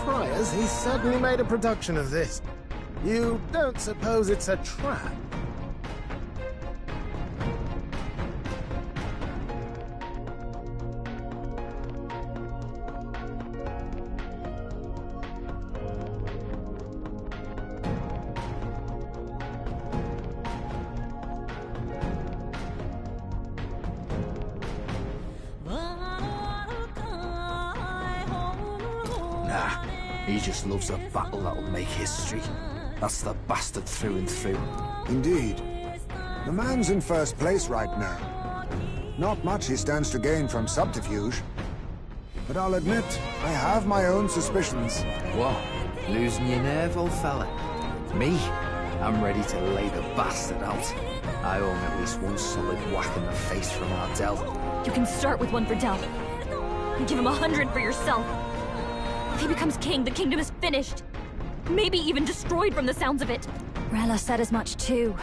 criers, he certainly made a production of this. You don't suppose it's a trap? He just loves a battle that'll make history. That's the bastard through and through. Indeed. The man's in first place right now. Not much he stands to gain from subterfuge. But I'll admit, I have my own suspicions. What? Losing your nerve, old fella? Me? I'm ready to lay the bastard out. I owe him at least one solid whack in the face from Ardell. You can start with one for Del. And give him 100 for yourself. If he becomes king, the kingdom is finished. Maybe even destroyed from the sounds of it. Rella said as much too.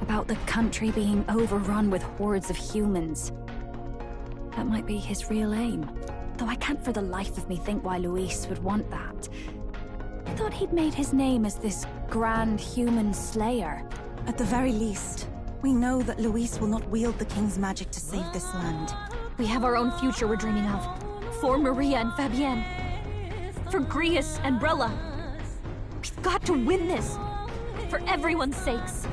About the country being overrun with hordes of humans. That might be his real aim. Though I can't for the life of me think why Luis would want that. I thought he'd made his name as this grand human slayer. At the very least, we know that Luis will not wield the king's magic to save this land. We have our own future we're dreaming of. For Maria and Fabienne. For Grius and Brella. We've got to win this. For everyone's sakes.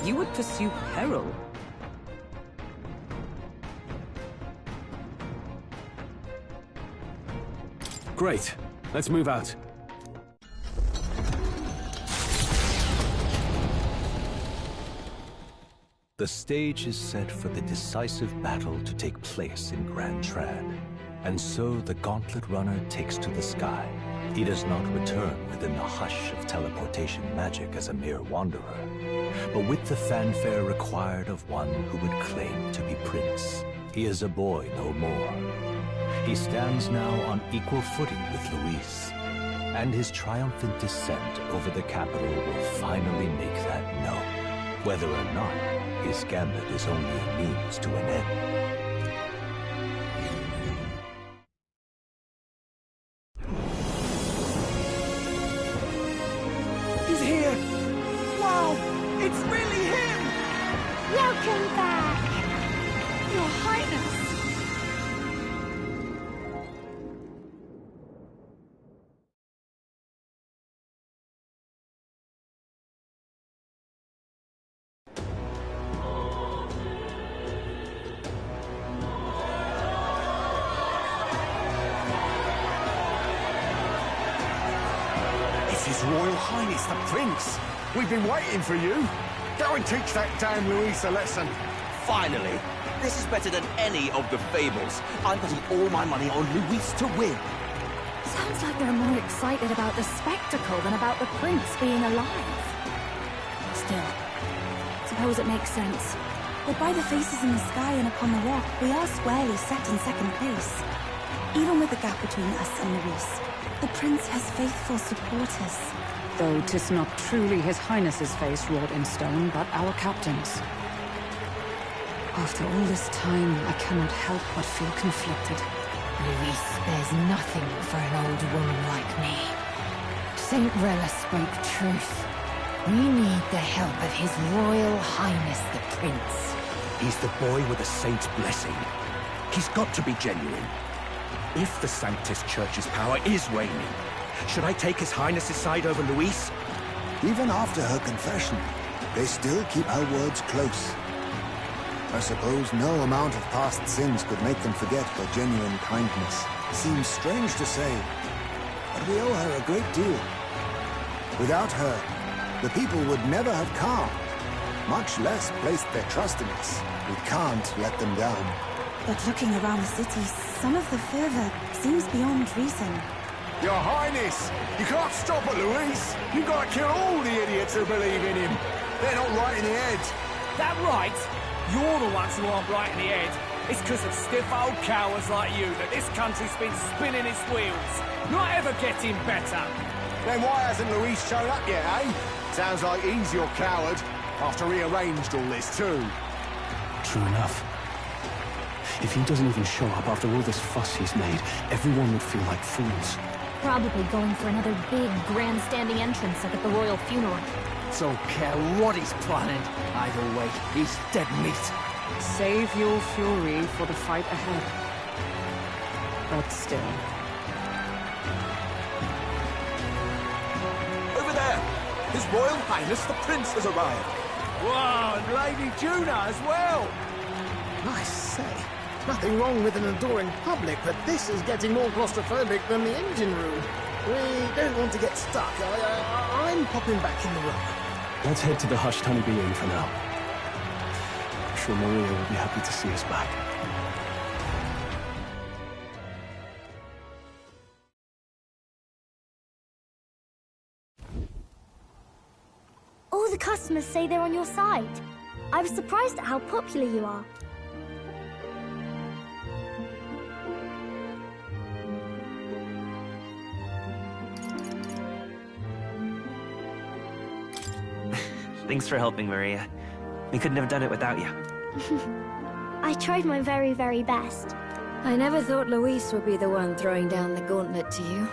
You would pursue peril? Great. Let's move out. The stage is set for the decisive battle to take place in Grand Trad. And so the Gauntlet Runner takes to the sky. He does not return within the hush of teleportation magic as a mere wanderer, but with the fanfare required of one who would claim to be Prince. He is a boy no more. He stands now on equal footing with Luis, and his triumphant descent over the capital will finally make that known, whether or not his gambit is only a means to an end. He's here! Wow! It's really him! Welcome back! Your Highness! It's His Royal Highness the Prince! We've been waiting for you! Go and teach that damn Luis a lesson! Finally! This is better than any of the fables. I'm putting all my money on Luis to win. Sounds like they're more excited about the spectacle than about the prince being alive. Still, suppose it makes sense. But by the faces in the sky and upon the rock, we are squarely set in second place. Even with the gap between us and Luis, the prince has faithful supporters. Though 'tis not truly His Highness's face wrought in stone, but our captain's. After all this time, I cannot help but feel conflicted. Luis spares nothing for an old woman like me. Saint Rella spoke truth. We need the help of His Royal Highness the Prince. He's the boy with the saint's blessing. He's got to be genuine. If the Sanctus Church's power is waning, should I take His Highness's side over Luis? Even after her confession, they still keep her words close. I suppose no amount of past sins could make them forget her genuine kindness. Seems strange to say, but we owe her a great deal. Without her, the people would never have come, much less placed their trust in us. We can't let them down. But looking around the city, some of the fervor seems beyond reason. Your Highness! You can't stop at Luis! You've got to kill all the idiots who believe in him! They're not right in the head! That right? You're the ones who aren't right in the head. It's because of stiff old cowards like you that this country's been spinning its wheels. Not ever getting better. Then why hasn't Luis shown up yet, eh? Sounds like he's your coward, after he arranged all this too. True enough. If he doesn't even show up after all this fuss he's made, everyone would feel like fools. Probably going for another big, grandstanding entrance like at the royal funeral. Don't care what he's planning. Either way, he's dead meat. Save your fury for the fight ahead. But still. Over there! His Royal Highness the Prince has arrived. Whoa, and Lady Juna as well! I say, nothing wrong with an adoring public, but this is getting more claustrophobic than the engine room. We don't want to get stuck. I'm popping back in the room. Let's head to the hushed honeybee inn for now. I'm sure Maria will be happy to see us back. All the customers say they're on your side. I was surprised at how popular you are. Thanks for helping, Maria. We couldn't have done it without you. I tried my very, very best. I never thought Luis would be the one throwing down the gauntlet to you.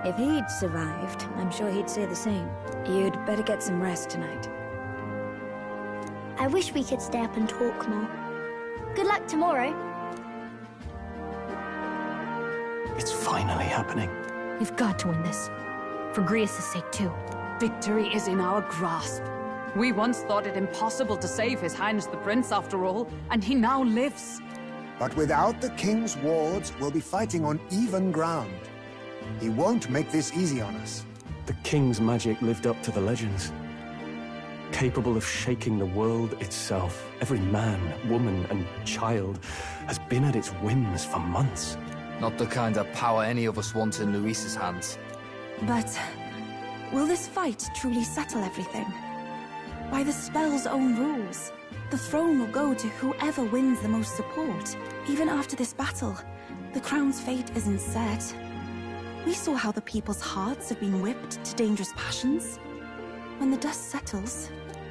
If he'd survived, I'm sure he'd say the same. You'd better get some rest tonight. I wish we could stay up and talk more. Good luck tomorrow. It's finally happening. You've got to win this. For Grius' sake, too. Victory is in our grasp. We once thought it impossible to save His Highness the Prince, after all, and he now lives. But without the king's wards, we'll be fighting on even ground. He won't make this easy on us. The king's magic lived up to the legends. Capable of shaking the world itself. Every man, woman, and child has been at its whims for months. Not the kind of power any of us want in Luis's hands. But will this fight truly settle everything? By the spell's own rules, the throne will go to whoever wins the most support. Even after this battle, the crown's fate isn't set. We saw how the people's hearts have been whipped to dangerous passions. When the dust settles...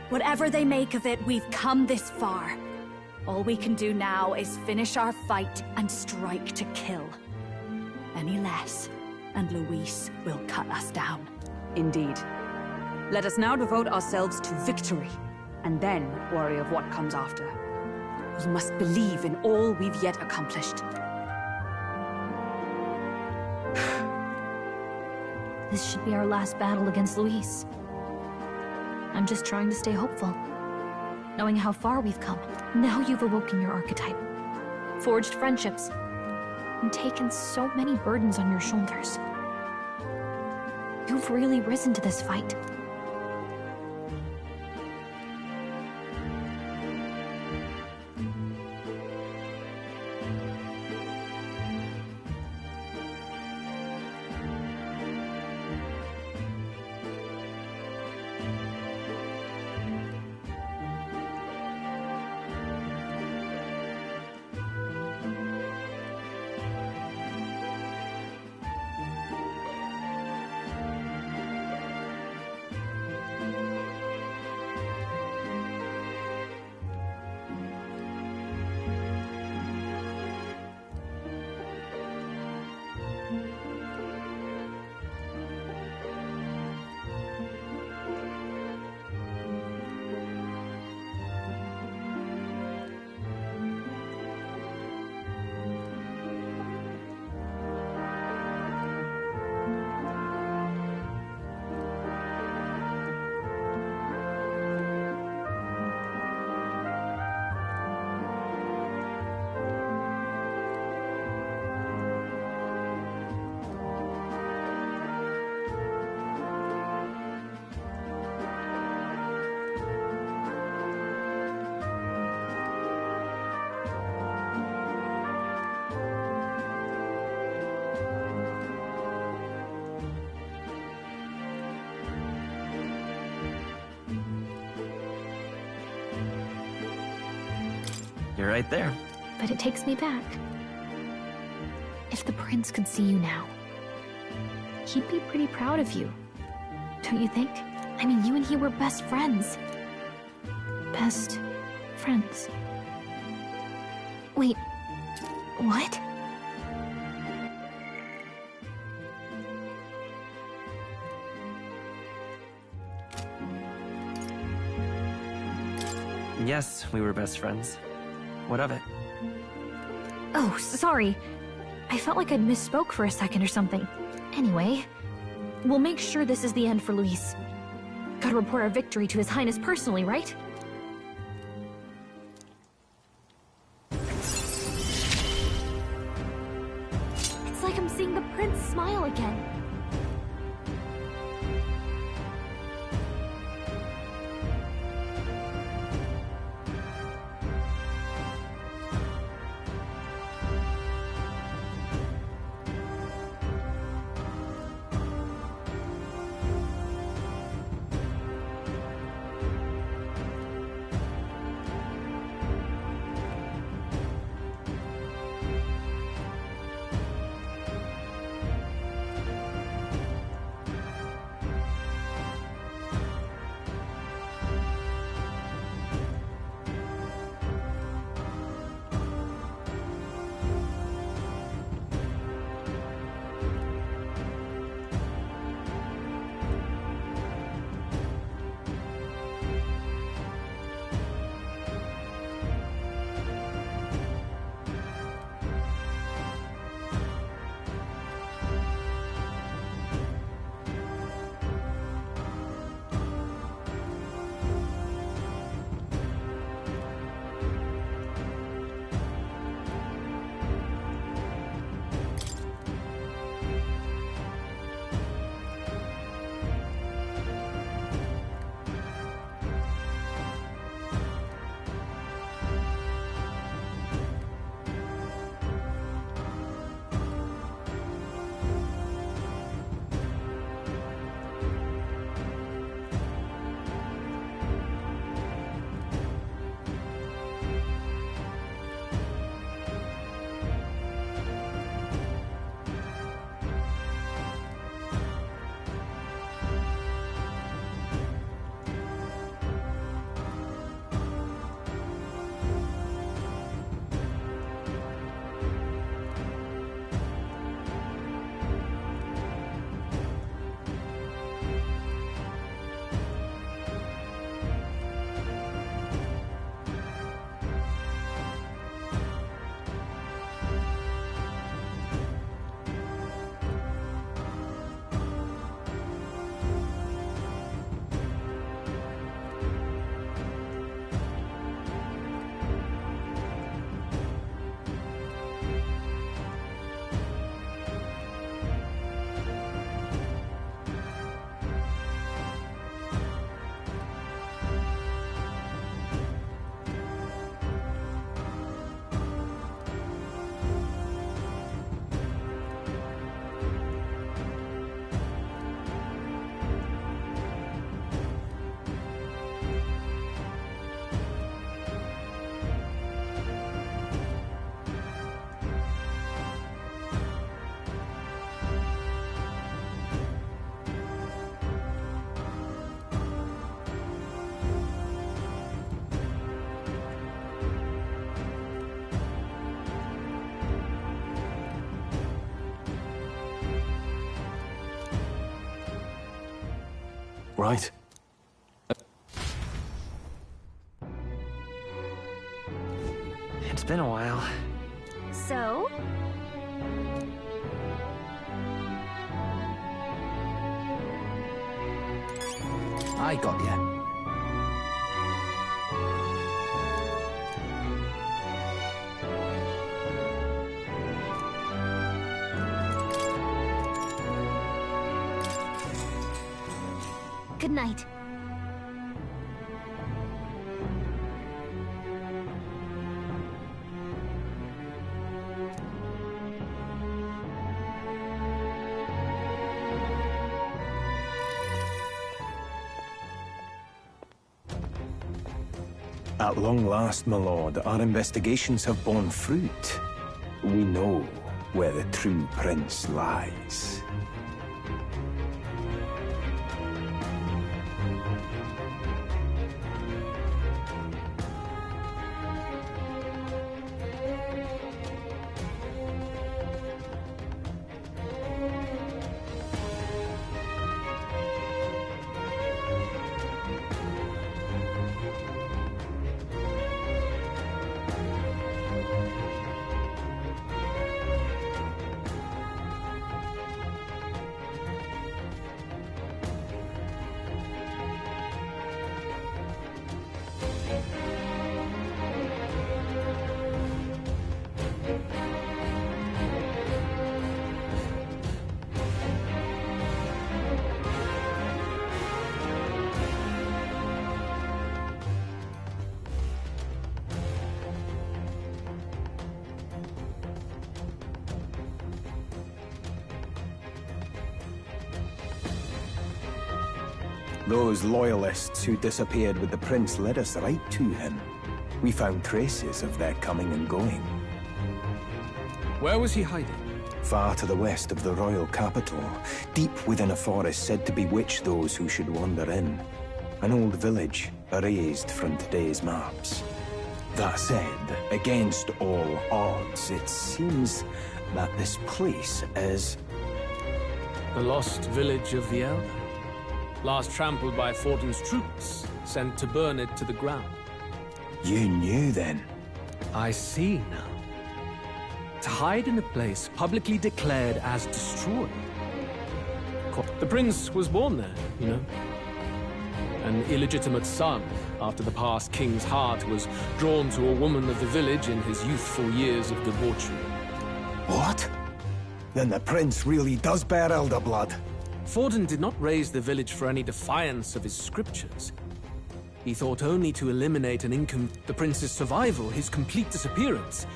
Whatever they make of it, we've come this far. All we can do now is finish our fight and strike to kill. Any less, and Luis will cut us down. Indeed. Let us now devote ourselves to victory, and then worry of what comes after. We must believe in all we've yet accomplished. This should be our last battle against Luis. I'm just trying to stay hopeful, knowing how far we've come. Now you've awoken your archetype, forged friendships, and taken so many burdens on your shoulders. You've really risen to this fight. You're right there. But it takes me back. If the prince could see you now, he'd be pretty proud of you. Don't you think? I mean, you and he were best friends. Best friends. Wait, what? Yes, we were best friends. What of it? Oh, sorry. I felt like I'd misspoke for a second or something. Anyway, we'll make sure this is the end for Luis. Gotta report our victory to His Highness personally, right? It's like I'm seeing the prince smile again. right? It's been a while. So? I got you. Good night. At long last, my lord, our investigations have borne fruit. We know where the true prince lies. Those loyalists who disappeared with the prince led us right to him. We found traces of their coming and going. Where was he hiding? Far to the west of the royal capital, deep within a forest said to bewitch those who should wander in. An old village, erased from today's maps. That said, against all odds, it seems that this place is... The lost village of the Elder. Last trampled by Fortin's troops, sent to burn it to the ground. You knew then? I see now. To hide in a place publicly declared as destroyed. The prince was born there, you know. An illegitimate son, after the past king's heart was drawn to a woman of the village in his youthful years of debauchery. What? Then the prince really does bear elder blood. Fortin did not raise the village for any defiance of his scriptures. He thought only to eliminate the prince's survival, his complete disappearance.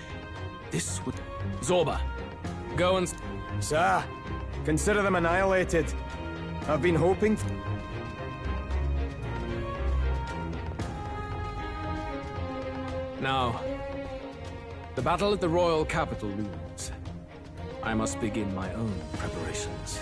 This would... Zorba, go and... Sir, consider them annihilated. I've been hoping... Now, the battle at the royal capital looms. I must begin my own preparations.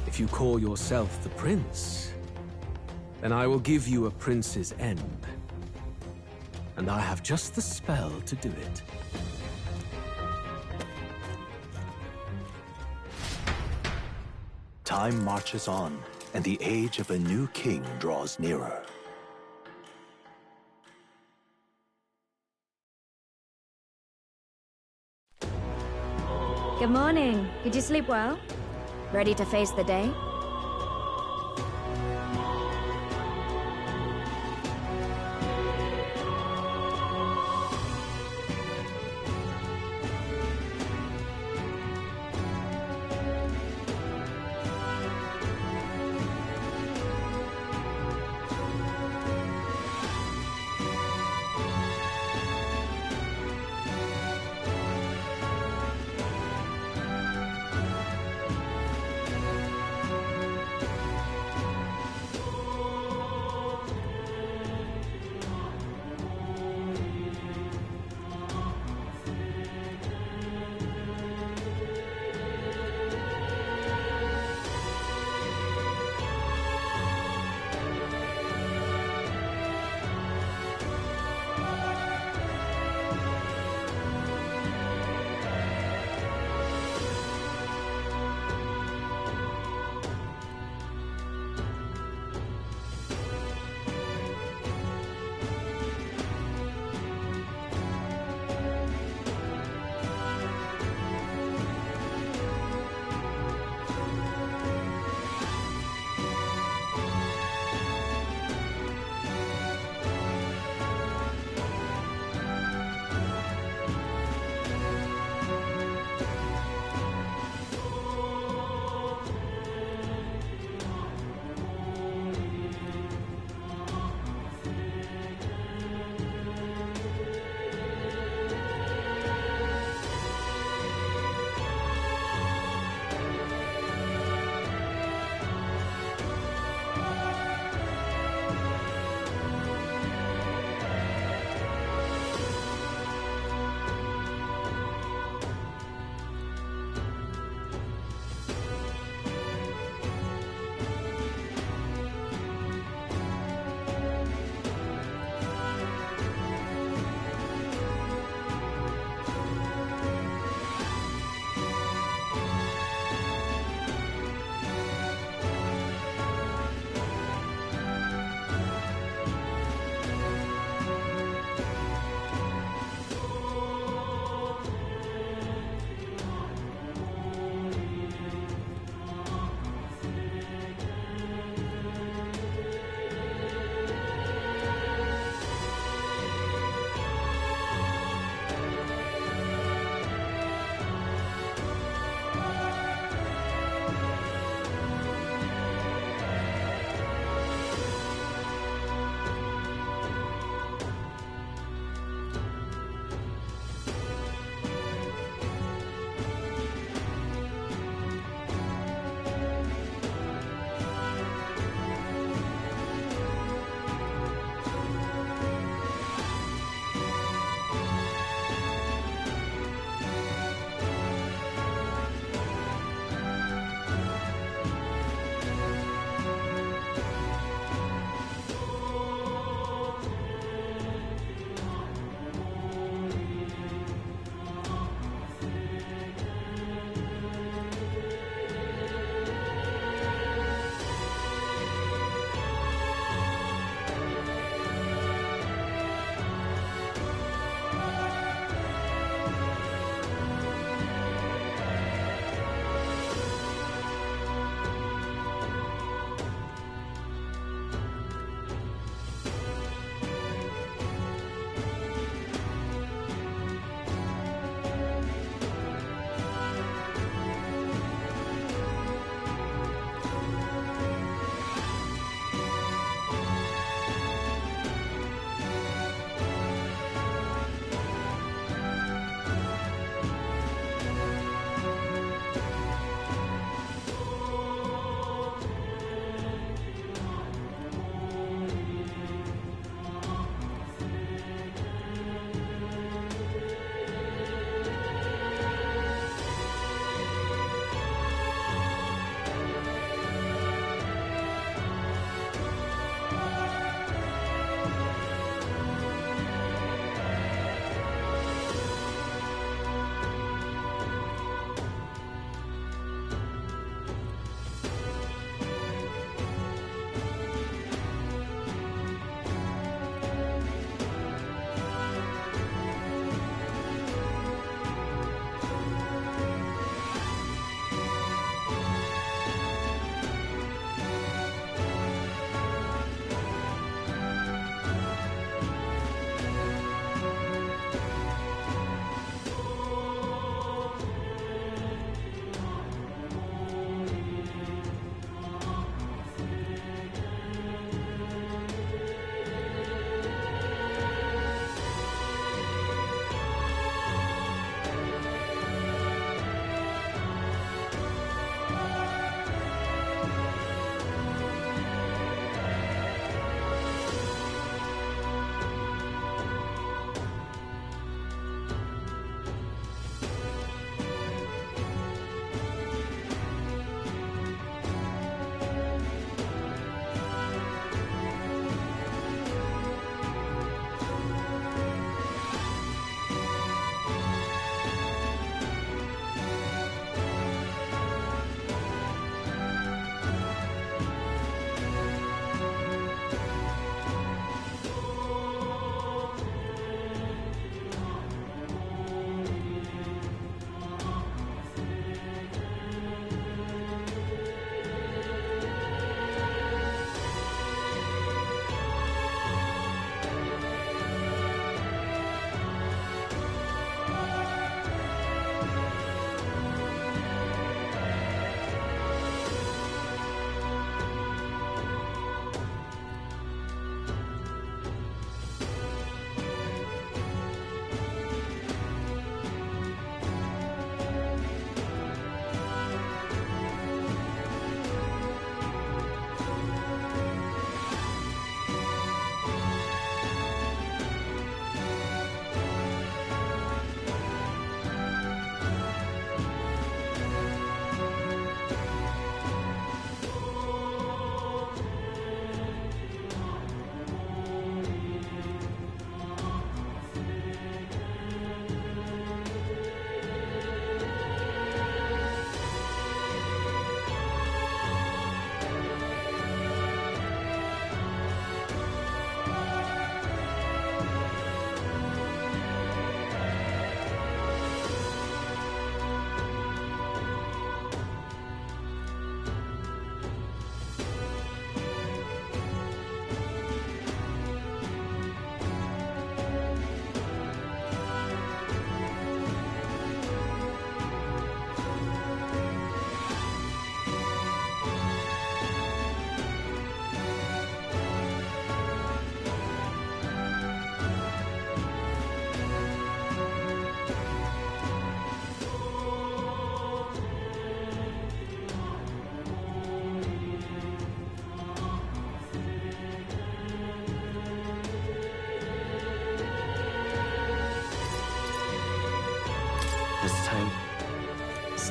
If you call yourself the prince, then I will give you a prince's end. And I have just the spell to do it. Time marches on, and the age of a new king draws nearer. Good morning. Did you sleep well? Ready to face the day?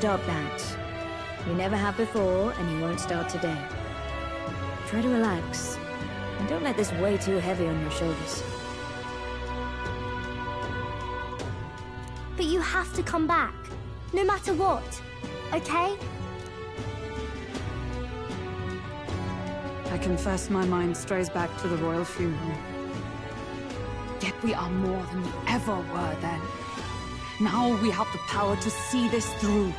stop that. You never have before, and you won't start today. Try to relax, and don't let this weigh too heavy on your shoulders. But you have to come back, no matter what, okay? I confess my mind strays back to the royal funeral. Yet we are more than we ever were then. Now we have the power to see this through.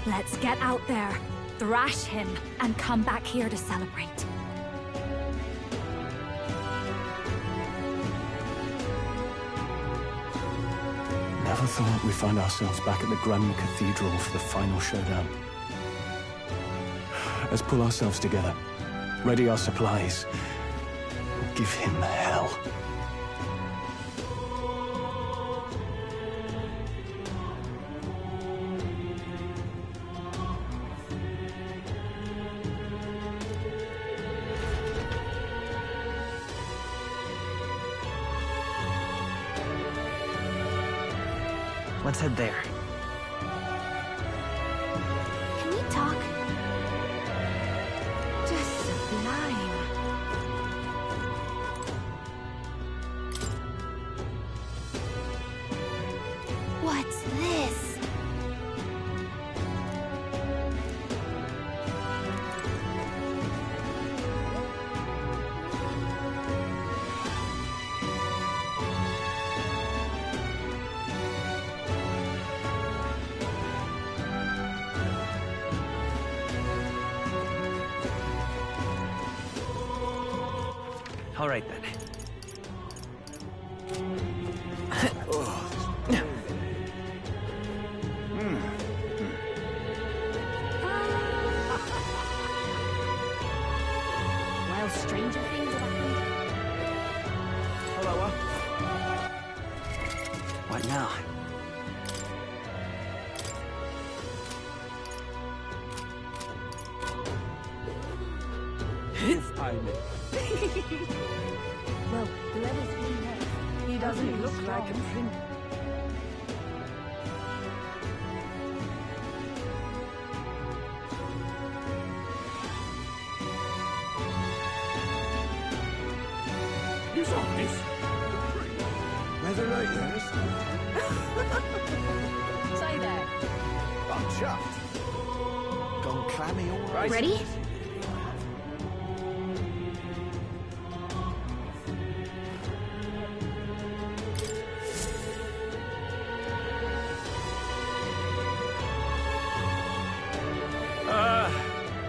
Let's get out there, thrash him, and come back here to celebrate. Never thought we'd find ourselves back at the Grand Cathedral for the final showdown. Let's pull ourselves together, ready our supplies, and give him hell. Let's head there. Can you talk? Just sublime. What's this? All right, then. Well, stranger things have happened. Hello, What now? Well, whoever's been next, He doesn't look like a prince. Is on this? Whether I yes. Say there. I'm chuffed. Gone clammy all right. Ready?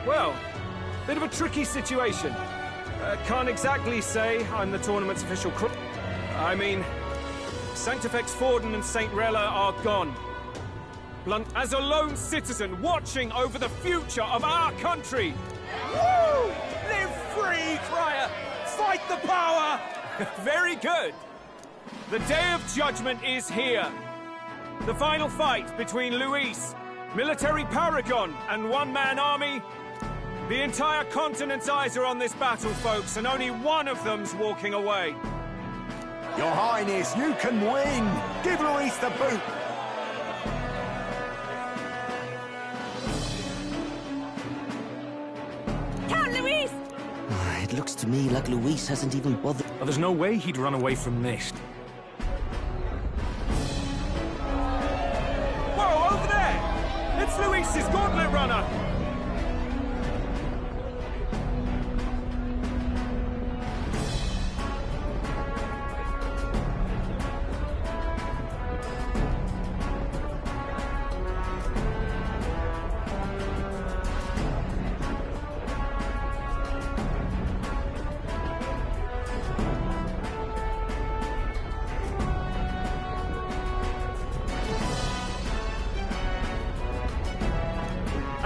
Well, bit of a tricky situation. Can't exactly say I'm the tournament's official I mean, Sanctifex Forden and St. Rella are gone. Blunt, as a lone citizen watching over the future of our country. Woo! Live free, Crier! Fight the power! Very good. The Day of Judgment is here. The final fight between Luis, military paragon, and one-man army. The entire continent's eyes are on this battle, folks, and only one of them's walking away. Your Highness, you can win! Give Luis the boot! Count Luis! It looks to me like Luis hasn't even bothered. Oh, there's no way he'd run away from this. Whoa, over there! It's Luis's gauntlet runner!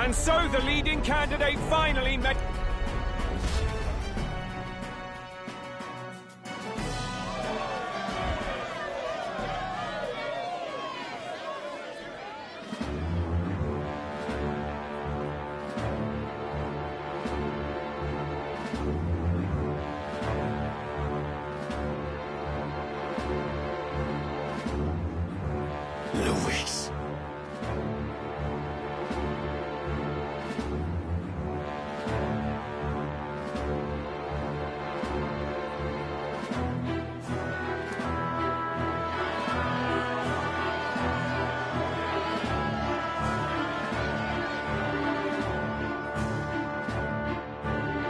And so the leading candidate finally met... Luis.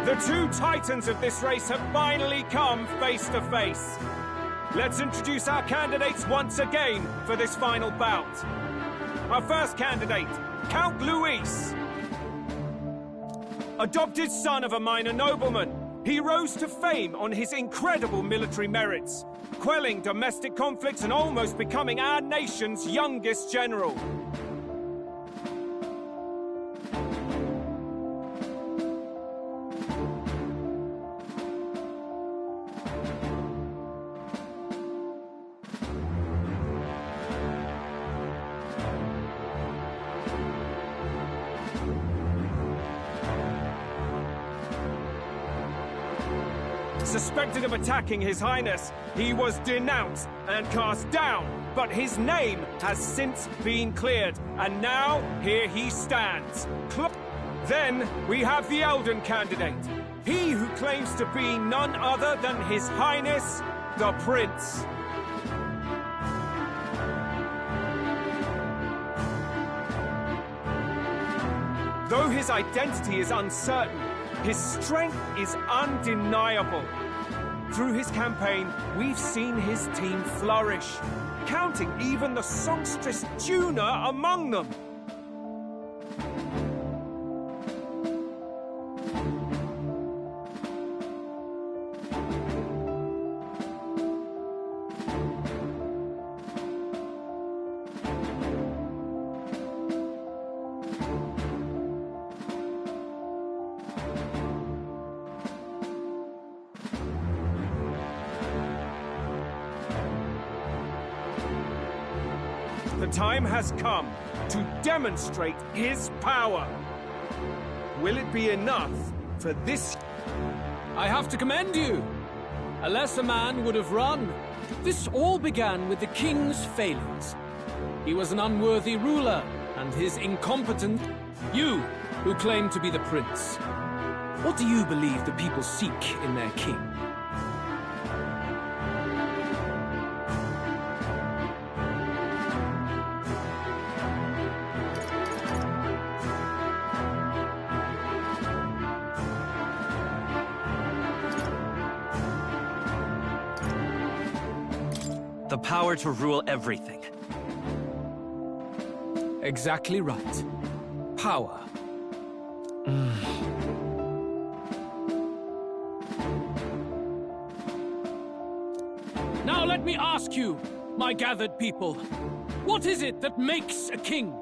The two titans of this race have finally come face to face. Let's introduce our candidates once again for this final bout. Our first candidate, Count Luis. Adopted son of a minor nobleman, he rose to fame on his incredible military merits, quelling domestic conflicts and almost becoming our nation's youngest general. Suspected of attacking His Highness, he was denounced and cast down, but his name has since been cleared, and now here he stands. Then we have the Elden candidate, he who claims to be none other than His Highness, the Prince. Though his identity is uncertain, his strength is undeniable. Through his campaign, we've seen his team flourish, counting even the songstress Juna among them. The time has come to demonstrate his power. Will it be enough for this? I have to commend you. A lesser man would have run. This all began with the king's failings. He was an unworthy ruler, and his incompetent... You, who claim to be the prince. What do you believe the people seek in their king? The power to rule everything. Exactly right. Power. Now let me ask you, my gathered people, what is it that makes a king?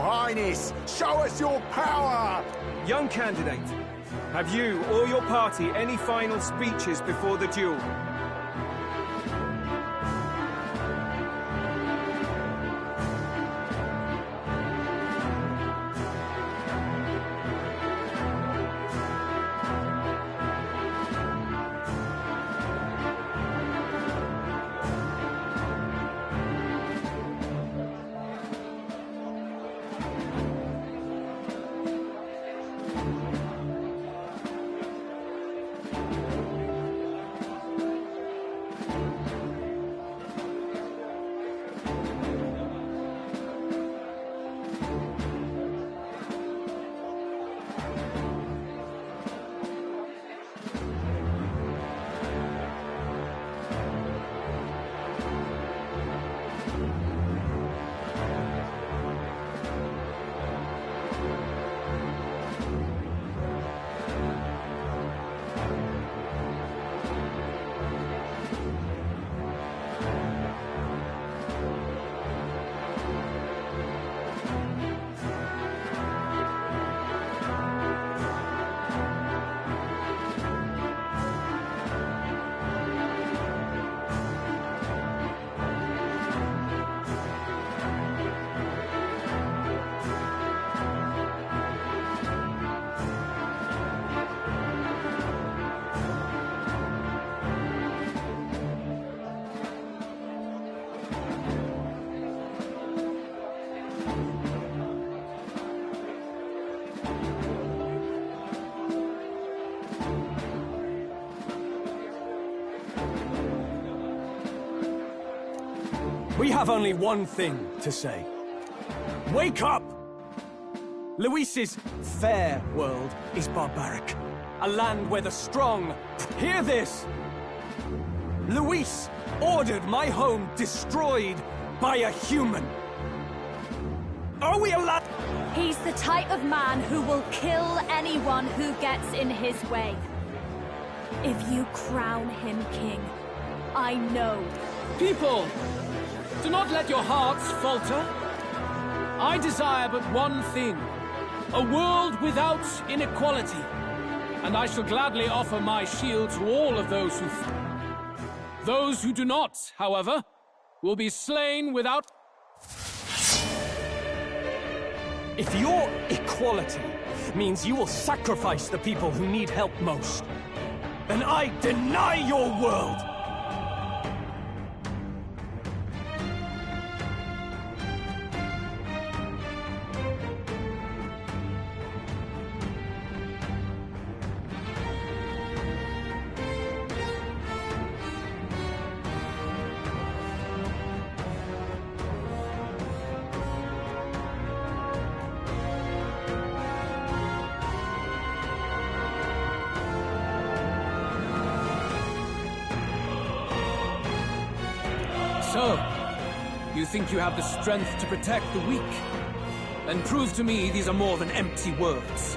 Highness! Show us your power! Young candidate, have you or your party any final speeches before the duel? We have only one thing to say. Wake up! Luis's fair world is barbaric. A land where the strong... Hear this! Luis ordered my home destroyed by a human. Are we allowed... He's the type of man who will kill anyone who gets in his way. If you crown him king, I know. People, do not let your hearts falter. I desire but one thing, a world without inequality. And I shall gladly offer my shield to all of those who... Those who do not, however, will be slain without... If your equality means you will sacrifice the people who need help most, then I deny your world! So, you think you have the strength to protect the weak? Then prove to me these are more than empty words.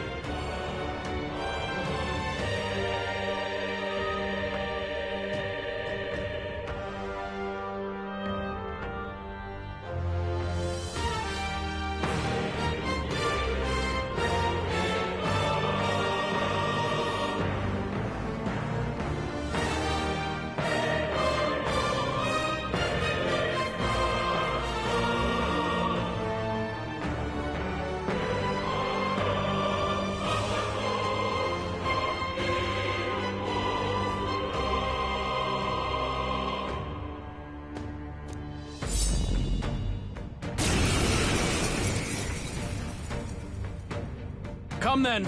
Come then,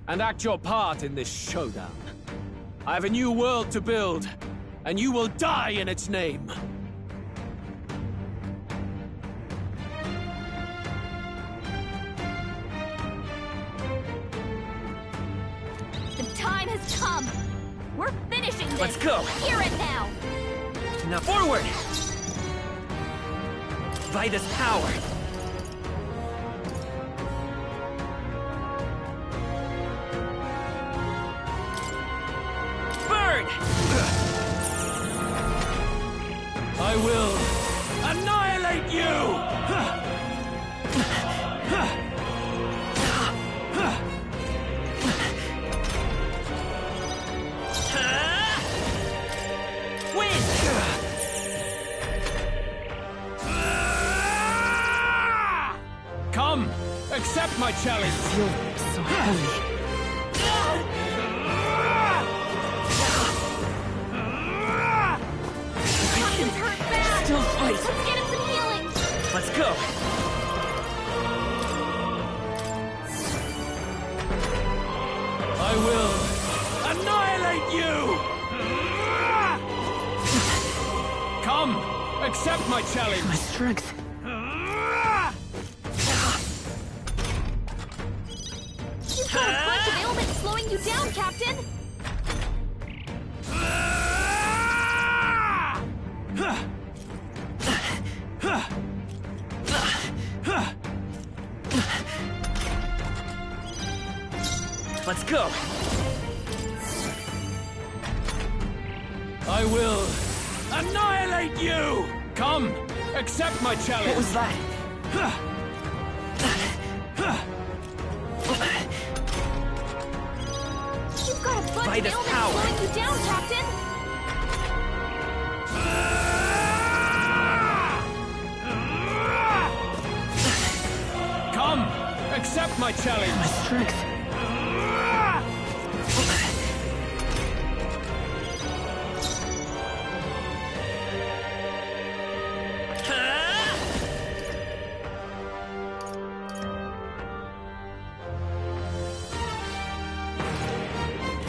and act your part in this showdown. I have a new world to build, and you will die in its name. The time has come. We're finishing this. Let's go. Hear it now. Now forward! By this power. I will annihilate you! accept my challenge! I feel so heavy. Captain's hurt bad! Still fight! Let's get him some healing! Let's go! I will annihilate you! Come, accept my challenge! My strength. You've got a bunch of ailments slowing you down, Captain! Let's go! I will annihilate you! Come, accept my challenge! What was that? You've got a bunch Fight of us ailments power. slowing you down, Captain! Come, accept my challenge! My strength.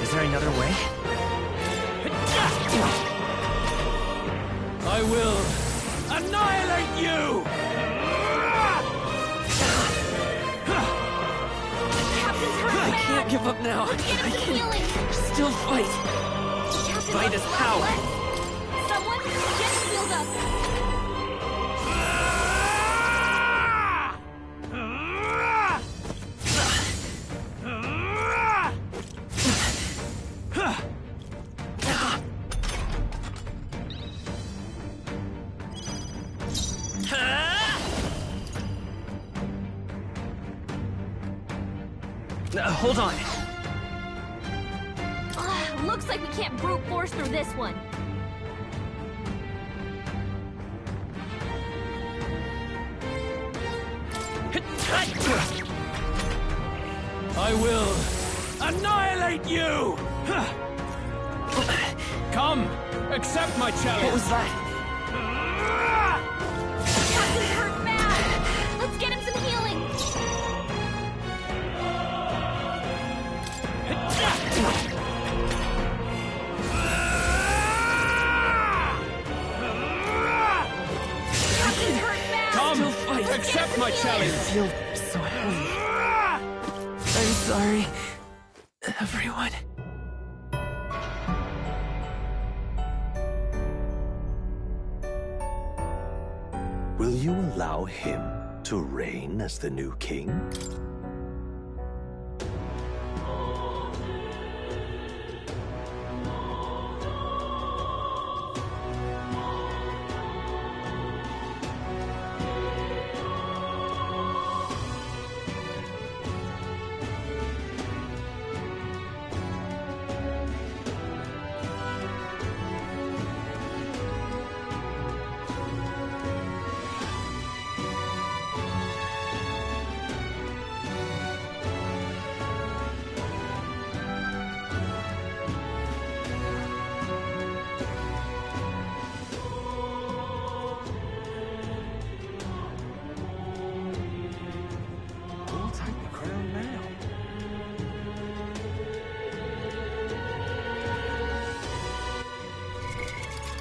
Is there another way? I will annihilate you! Captain's hurt bad! I can't give up now. Let's get him some healing! Still fight. Captain Fight looks us power. less. Someone, get him healed up! Hold on. Looks like we can't brute force through this one. I will annihilate you! Come, accept my challenge! What was that? Captain's hurt bad! Let's get him some healing! Captain's hurt bad! Come, fight. accept my challenge! I feel so heavy. I'm sorry, everyone. Will you allow him to reign as the new king? I'll take the crown now.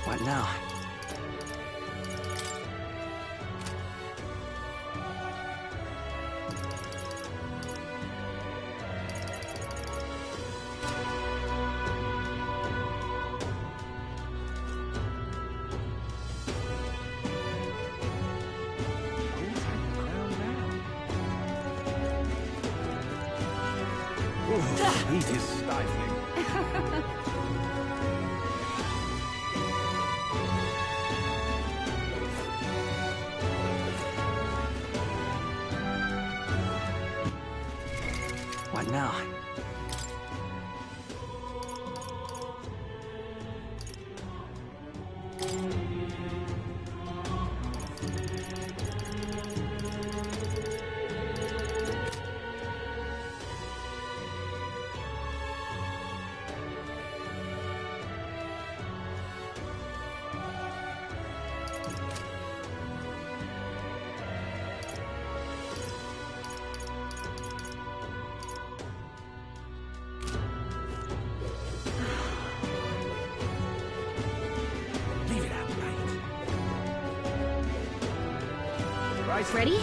What now? Heat is stifling. What now? Guards ready?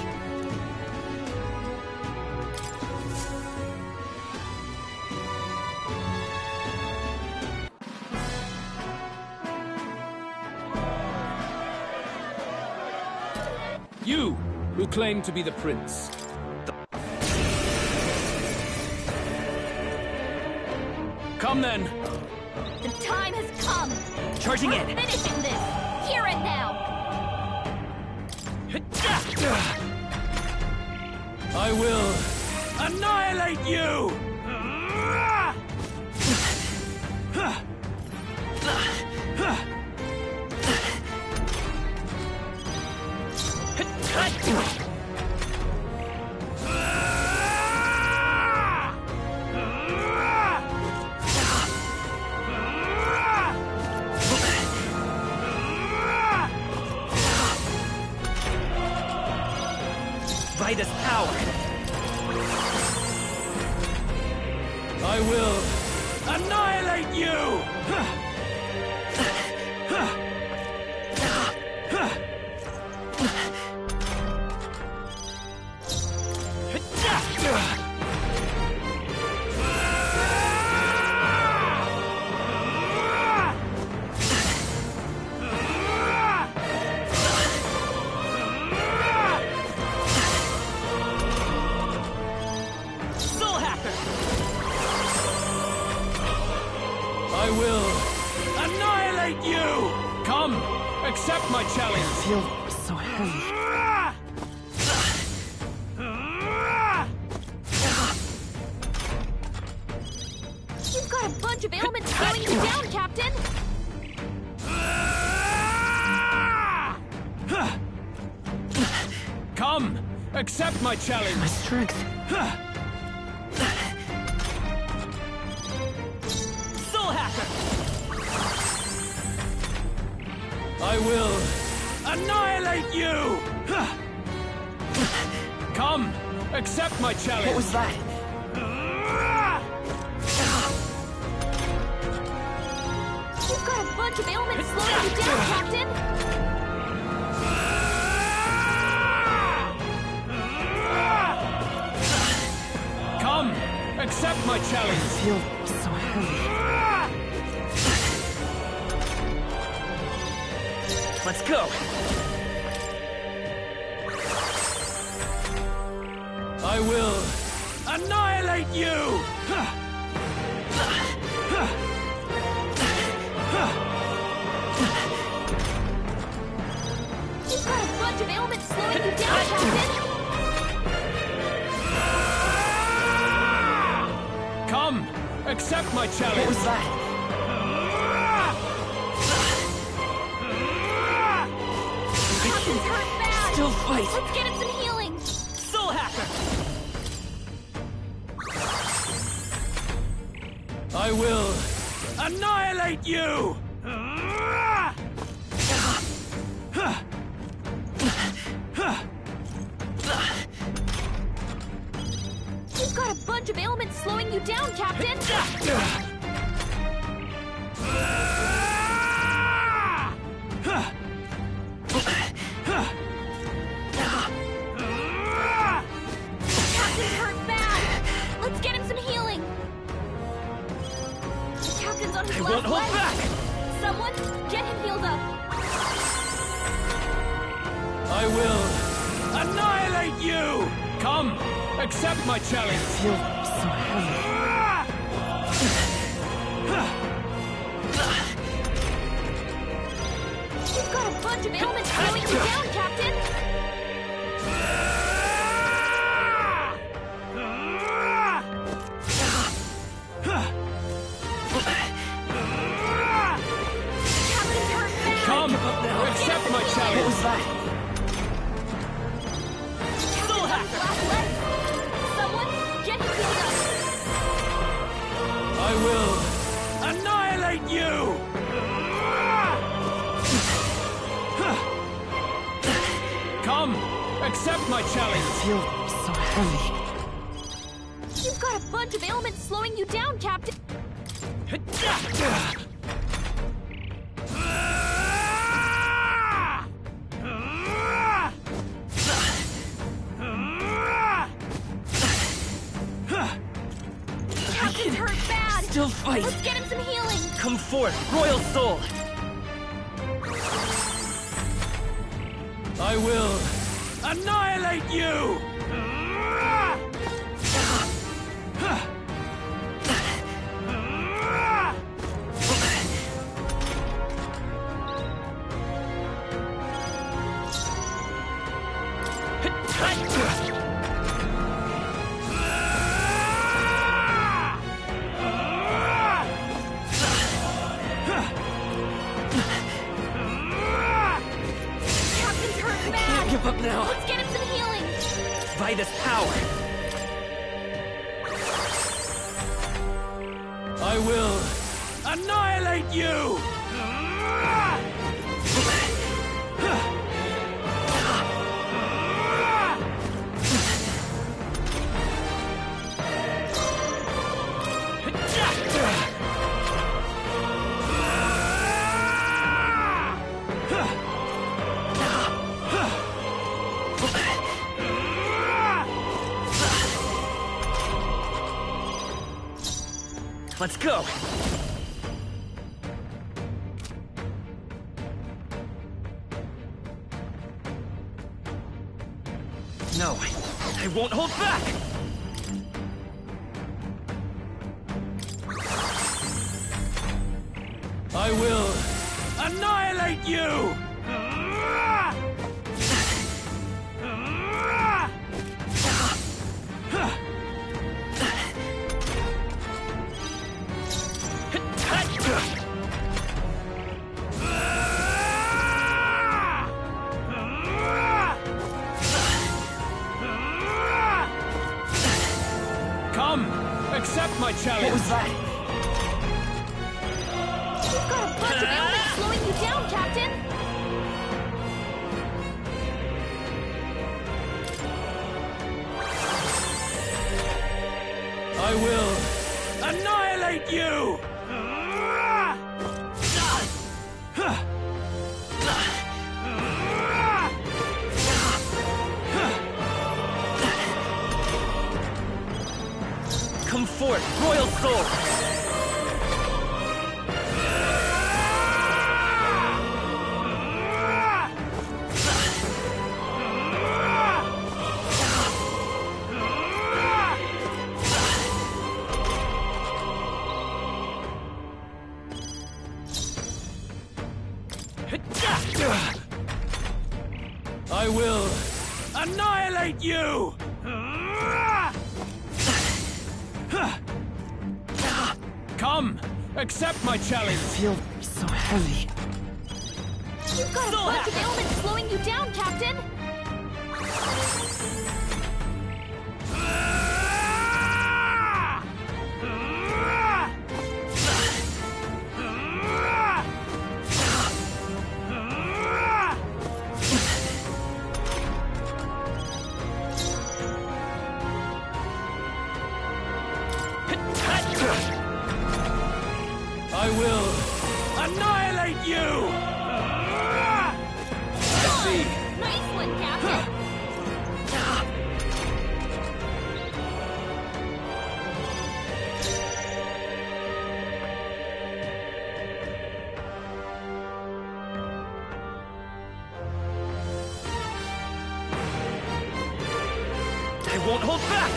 You, who claim to be the prince. Come then. The time has come. Charging We're in. finishing this, here and now. I will annihilate you! Vitus power. I will annihilate you! I will annihilate you! Come, accept my challenge! I feel so heavy. You've got a bunch of ailments slowing you down, Captain! Come, accept my challenge! My strength. I will annihilate you! Come, accept my challenge! What was that? You've got a bunch of ailments slowing you down, Captain! Come, accept my challenge! I feel so heavy. Let's go! I will annihilate you! You've got a bunch of ailments slowing you down, Captain! Come, accept my challenge! What was that? Captain's hurt bad! Still fight! Let's get him some healing! Soul Hacker! I will annihilate you! You've got a bunch of ailments slowing you down, Captain! Captain's hurt bad! Let's get him some healing! The Captain's on his last won't hold leg. back! Someone, get him healed up! I will annihilate you! Come, accept my challenge! I feel so heavy. You've got a bunch of ailments slowing you down, Captain! Captain's hurt bad! Come, accept my challenge! What was that? Captain's on his last leg. Someone, get him healed up! I will annihilate you! Come, accept my challenge! I feel so heavy. You've got a bunch of ailments slowing you down, Captain! fight! Let's get him some healing! Come forth, Royal Soul! I will annihilate you! Give up now. Let's get him some healing! By this power. I will annihilate you! Let's go! No, I won't hold back! I will annihilate you! Come, accept my challenge! What was that? You've got a bunch of ailments slowing you down, Captain! I will annihilate you! Come forth, Royal Soul! I will annihilate you! Come, accept my challenge! I feel so heavy. You've got a bunch of ailments slowing you down, Captain! I will annihilate you! I see. Nice one, Captain! I won't hold back!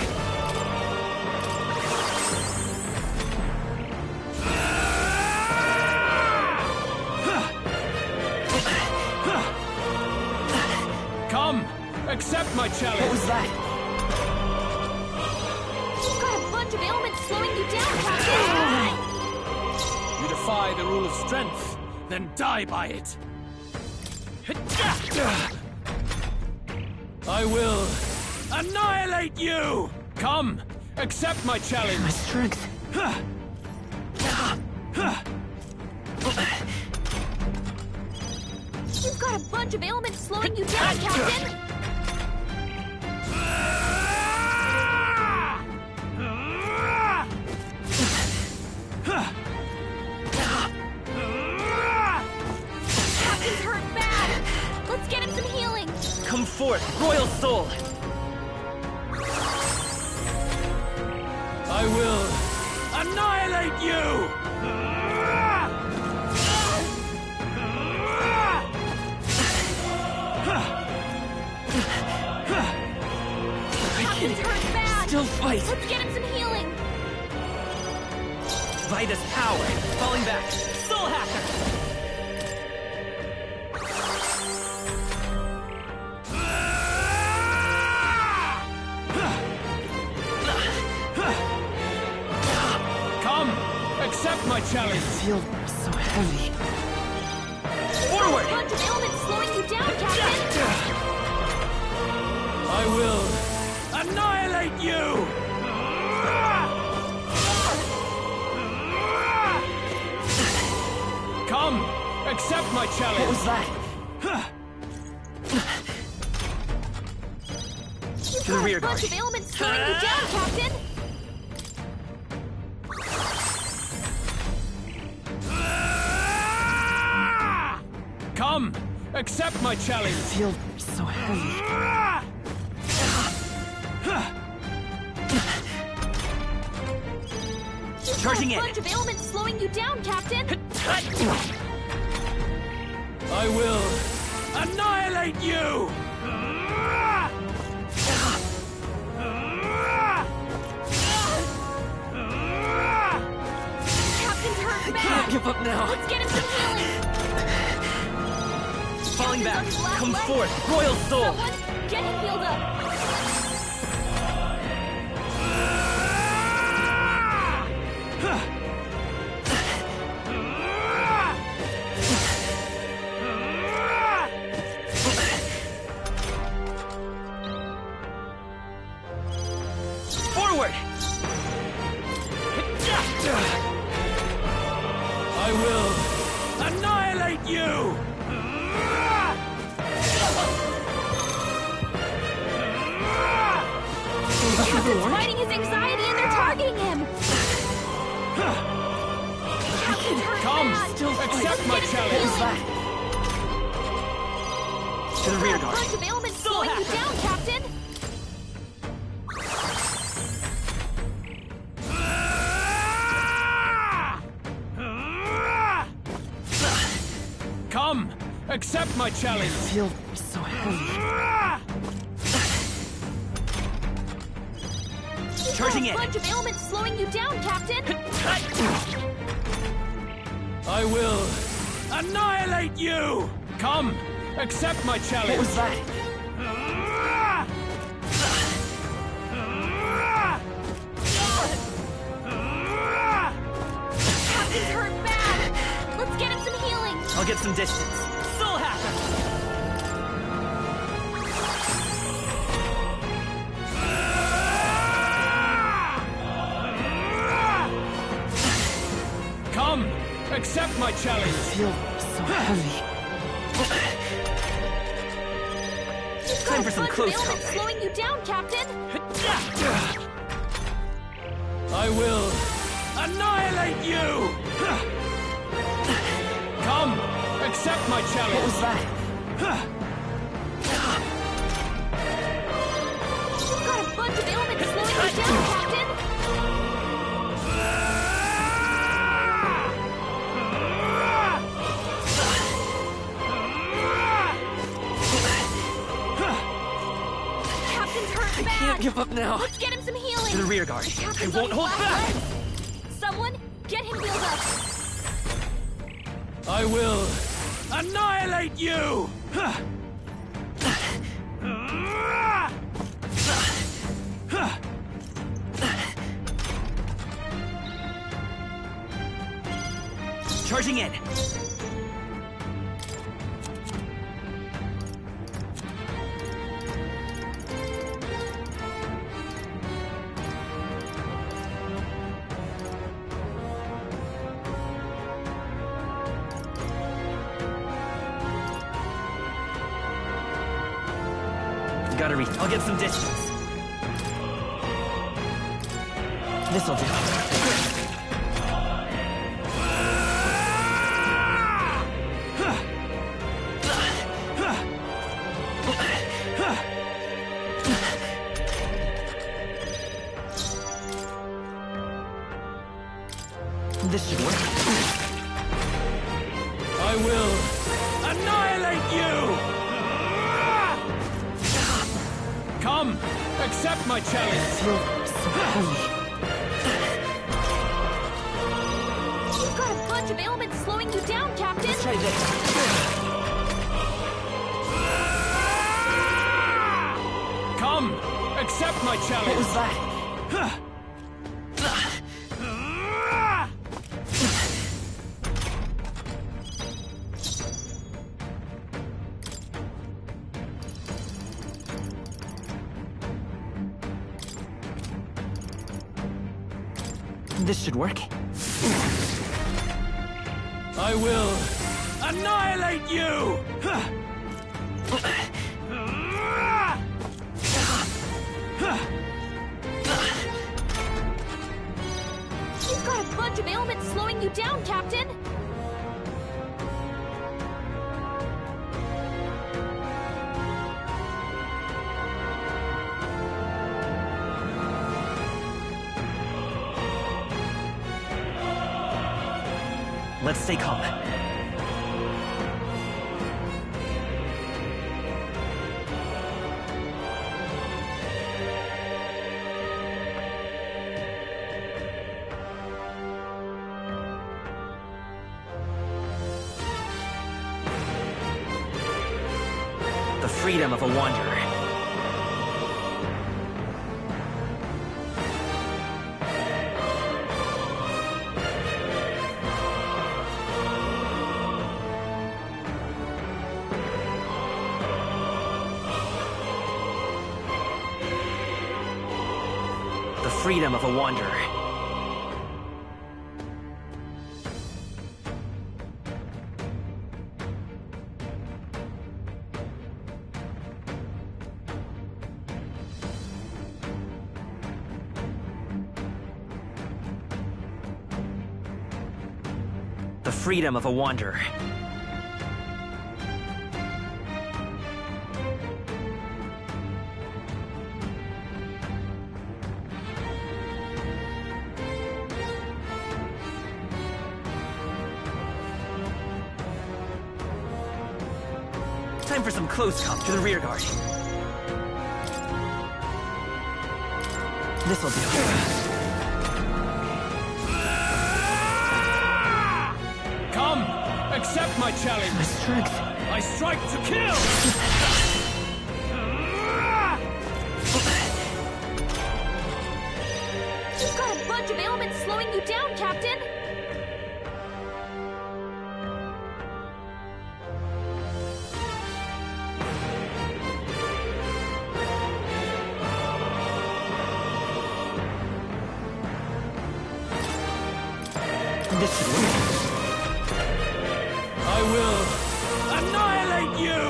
Come, accept my challenge! What was that? You've got a bunch of ailments slowing you down, Captain! You defy the rule of strength, then die by it! I will annihilate you! Come, accept my challenge! My strength. You've got a bunch of ailments slowing you down, Captain! Captain's hurt bad! Let's get him some healing! Come forth, Royal Soul! I will annihilate you! Captain's hurt bad! Still fight! Let's get him some healing! Vitus power! Falling back! Soul Hacker! Accept my challenge! I feel so heavy. Forward! A bunch of ailments slowing you down, Captain! I will annihilate you! Come! Accept my challenge! What was that? You've To the rear got a bunch guard. of ailments slowing you down, Captain! Come! Accept my challenge! I feel so heavy. Charging in! A bunch of ailments slowing you down, Captain! I will annihilate you! Captain's hurt I bad! can't give up now. Let's get him some healing! Falling back! Captain's on his last Come leg. forth! Royal Soul! Someone, get him healed up! Forward! I will annihilate you! Captain's fighting his anxiety and they're targeting him! Captain's hurt Come! bad! Accept my challenge! To the rear A guard. bunch of ailments slowing you down, Captain! Come! Accept my challenge! I feel so heavy. Charging A in! bunch of ailments slowing you down, Captain! I will annihilate you! Come! Accept my challenge! What was that? Captain's hurt bad! Let's get him some healing! I'll get some distance. Soul Hacker! Come! Accept my challenge! I feel so heavy. Time for some close ailments combat. slowing you down, Captain! I will annihilate you! Come! Accept my challenge! What was that? You've got a bunch of ailments slowing you down, Captain! Captain's hurt bad! Can't give up now. Let's get him some healing! To the rear guard. I Captain's won't on his hold last back. leg. Someone, get him healed up! I will annihilate you! Charging in. Gotta reach. I'll get some distance. This'll do. Accept my challenge! You've got a bunch of ailments slowing you down, Captain! Let's try this. Come! Accept my challenge! What was that? This should work. I will annihilate you! You've got a bunch of ailments slowing you down, Captain! Let's stay calm. The freedom of a wanderer. The freedom of a wanderer. The freedom of a wanderer. Time for some close comp to the rear guard. This'll do. Come! Accept my challenge! My strength. I strike to kill! You've got a bunch of ailments slowing you down, Captain! This should work. I will annihilate you!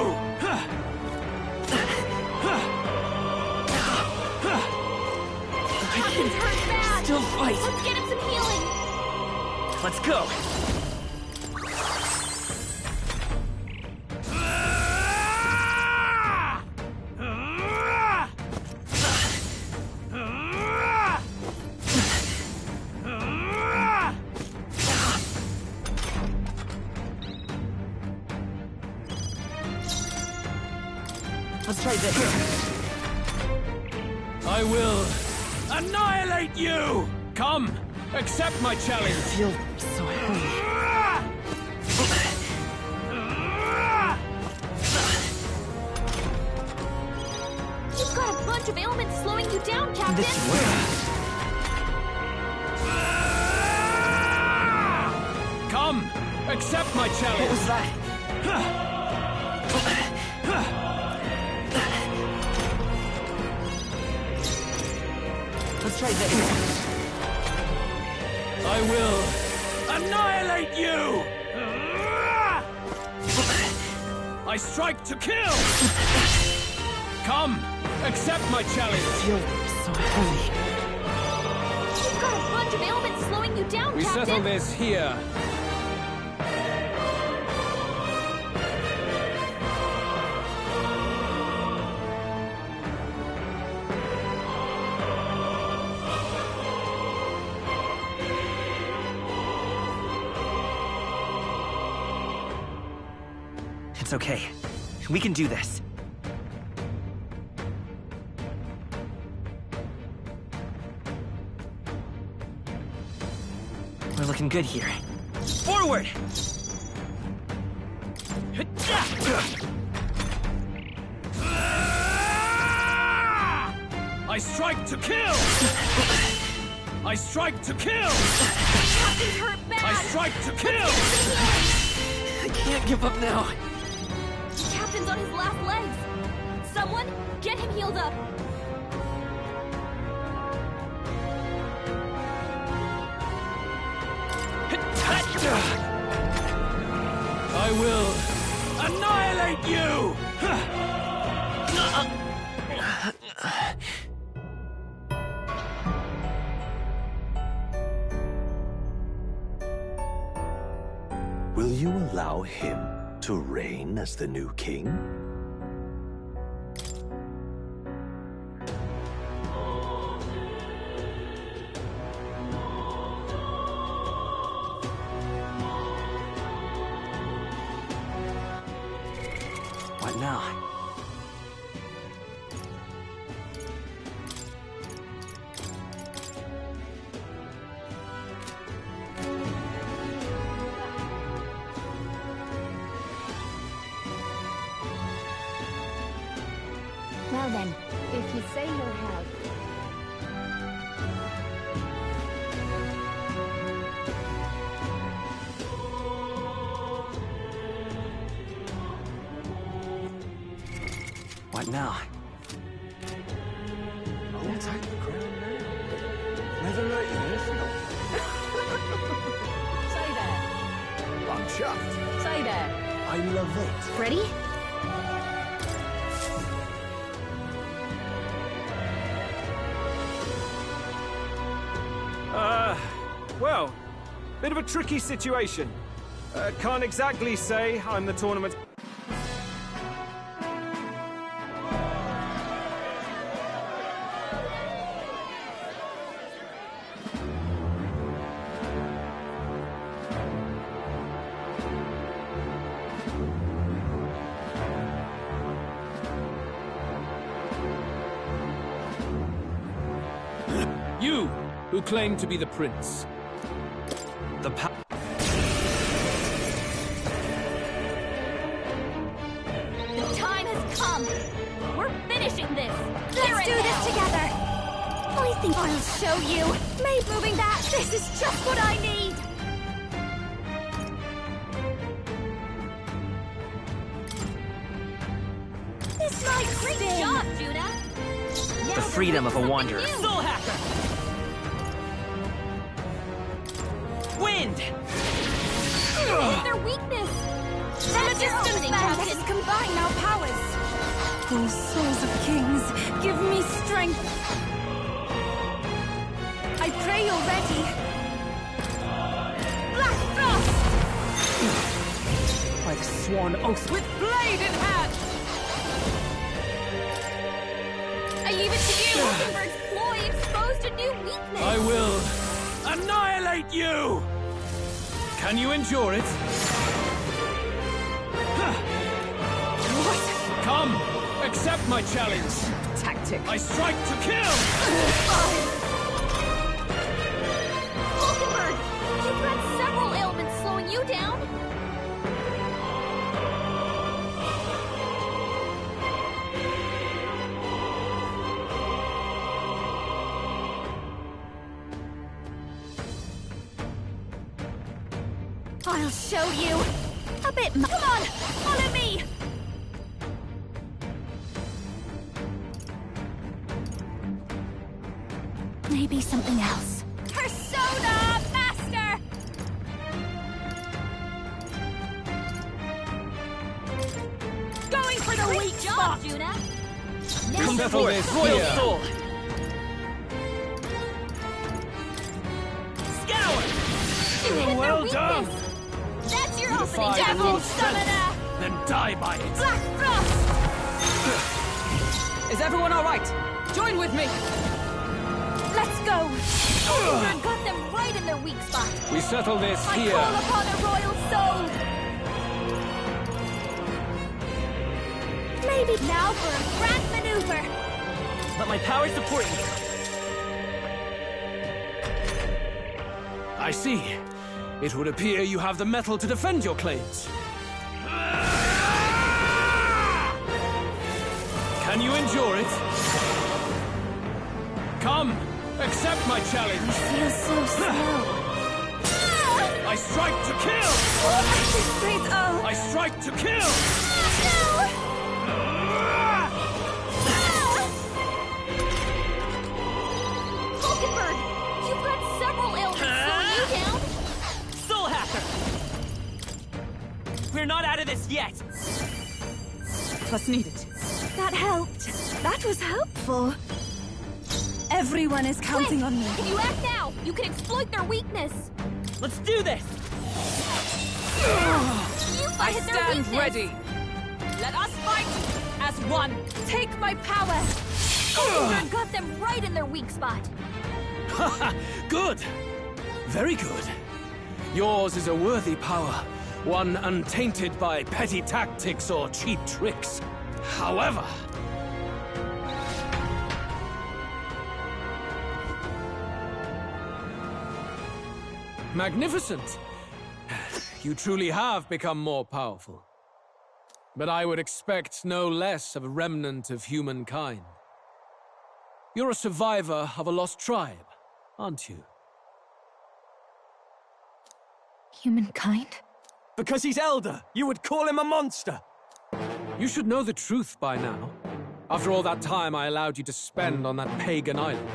Captain's hurt bad! Still fight. Let's get him some healing! Let's go. Let's try this. I will annihilate you! Come! Accept my challenge! I feel so heavy. You've got a bunch of ailments slowing you down, Captain! This should work. Come! Accept my challenge! What was that? Let's try this. I will annihilate you! I strike to kill! Come! Accept my challenge! I feel so heavy. You've got a bunch of ailments slowing you down, We Captain! settle this here. It's okay. We can do this. looking good here. Forward! I strike to kill! I strike to kill! Captain's hurt bad! I strike to kill! I can't give up now. Captain's on his last legs! Someone, get him healed up! I will annihilate you! Will you allow him to reign as the new king? What now? Well then, if you say you'll help. What now? I'll take the crown now. Whether or yes, Say there. I'm chuffed. Say there. I love it. Ready? Well, bit of a tricky situation. Can't exactly say I'm the tournament... You, who claim to be the prince. The The time has come! We're finishing this! Let's do this together! I think I'll show you! Maybe moving that! This is just what I need! This might Great sting! job, Juna! The freedom of a wanderer. Soul Hacker! Wind! Hit their weakness! From a That's your distance, opening, then, let Captain! us combine our powers! Oh, souls of kings, give me strength! I pray you're ready! Black Frost! I've sworn oath with blade in hand! I leave it to you! Hulkenberg's ploy exposed a new weakness! I will annihilate you! Can you endure it? Come, accept my challenge. Tactic. I strike to kill! Hulkenberg! You've got several ailments slowing you down! I'll show you! A bit Come on! Follow me! Maybe something else. Persona Master! Going for the Great weak job, spot! Juna! Come forth, royal soul! Scour! Hit Well their done. weakness. That's your You opening, defy the Captain! rules of strength, then die by it. Black Frost! Is everyone all right? Join with me! Let's go! Hulkenberg got them right in their weak spot! We settle this I here. call upon a royal soul! Maybe now for a grand maneuver! Let my power support you. I see. It would appear you have the mettle to defend your claims. Can you endure it? Come, accept my challenge. I feel so slow. I strike to kill! I strike to kill! Falkenberg, you've got several ailments slowing you down. Soul Hacker! We're not out of this yet! What's needed? That helped. That was helpful. Everyone is counting on me. If you act now, you can exploit their weakness. Let's do this! I stand ready. Let us fight as one. Take my power. Falkenberg got them right in their weak spot. Good. Very good. Yours is a worthy power, one untainted by petty tactics or cheap tricks. However... Magnificent! You truly have become more powerful. But I would expect no less of a remnant of humankind. You're a survivor of a lost tribe, aren't you? Humankind? Because he's elder, you would call him a monster. You should know the truth by now. After all that time I allowed you to spend on that pagan island.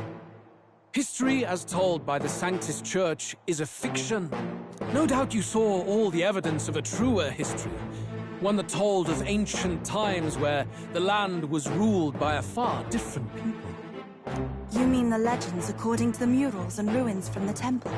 History, as told by the Sanctus Church, is a fiction. No doubt you saw all the evidence of a truer history. One that told of ancient times where the land was ruled by a far different people. You mean the legends according to the murals and ruins from the temple?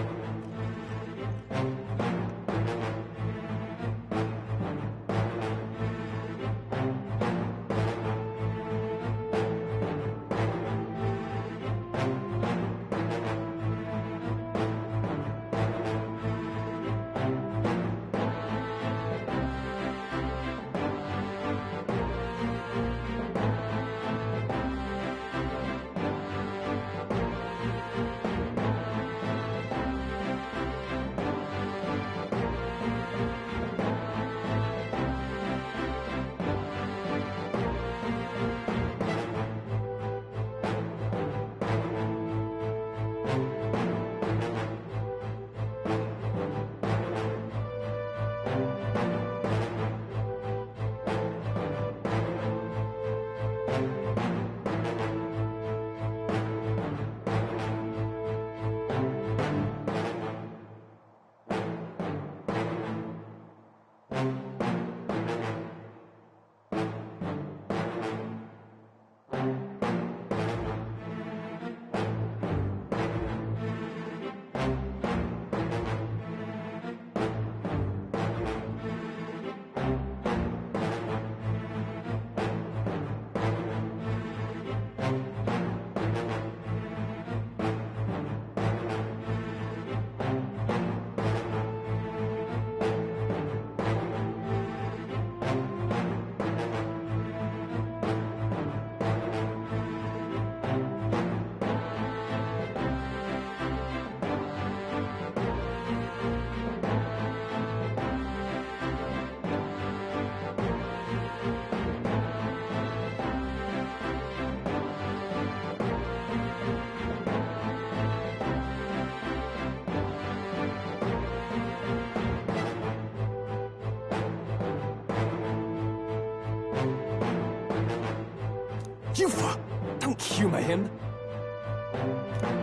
Don't humor him.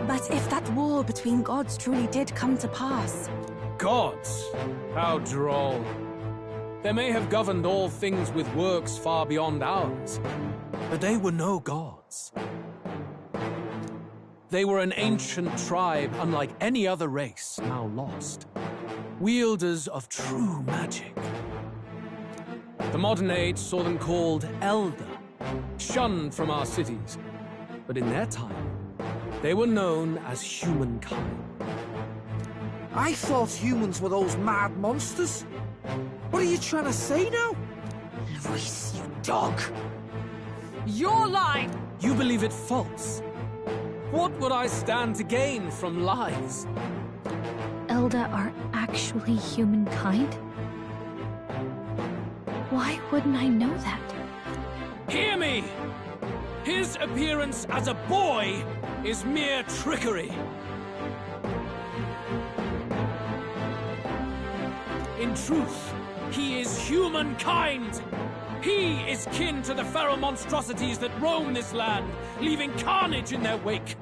But if that war between gods truly did come to pass... Gods? How droll. They may have governed all things with works far beyond ours, but they were no gods. They were an ancient tribe unlike any other race, now lost. Wielders of true magic. The modern age saw them called Elder, shunned from our cities. But in their time, they were known as humankind. I thought humans were those mad monsters. What are you trying to say now? Luis, you dog! You're lying! You believe it false. What would I stand to gain from lies? Elda are actually humankind? Why wouldn't I know that? Hear me! His appearance as a boy is mere trickery. In truth, he is humankind! He is kin to the feral monstrosities that roam this land, leaving carnage in their wake.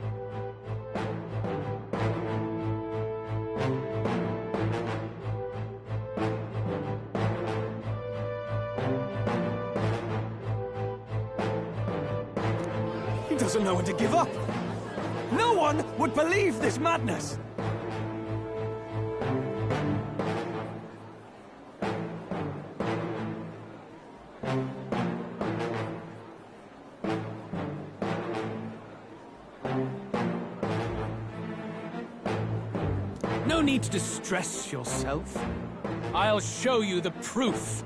He doesn't know when to give up. No one would believe this madness. No need to distress yourself. I'll show you the proof.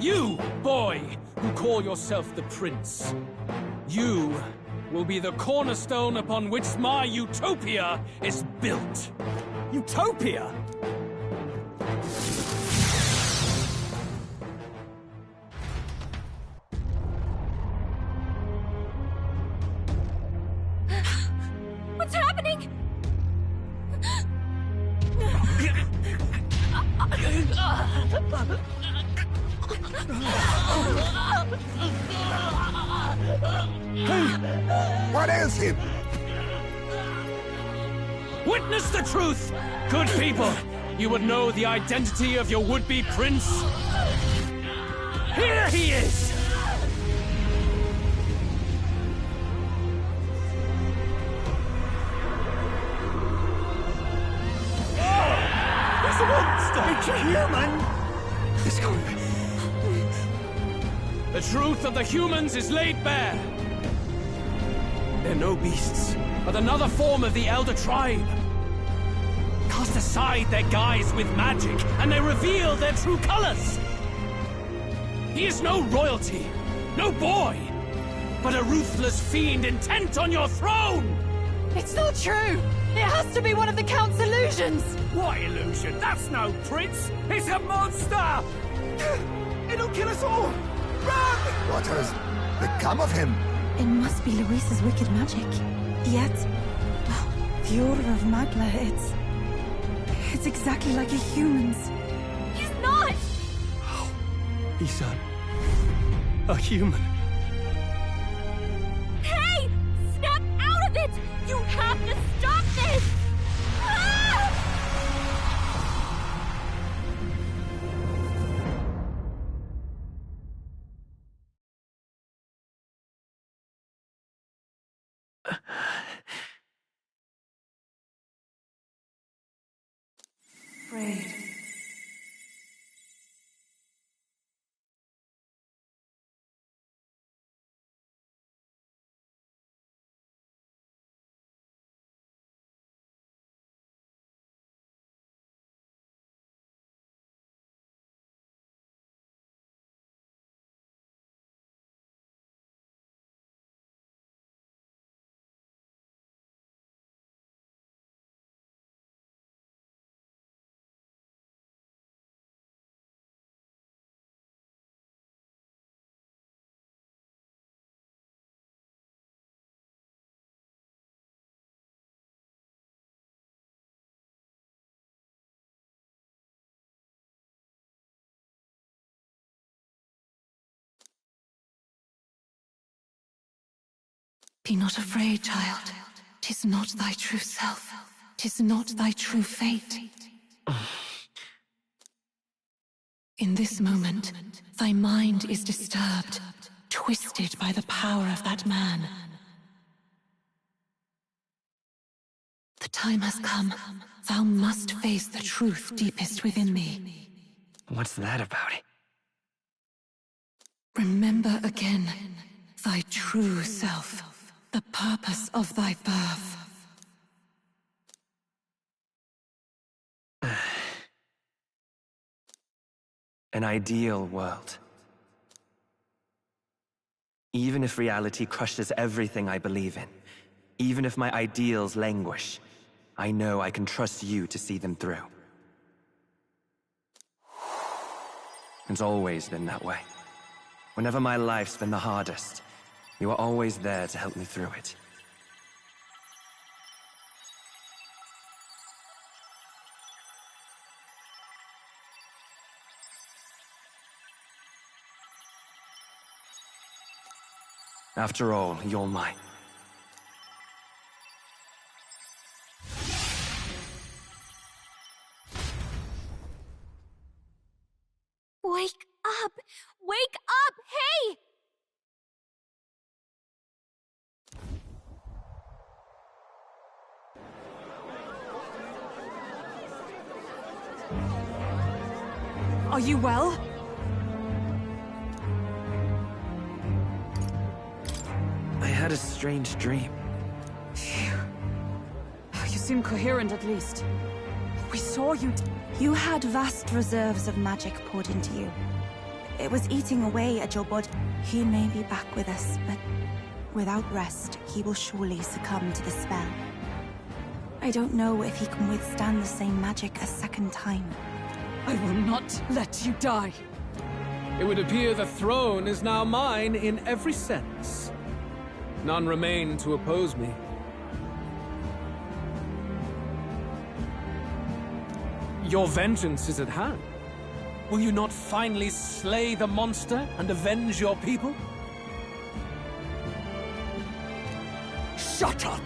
You, boy, who call yourself the Prince. You will be the cornerstone upon which my utopia is built. Utopia? What's happening? What ails him? Witness the truth, good people. You would know the identity of your would-be prince. Here he is! It's a monster! It's a human! It's gone. The truth of the humans is laid bare. They're no beasts, but another form of the Elder Tribe. Cast aside their guise with magic, and they reveal their true colors. He is no royalty, no boy, but a ruthless fiend intent on your throne! It's not true! It has to be one of the Count's illusions! What illusion? That's no prince! It's a monster! It'll kill us all! Run! What has become of him? It must be Luis's wicked magic. Yet, the aura of Magla, it's exactly like a human's. He's not! He's a human. Hey! Snap out of it! You have to stop this! Ah! Afraid. Be not afraid, child. 'Tis not thy true self. 'Tis not thy true fate. In this moment, thy mind is disturbed, twisted by the power of that man. The time has come. Thou must face the truth deepest within thee. What's that about? Remember again thy true self, the purpose of thy birth. An ideal world. Even if reality crushes everything I believe in, Even if my ideals languish, I know I can trust you to see them through. It's always been that way. Whenever my life's been the hardest, you are always there to help me through it. After all, you're mine. Wake up! Wake up! Hey! Are you well? I had a strange dream. Phew. You seem coherent at least. We saw you. You had vast reserves of magic poured into you. It was eating away at your body. He may be back with us, but without rest, he will surely succumb to the spell. I don't know if he can withstand the same magic a second time. I will not let you die. It would appear the throne is now mine in every sense. None remain to oppose me. Your vengeance is at hand. Will you not finally slay the monster and avenge your people? Shut up!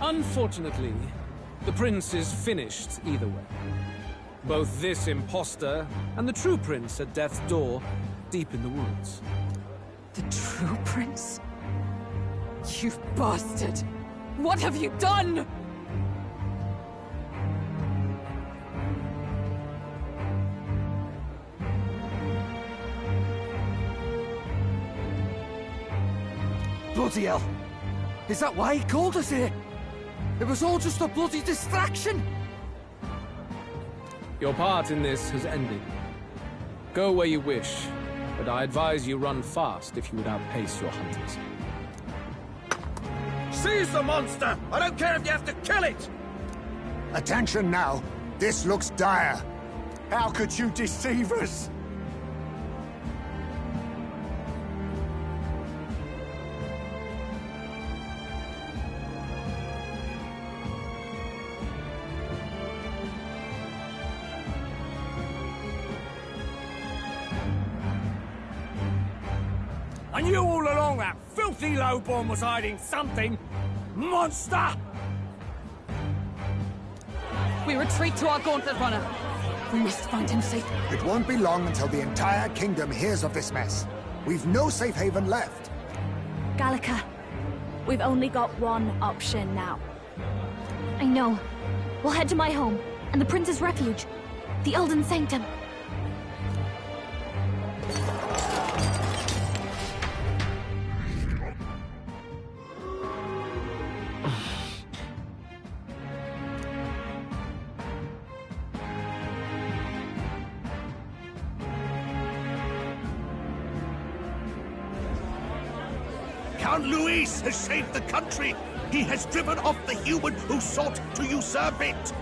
Unfortunately, the prince is finished either way. Both this imposter and the true prince at death's door, deep in the woods. The true prince? You bastard! What have you done? Bloody hell! Is that why he called us here? It was all just a bloody distraction! Your part in this has ended. Go where you wish, but I advise you run fast if you would outpace your hunters. Seize the monster! I don't care if you have to kill it! Attention now. This looks dire. How could you deceive us? I knew all along that filthy lowborn was hiding something! Monster! We retreat to our gauntlet runner. We must find him safe. It won't be long until the entire kingdom hears of this mess. We've no safe haven left. Gallica, we've only got one option now. I know. We'll head to my home, and the prince's refuge, the Elden Sanctum. Count Luis has saved the country! He has driven off the human who sought to usurp it!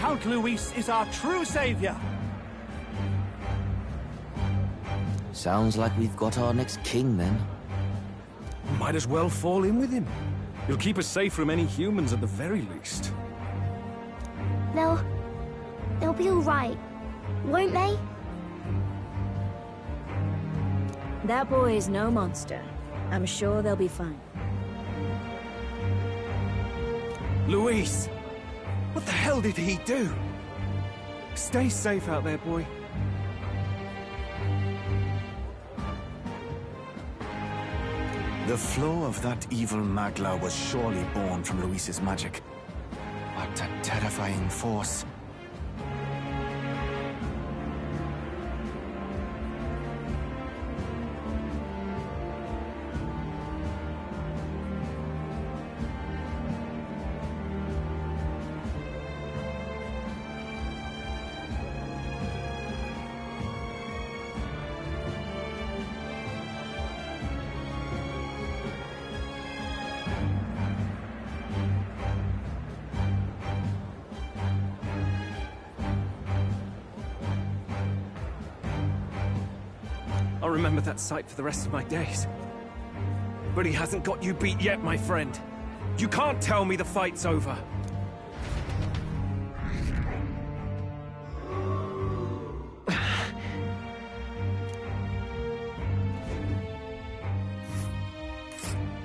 Count Luis is our true savior. Sounds like we've got our next king, then. Might as well fall in with him. He'll keep us safe from any humans at the very least. They'll be all right, won't they? That boy is no monster. I'm sure they'll be fine. Luis! What the hell did he do? Stay safe out there, boy. The flow of that evil Magla was surely born from Luis's magic. What a terrifying force. I'll remember that sight for the rest of my days. But he hasn't got you beat yet, my friend. You can't tell me the fight's over.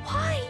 Why?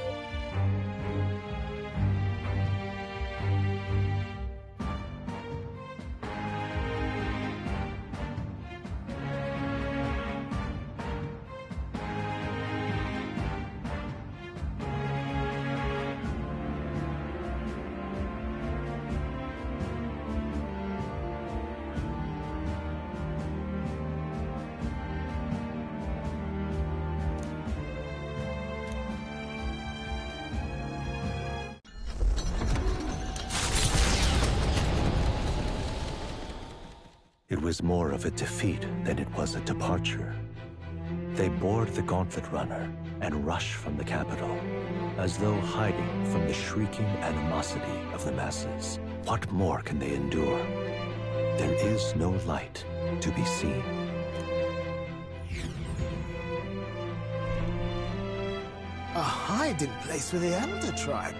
It was more of a defeat than it was a departure. They board the Gauntlet Runner and rush from the capital, as though hiding from the shrieking animosity of the masses. What more can they endure? There is no light to be seen. A hiding place for the Elder Tribe.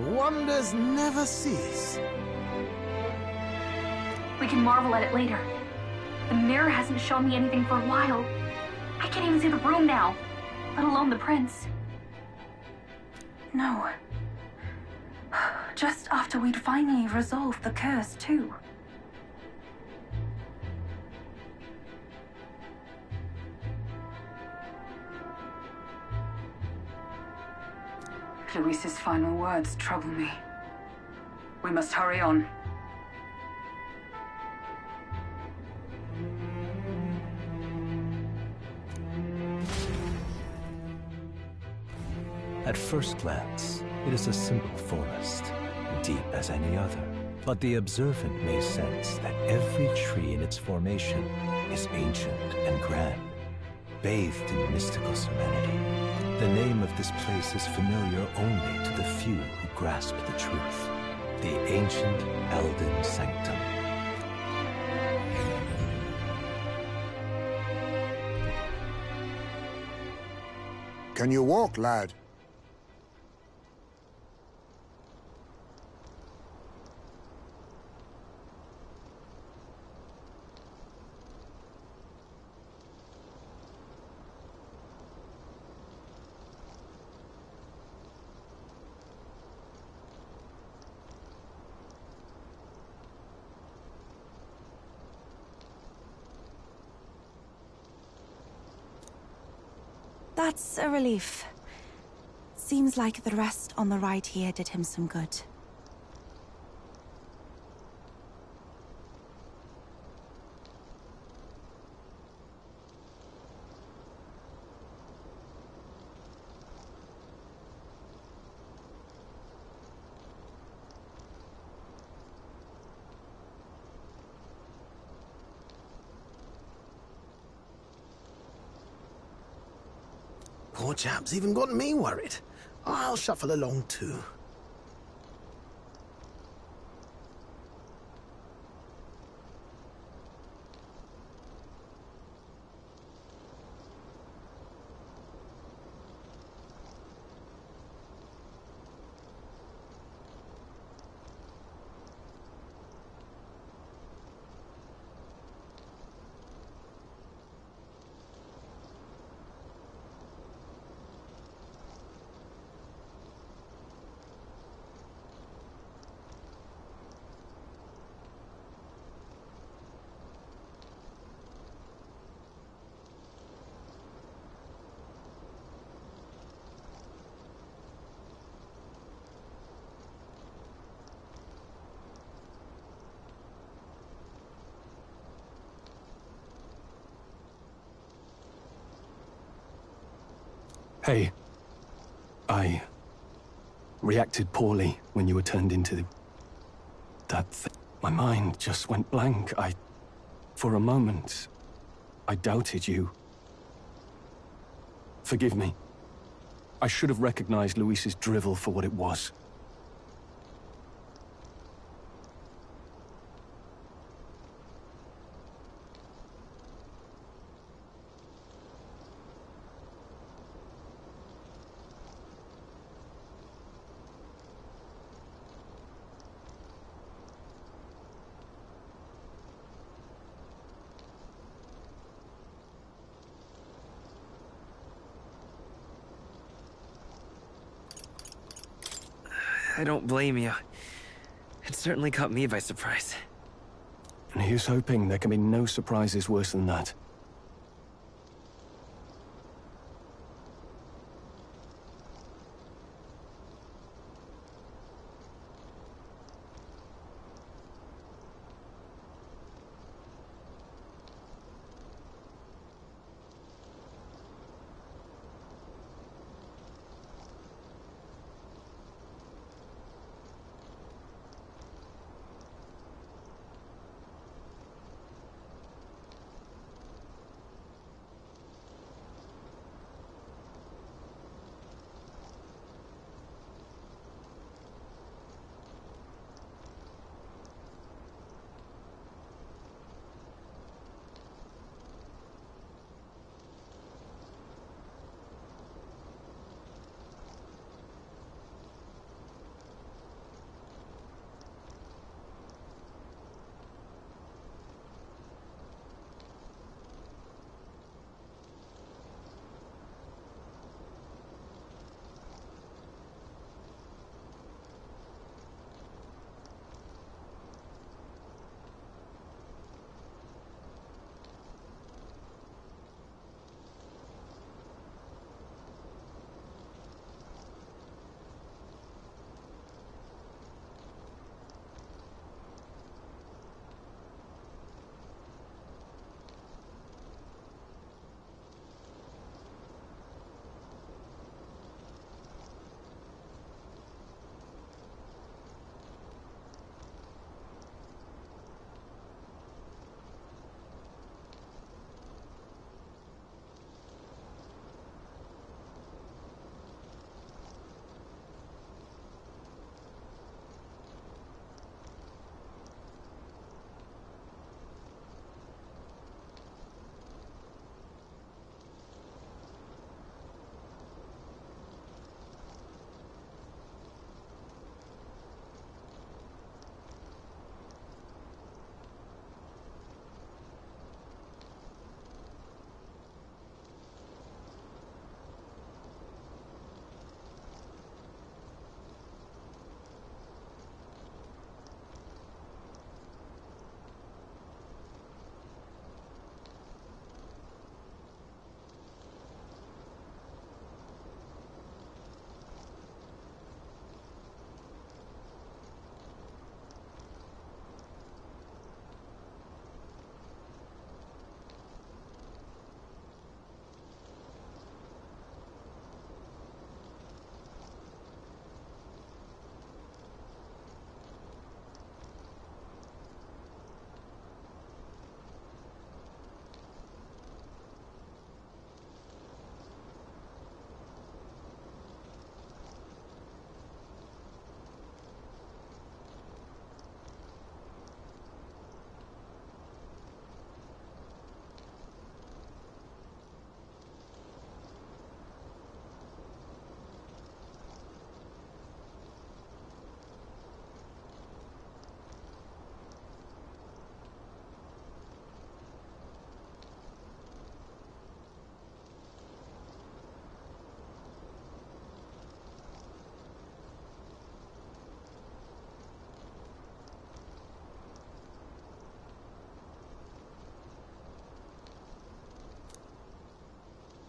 Wonders never cease. We can marvel at it later. The mirror hasn't shown me anything for a while. I can't even see the room now, let alone the prince. No. Just after we'd finally resolved the curse, too. Luis's final words trouble me. We must hurry on. At first glance, it is a simple forest, deep as any other. But the observant may sense that every tree in its formation is ancient and grand, bathed in mystical serenity. The name of this place is familiar only to the few who grasp the truth. The ancient Elden Sanctum. Can you walk, lad? That's a relief. Seems like the rest on the right here did him some good. Poor chap's even got me worried. I'll shuffle along too. Hey, I reacted poorly when you were turned into that thing. My mind just went blank. For a moment, I doubted you. Forgive me. I should have recognized Luis's drivel for what it was. I don't blame you. It certainly caught me by surprise. And here's hoping there can be no surprises worse than that.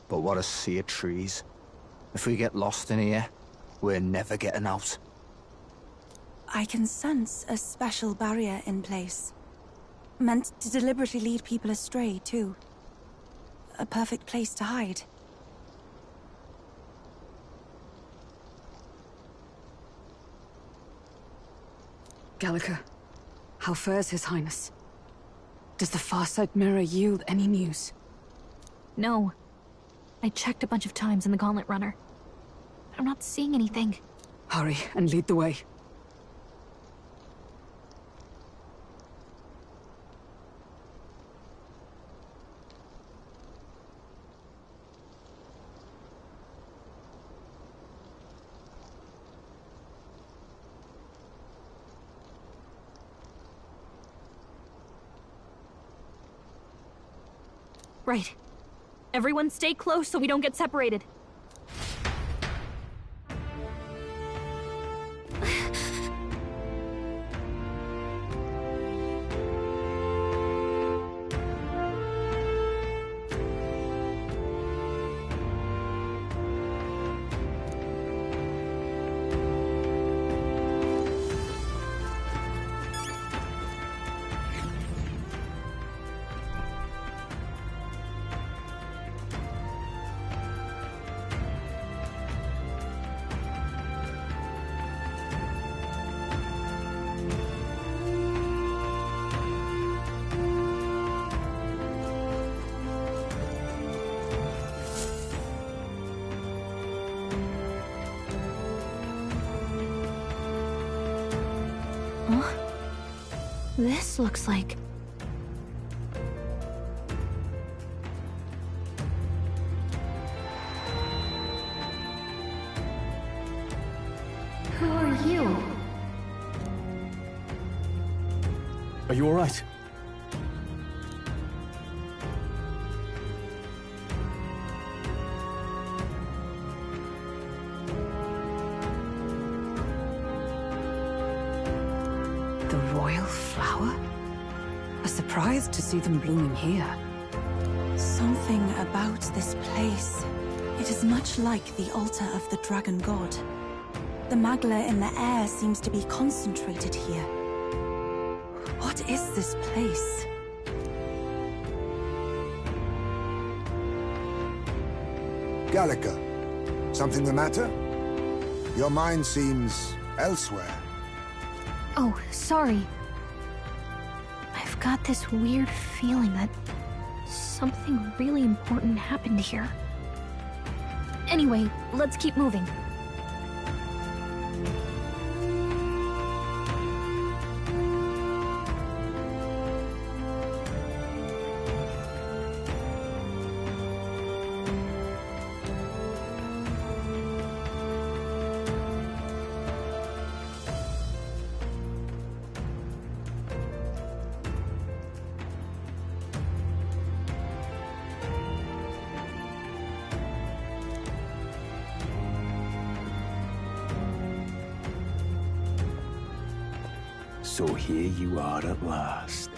But what a sea of trees. If we get lost in here, we're never getting out. I can sense a special barrier in place. Meant to deliberately lead people astray, too. A perfect place to hide. Gallica, how fares His Highness? Does the Farsight Mirror yield any news? No. I checked a bunch of times in the Gauntlet Runner. I'm not seeing anything. Hurry and lead the way. Right. Everyone stay close so we don't get separated. This looks like... Who are you? Are you all right? Surprised to see them blooming here. Something about this place. It is much like the altar of the dragon god. The magla in the air seems to be concentrated here. What is this place? Gallica, something the matter? Your mind seems elsewhere. Oh, sorry. I've got this weird feeling that something really important happened here. Anyway, let's keep moving. So here you are at last.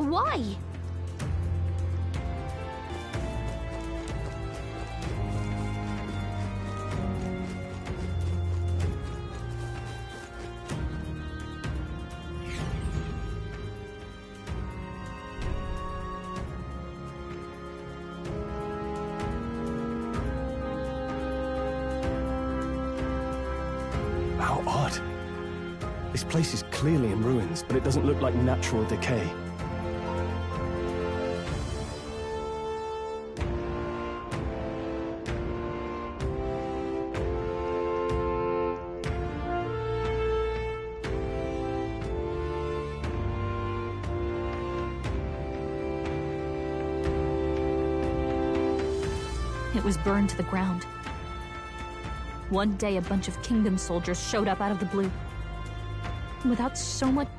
Why? How odd. This place is clearly in ruins, but it doesn't look like natural decay. it was burned to the ground. One day, a bunch of kingdom soldiers showed up out of the blue. Without so much...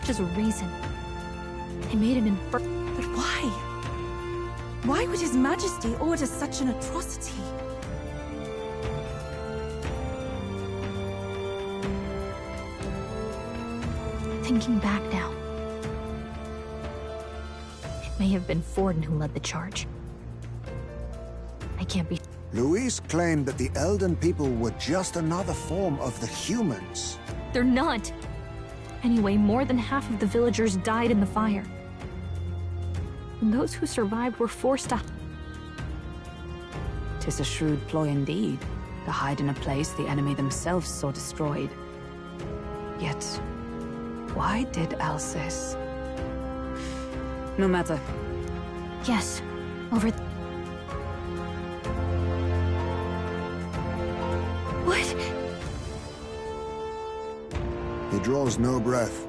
just a reason. They made an infer... But why? Why would His Majesty order such an atrocity? Thinking back now, it may have been Forden who led the charge. I can't be... Luis claimed that the Elden people were just another form of the humans. They're not! Anyway, more than half of the villagers died in the fire. And those who survived were forced to... 'Tis a shrewd ploy indeed, to hide in a place the enemy themselves saw destroyed. Yet, why did Alcys? No matter. Yes, over... What? He draws no breath.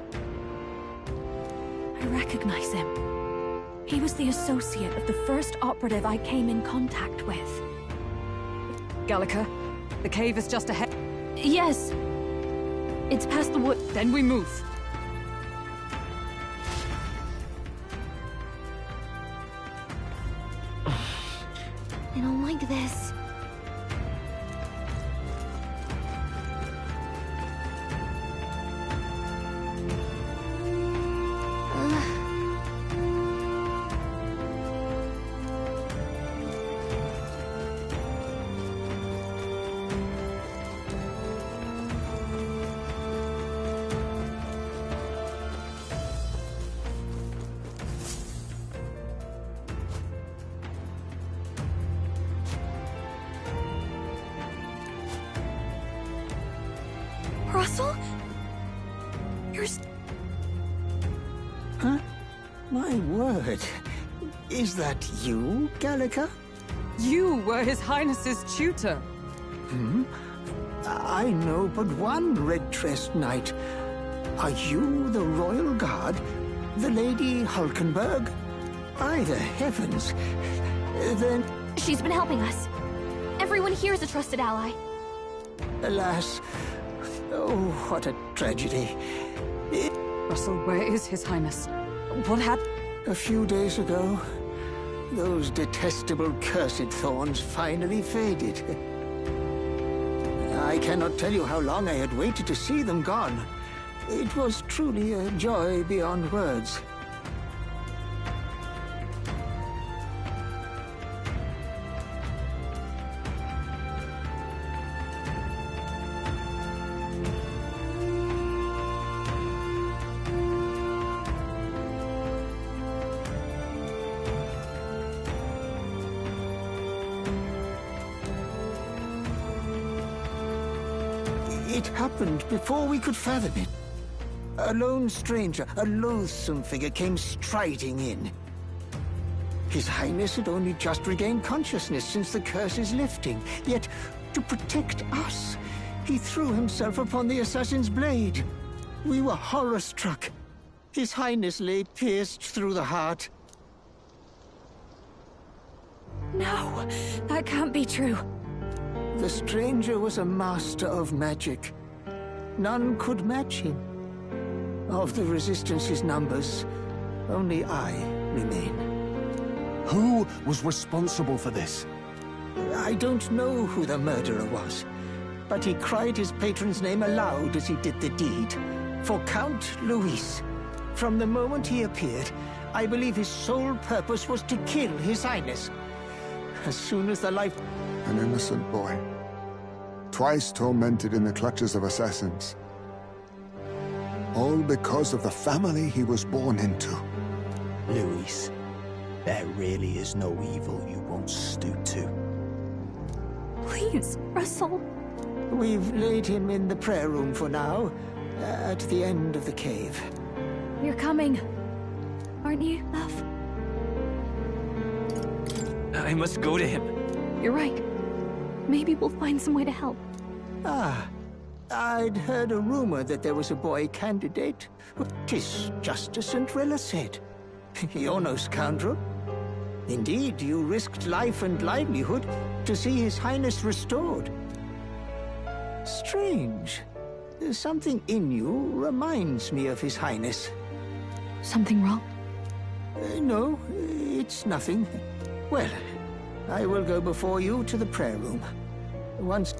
I recognize him. He was the associate of the first operative I came in contact with. Gallica, the cave is just ahead. Yes. It's past the wood. Then we move. I don't like this. Russell? You're... Huh? My word. Is that you, Gallica? You were His Highness's tutor. Hmm? I know but one red-tressed knight. Are you the Royal Guard? The Lady Hulkenberg? By the heavens. Then... She's been helping us. Everyone here is a trusted ally. Alas... Oh, what a tragedy. Russell, where is His Highness? What happened? A few days ago, those detestable cursed thorns finally faded. I cannot tell you how long I had waited to see them gone. It was truly a joy beyond words. It happened before we could fathom it. A lone stranger, a loathsome figure, came striding in. His Highness had only just regained consciousness since the curse's lifting, yet to protect us, he threw himself upon the assassin's blade. We were horror-struck. His Highness lay pierced through the heart. No, that can't be true. The stranger was a master of magic. None could match him. Of the Resistance's numbers, only I remain. Who was responsible for this? I don't know who the murderer was, but he cried his patron's name aloud as he did the deed. For Count Luis. From the moment he appeared, I believe his sole purpose was to kill His Highness. As soon as the life... An innocent boy. Twice tormented in the clutches of assassins. All because of the family he was born into. Luis, there really is no evil you won't stoop to. Please, Russell. We've laid him in the prayer room for now, at the end of the cave. You're coming, aren't you, love? I must go to him. You're right. Maybe we'll find some way to help. Ah, I'd heard a rumor that there was a boy candidate. 'Tis just as St. Rilla said. You're no scoundrel. Indeed, you risked life and livelihood to see His Highness restored. Strange. Something in you reminds me of His Highness. Something wrong? No, it's nothing. Well, I will go before you to the prayer room. Once...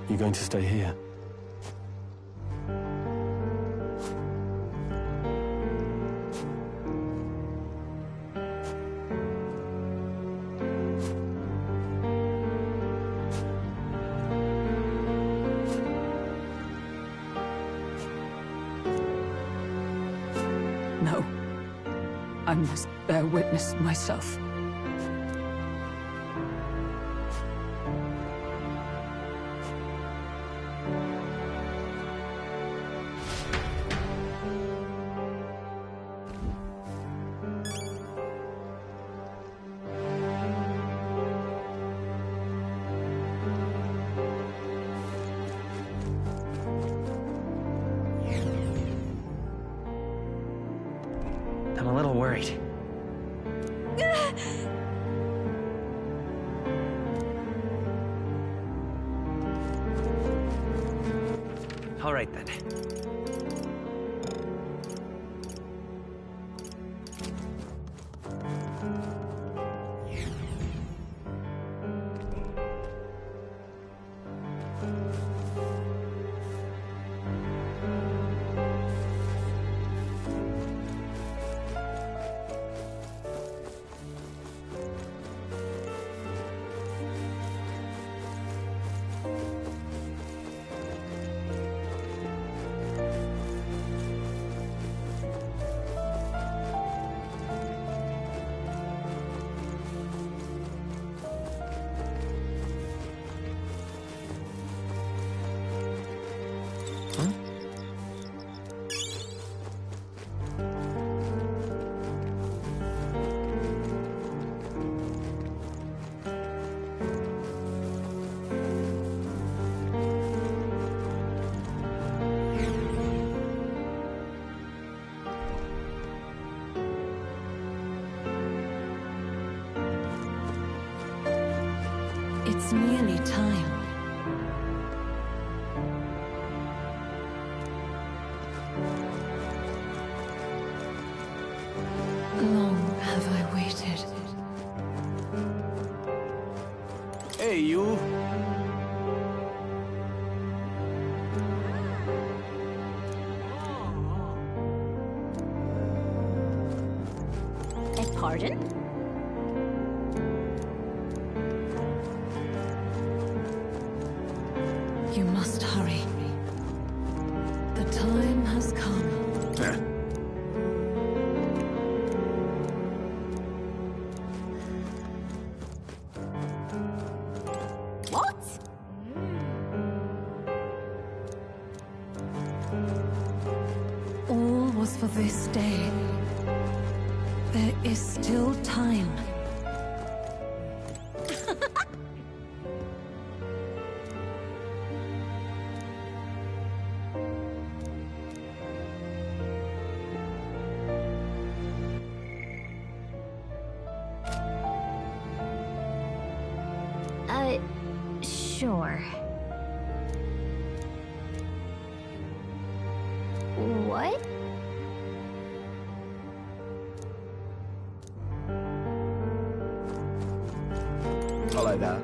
You going to stay here? No. I must bear witness myself. I'm a little worried. All right, then. It's nearly time. Long have I waited. Hey, you. Pardon? You must hurry. The time has come. What? All was for this day. There is still time. Sure. What? Follow that.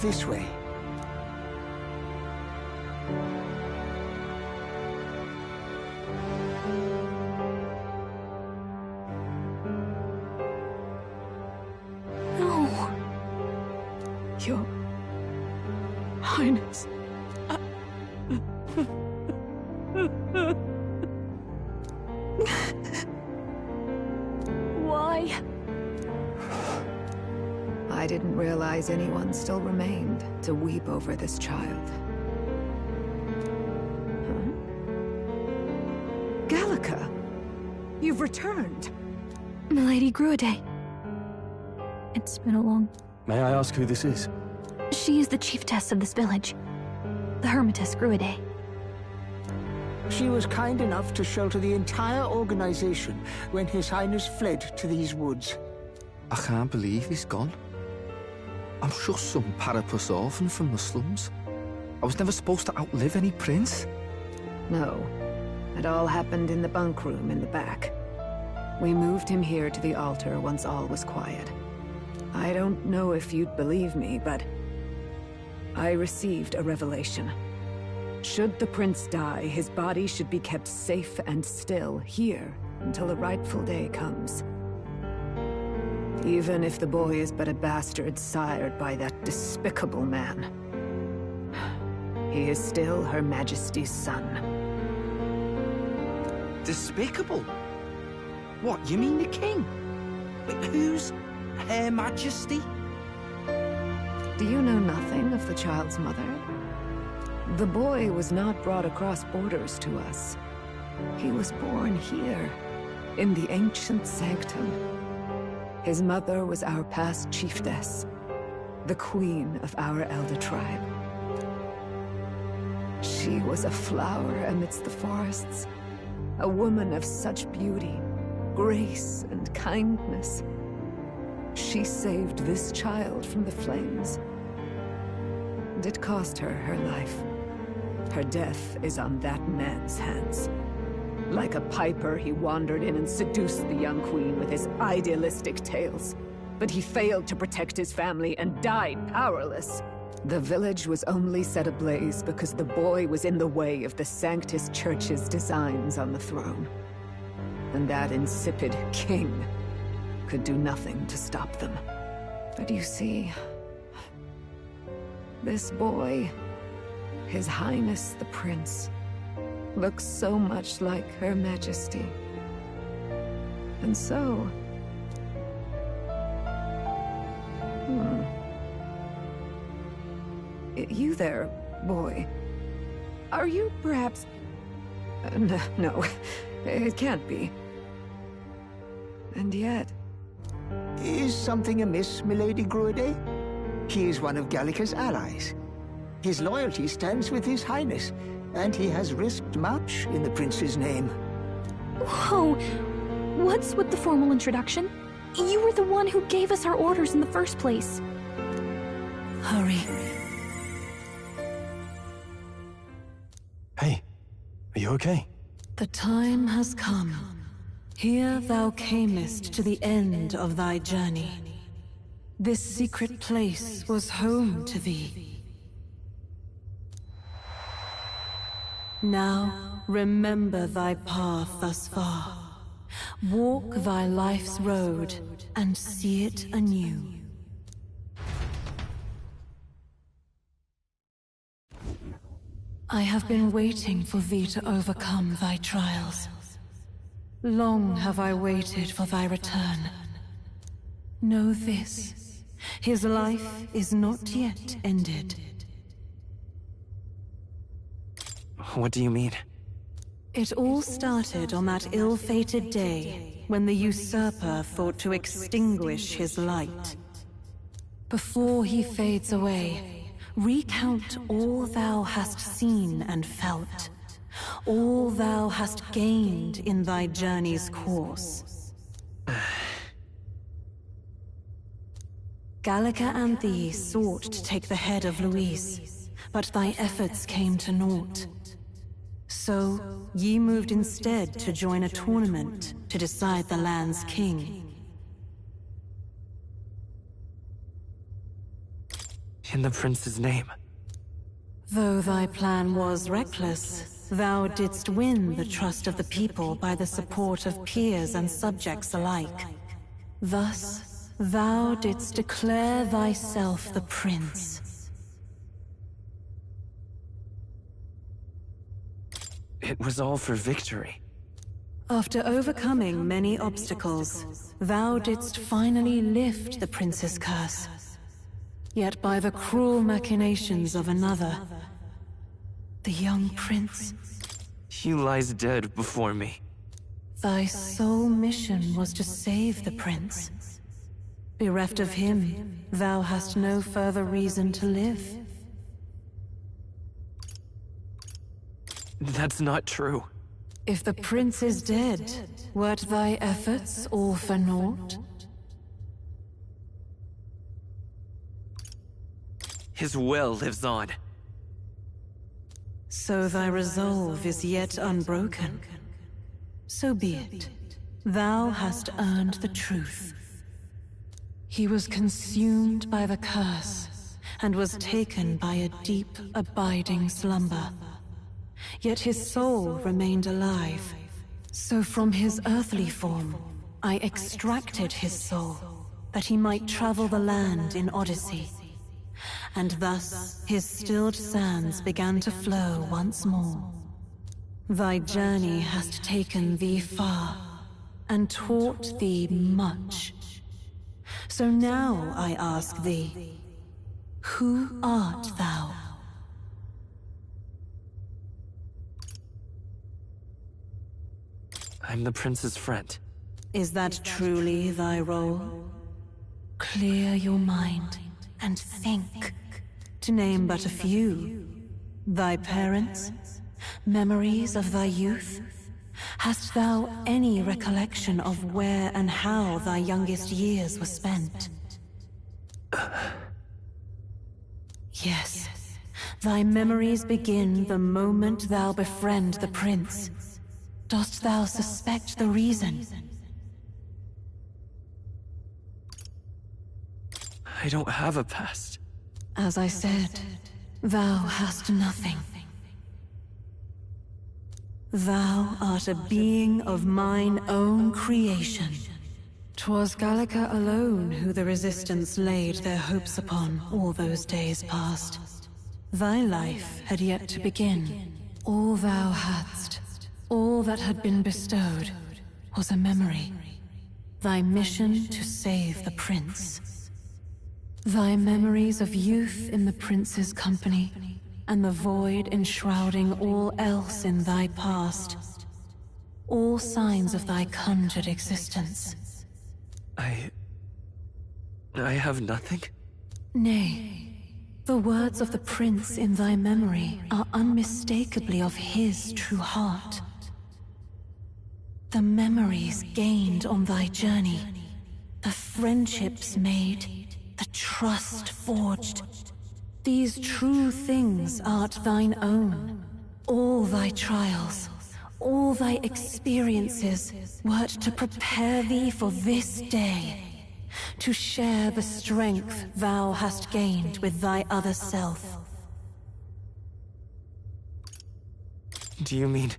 This way. No. Your Highness. Why? I didn't realize anyone still remained to weep over this child. Huh? Gallica! You've returned! Milady Gruaday. It's been a long... May I ask who this is? She is the chiefess of this village. The Hermitess Gruaday. She was kind enough to shelter the entire organization when His Highness fled to these woods. I can't believe he's gone. I'm just some parapus orphan from the slums. I was never supposed to outlive any prince. No. It all happened in the bunk room in the back. We moved him here to the altar once all was quiet. I don't know if you'd believe me, but I received a revelation. Should the prince die, his body should be kept safe and still here until the rightful day comes. Even if the boy is but a bastard sired by that despicable man, he is still Her Majesty's son. Despicable? What, you mean the king? But who's Her Majesty? Do you know nothing of the child's mother? The boy was not brought across borders to us. He was born here, in the ancient sanctum. His mother was our past chiefess, the queen of our elder tribe. She was a flower amidst the forests, a woman of such beauty, grace, and kindness. She saved this child from the flames, and it cost her her life. Her death is on that man's hands. Like a piper, he wandered in and seduced the young queen with his idealistic tales. But he failed to protect his family and died powerless. The village was only set ablaze because the boy was in the way of the Sanctus Church's designs on the throne. And that insipid king could do nothing to stop them. But you see, this boy, His Highness the Prince, looks so much like Her Majesty. And so... You there, boy. Are you perhaps... No, it can't be. And yet... Is something amiss, Milady Gruaday? He is one of Gallica's allies. His loyalty stands with His Highness, and he has risked much in the prince's name. Whoa! What's with the formal introduction? You were the one who gave us our orders in the first place. Hurry. Hey, are you okay? The time has come. Here thou camest to the end of thy journey. This secret place was home to thee. Now, remember thy path thus far. Walk thy life's road, and see it anew. I have been waiting for thee to overcome thy trials. Long have I waited for thy return. Know this, his life is not yet ended. What do you mean? It all started on that ill-fated day when the usurper thought to extinguish his light. Before he fades away, recount all thou hast seen and felt, all thou hast gained in thy journey's course. Gallica and thee sought to take the head of Luis, but thy efforts came to naught. So, ye moved instead to join a tournament to decide the land's king. In the prince's name. Though thy plan was reckless, thou didst win the trust of the people by the support of peers and subjects alike. Thus, thou didst declare thyself the prince. It was all for victory. After overcoming many obstacles, thou didst finally lift the prince's curse. Yet by the cruel machinations of another, the young prince, He lies dead before me. thy sole mission was to save the prince. Bereft of him, thou hast no further reason to live. That's not true. If the prince is dead, wert thy efforts all for naught? His will lives on. So thy resolve is yet unbroken. So be it. Thou hast earned the truth. He was consumed by the curse, and was taken by a deep, abiding slumber. Yet his soul remained alive. So from his earthly form, I extracted his soul, that he might travel the land in Odyssey. And thus his stilled sands began to flow once more. Thy journey hast taken thee far, and taught thee much. So now I ask thee, who art thou? I'm the prince's friend. Is that truly thy role? Clear your mind and think. To name but a few. Thy parents? Memories of thy youth? Hast thou any recollection of where and how thy youngest years were spent? Yes. Thy memories begin the moment thou befriend the prince. Dost thou suspect the reason? I don't have a past. As I said, thou hast nothing. Thou art a being of mine own creation. 'Twas Gallica alone who the Resistance laid their hopes upon all those days past. Thy life had yet to begin. All thou hadst, all that had been bestowed, was a memory. Thy mission to save the prince. Thy memories of youth in the prince's company, and the void enshrouding all else in thy past. All signs of thy conjured existence. I have nothing? Nay, the words of the prince in thy memory are unmistakably of his true heart. The memories gained on thy journey, the friendships made, the trust forged. These true things art thine own. All thy trials, all thy experiences wert to prepare thee for this day, to share the strength thou hast gained with thy other self. Do you mean...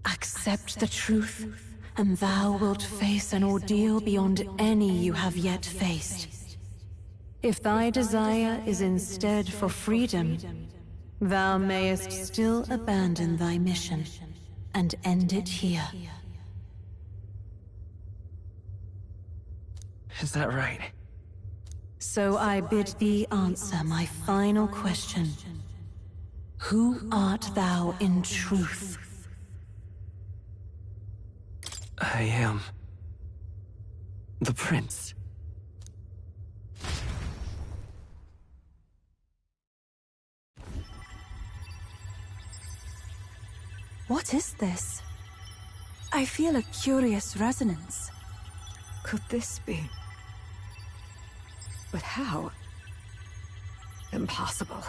Accept the truth, and thou wilt face an ordeal beyond any you have yet faced. If thy desire is instead for freedom, thou mayest still abandon thy mission and end it here. Is that right? So I bid thee answer my final question. Who art thou in truth? I am... the prince. What is this? I feel a curious resonance. Could this be? But how? Impossible.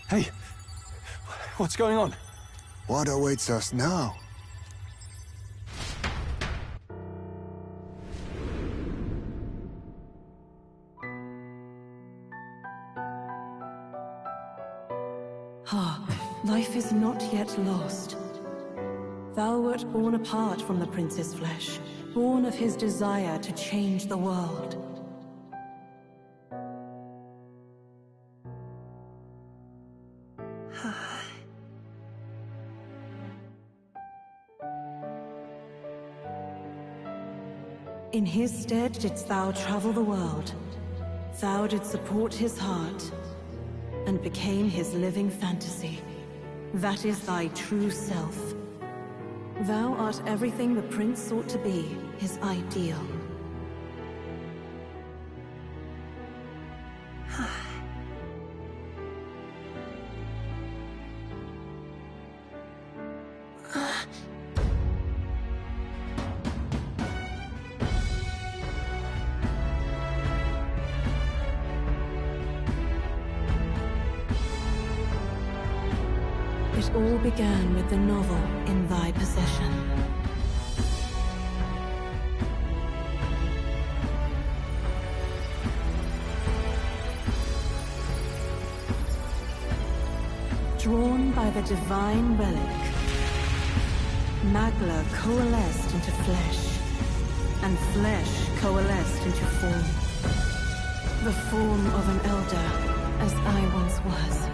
Hey! What's going on? What awaits us now? Life is not yet lost. Thou wert born apart from the prince's flesh, born of his desire to change the world. In his stead didst thou travel the world. Thou didst support his heart, and became his living fantasy. That is thy true self. Thou art everything the prince sought to be, his ideal. It all began with the novel in thy possession. Drawn by the divine relic, Magla coalesced into flesh, and flesh coalesced into form. The form of an elder, as I once was.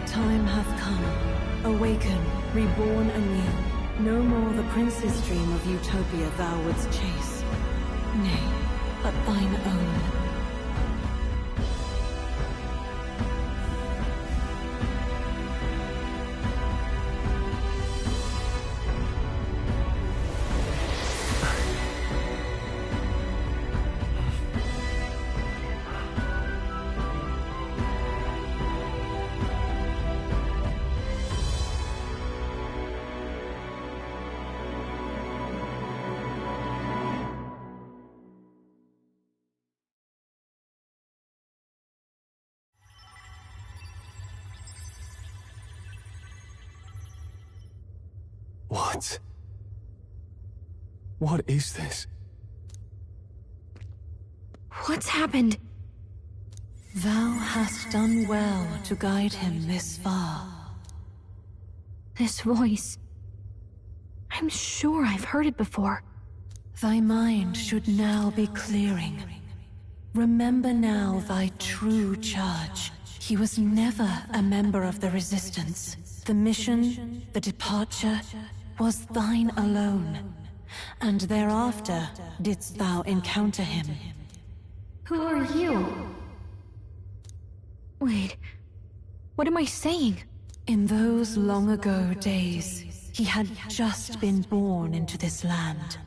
Time hath come. Awaken, reborn anew. No more the prince's dream of utopia thou wouldst chase. Nay, but thine own. What? What is this? What's happened? Thou hast done well to guide him this far. This voice. I'm sure I've heard it before. Thy mind should now be clearing. Remember now thy true charge. He was never a member of the Resistance. The mission, the departure, was thine alone. And thereafter didst thou encounter him. Who are you? Wait, what am I saying? In those long ago days, he had just been born into this land.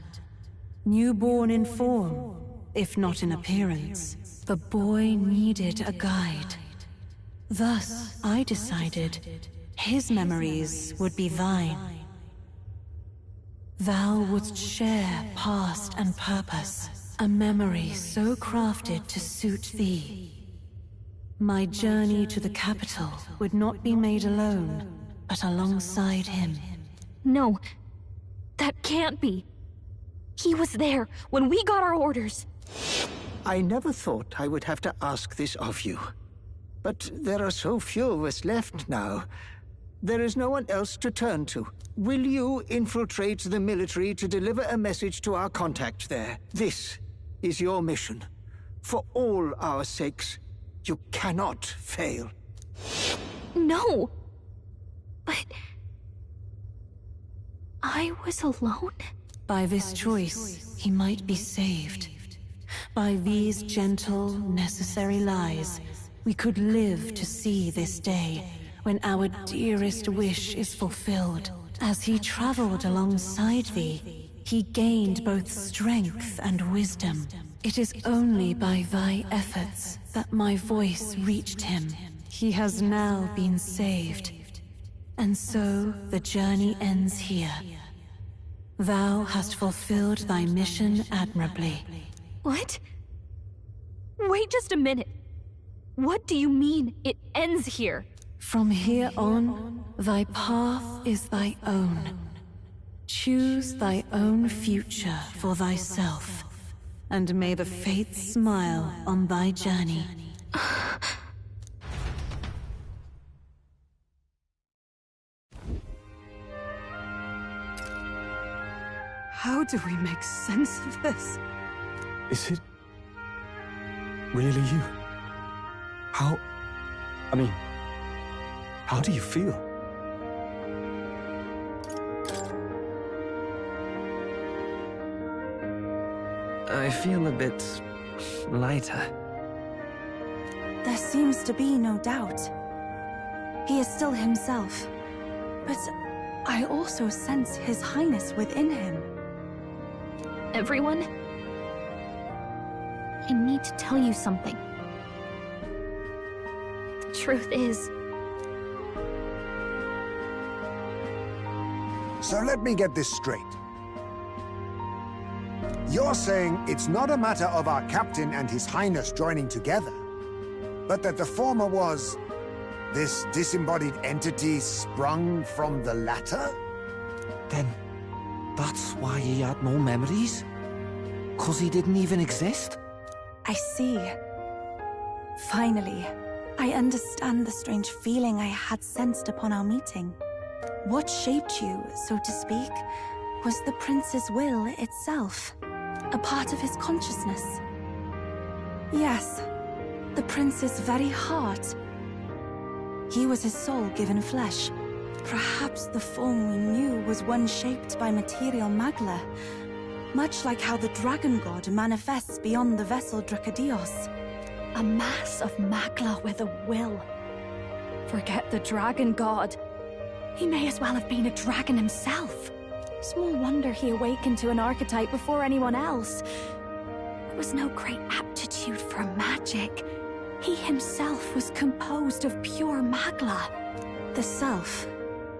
Newborn in form, if not in appearance, the boy needed a guide. Thus, I decided his memories would be thine. Thou wouldst share past and purpose, a memory so crafted to suit thee. My journey to the capital would not be made alone, but alongside him. No, that can't be. He was there when we got our orders. I never thought I would have to ask this of you. But there are so few of us left now. There is no one else to turn to. Will you infiltrate the military to deliver a message to our contact there? This is your mission. For all our sakes, you cannot fail. No! But... I was alone? By this choice, he might be saved. By these gentle, necessary lies, we could live to see this day, when our dearest wish is fulfilled. As he traveled alongside thee, he gained both strength and wisdom. It is only by thy efforts that my voice reached him. He has now been saved. And so the journey ends here. Thou hast fulfilled thy mission admirably. What? Wait just a minute. What do you mean, it ends here? From here on, thy path is thy own. Choose thy own future for thyself, and may the fates smile on thy journey. How do we make sense of this? Is it really you? How do you feel? I feel a bit lighter. There seems to be no doubt. He is still himself. But I also sense His Highness within him. Everyone, I need to tell you something. The truth is... So let me get this straight. You're saying it's not a matter of our captain and His Highness joining together, but that the former was this disembodied entity sprung from the latter? Then, that's why he had no memories? 'Cause he didn't even exist? I see. Finally, I understand the strange feeling I had sensed upon our meeting. What shaped you, so to speak, was the prince's will itself, a part of his consciousness. Yes, the prince's very heart. He was his soul given flesh. Perhaps the form we knew was one shaped by material magla, much like how the dragon god manifests beyond the vessel Dracadios. A mass of magla with a will. Forget the dragon god. He may as well have been a dragon himself. Small wonder he awakened to an archetype before anyone else. There was no great aptitude for magic. He himself was composed of pure magla. The self,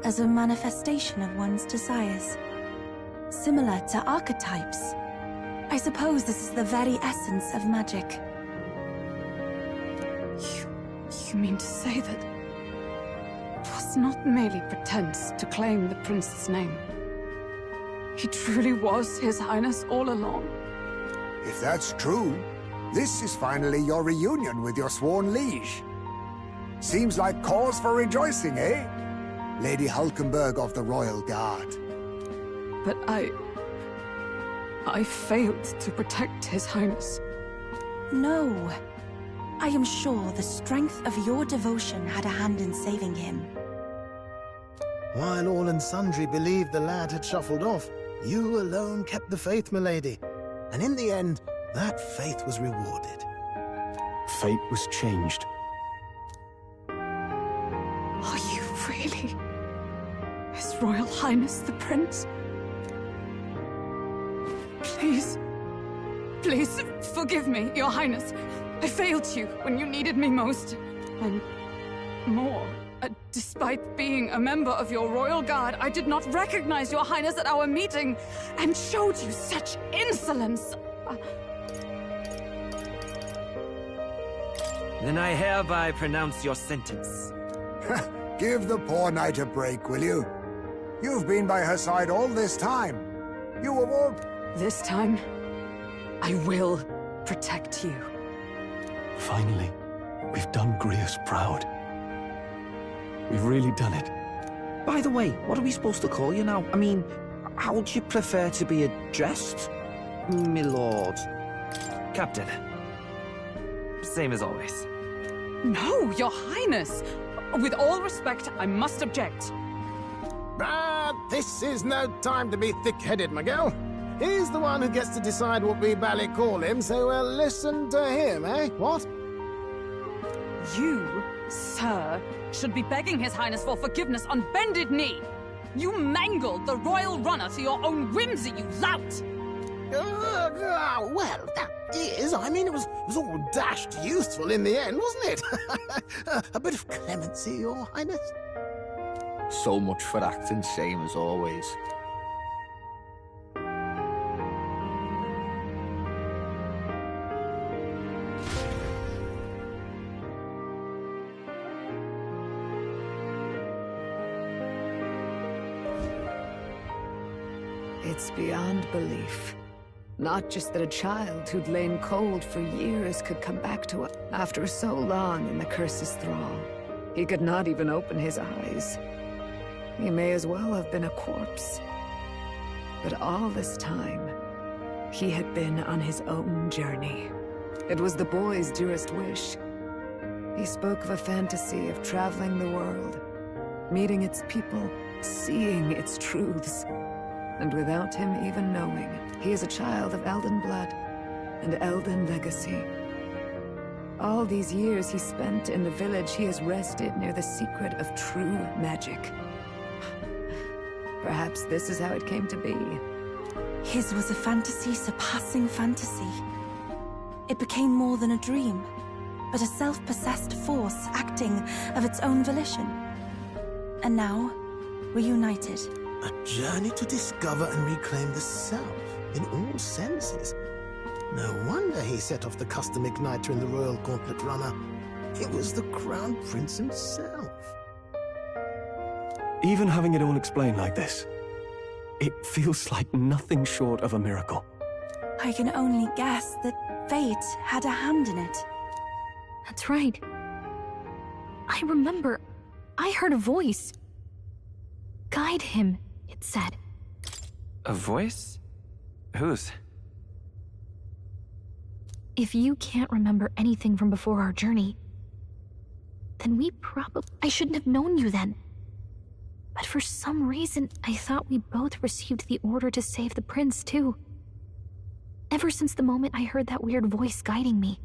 as a manifestation of one's desires. Similar to archetypes. I suppose this is the very essence of magic. You mean to say that it was not merely pretense to claim the prince's name? He truly was His Highness all along? If that's true, this is finally your reunion with your sworn liege. Seems like cause for rejoicing, eh? Lady Hulkenberg of the Royal Guard. But I failed to protect His Highness. No. I am sure the strength of your devotion had a hand in saving him. While all and sundry believed the lad had shuffled off, you alone kept the faith, milady. And in the end, that faith was rewarded. Fate was changed. Are you really His Royal Highness the Prince? Please, forgive me, Your Highness. I failed you when you needed me most. And more, despite being a member of your Royal Guard, I did not recognize Your Highness at our meeting and showed you such insolence. Then I hereby pronounce your sentence. Give the poor knight a break, will you? You've been by her side all this time. You were This time, I will protect you. Finally, we've done Grius proud. We've really done it. By the way, what are we supposed to call you now? I mean, how would you prefer to be addressed, my lord? Captain. Same as always. No, Your Highness! With all respect, I must object. But this is no time to be thick-headed, my girl. He's the one who gets to decide what we bally call him, so we'll listen to him, eh? What? You, sir, should be begging His Highness for forgiveness on bended knee. You mangled the royal runner to your own whimsy, you lout! Well, that is, I mean, it was all dashed useful in the end, wasn't it? A bit of clemency, Your Highness. So much for acting same as always. It's beyond belief. Not just that a child who'd lain cold for years could come back to us after so long in the curse's thrall. He could not even open his eyes. He may as well have been a corpse. But all this time, he had been on his own journey. It was the boy's dearest wish. He spoke of a fantasy of traveling the world, meeting its people, seeing its truths. And without him even knowing, he is a child of Elden blood and Elden legacy. All these years he spent in the village, he has rested near the secret of true magic. Perhaps this is how it came to be. His was a fantasy surpassing fantasy. It became more than a dream, but a self-possessed force acting of its own volition. And now, reunited. A journey to discover and reclaim the self, in all senses. No wonder he set off the custom igniter in the Royal Gauntlet Runner. It was the Crown Prince himself. Even having it all explained like this, it feels like nothing short of a miracle. I can only guess that fate had a hand in it. That's right. I remember, I heard a voice. Guide him, it said. A voice? Whose? If you can't remember anything from before our journey, then I shouldn't have known you then. But for some reason, I thought we both received the order to save the prince, too. Ever since the moment I heard that weird voice guiding me.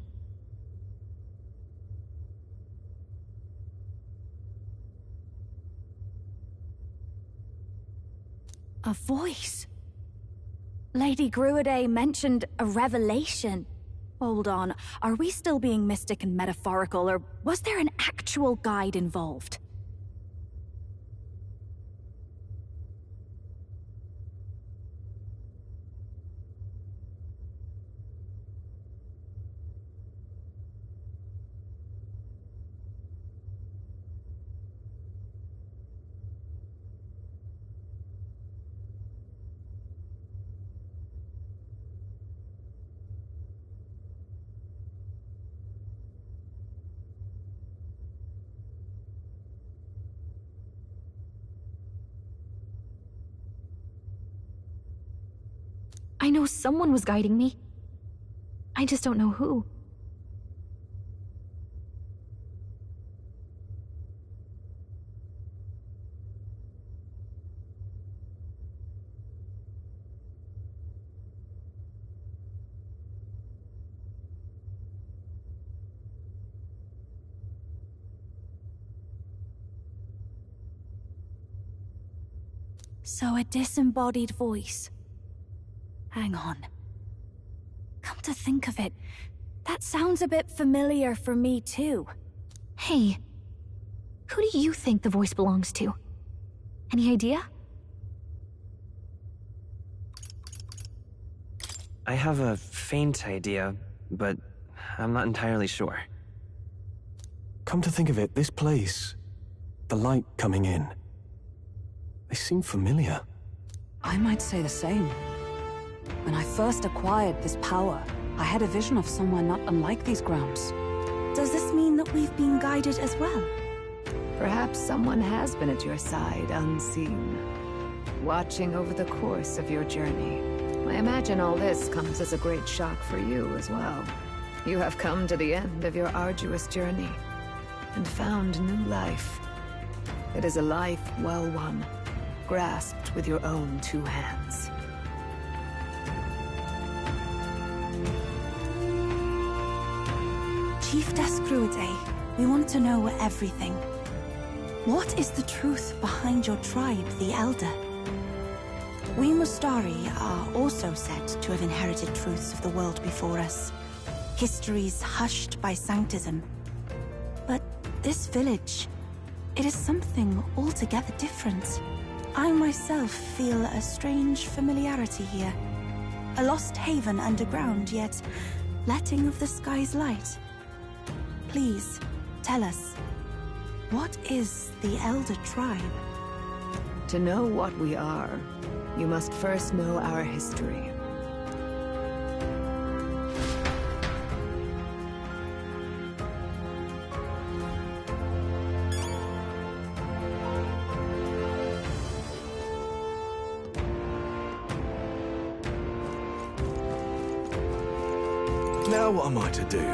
A voice? Lady Gruiday mentioned a revelation. Hold on, are we still being mystic and metaphorical, or was there an actual guide involved? I know someone was guiding me. I just don't know who. So a disembodied voice. Hang on. Come to think of it, that sounds a bit familiar for me too. Hey, who do you think the voice belongs to? Any idea? I have a faint idea, but I'm not entirely sure. Come to think of it, this place, the light coming in, they seem familiar. I might say the same. When I first acquired this power, I had a vision of somewhere not unlike these grounds. Does this mean that we've been guided as well? Perhaps someone has been at your side, unseen, watching over the course of your journey. I imagine all this comes as a great shock for you as well. You have come to the end of your arduous journey, and found new life. It is a life well won, grasped with your own two hands. Chiefess Gruiday, we want to know everything. What is the truth behind your tribe, the Elder? We Mustari are also said to have inherited truths of the world before us. Histories hushed by sanctism. But this village, it is something altogether different. I myself feel a strange familiarity here. A lost haven underground, yet letting of the sky's light. Please, tell us, what is the Elder Tribe? To know what we are, you must first know our history. Now what am I to do?